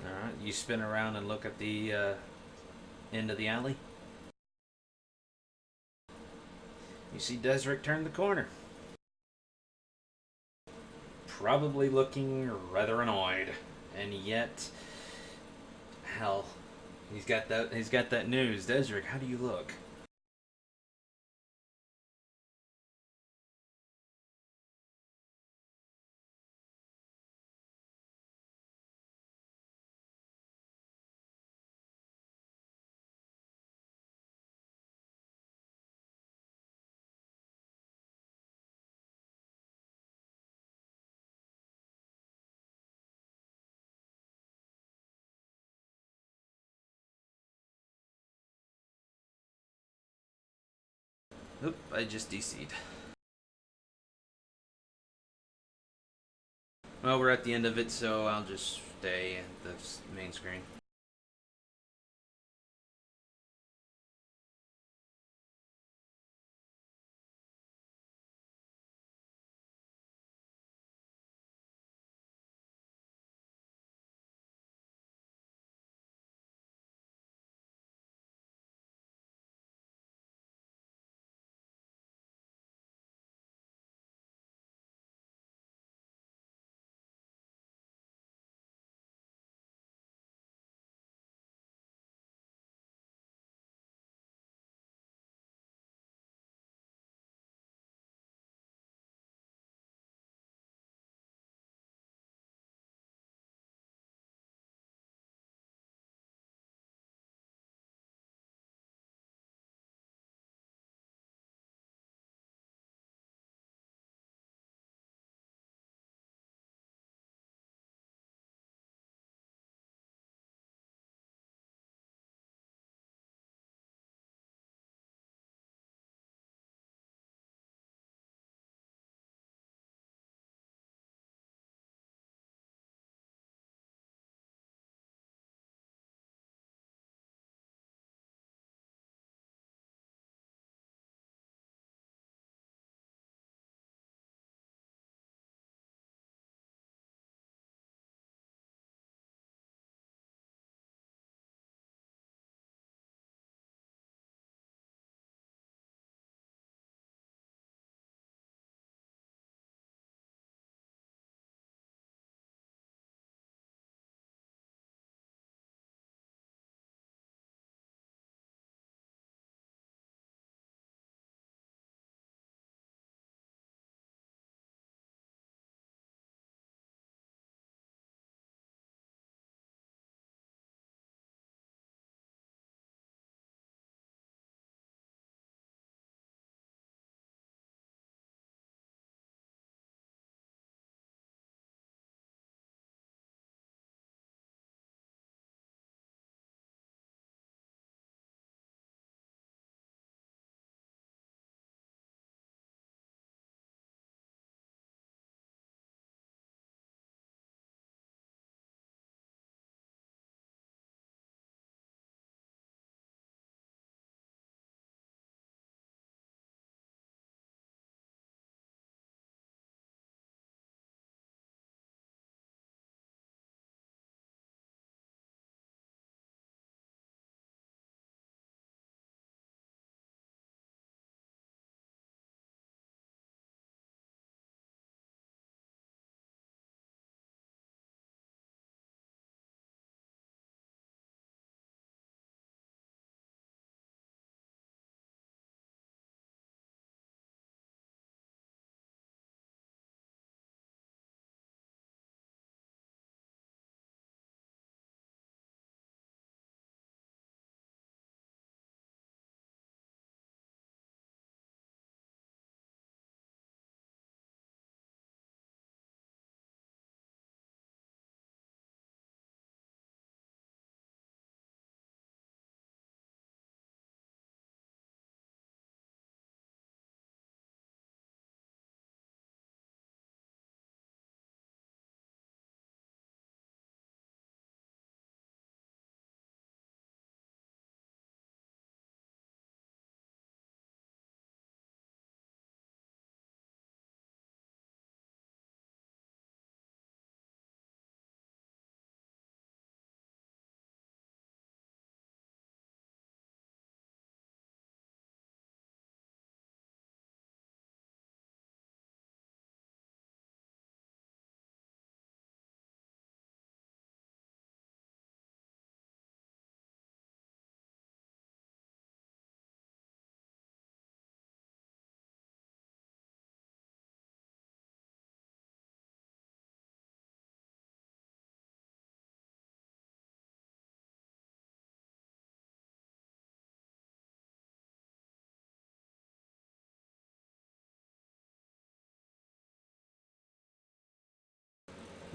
All right, you spin around and look at the end of the alley. You see Desric turn the corner, probably looking rather annoyed, and yet, hell, he's got that. He's got that news. Desric, how do you look? Oop, I just DC'd. Well, we're at the end of it, so I'll just stay at the main screen.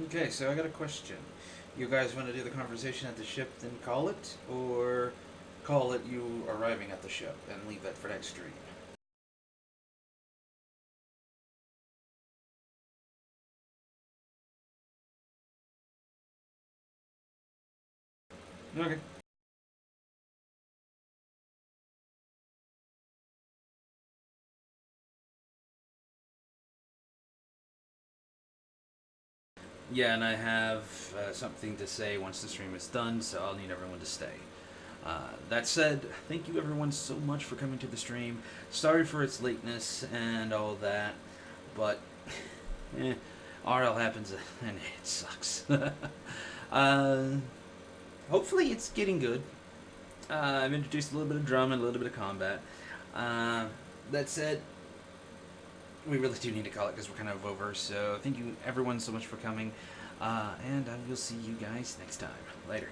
Okay, so I got a question. You guys want to do the conversation at the ship, then call it, or call it you arriving at the ship and leave that for next stream? Okay. Yeah, and I have something to say once the stream is done, so I'll need everyone to stay. That said, thank you everyone so much for coming to the stream. Sorry for its lateness and all that, but RL happens and it sucks. uh, Hopefully it's getting good. I've introduced a little bit of drum and a little bit of combat. That said, we really do need to call it because we're kind of over. So thank you everyone so much for coming, and I will see you guys next time. Later.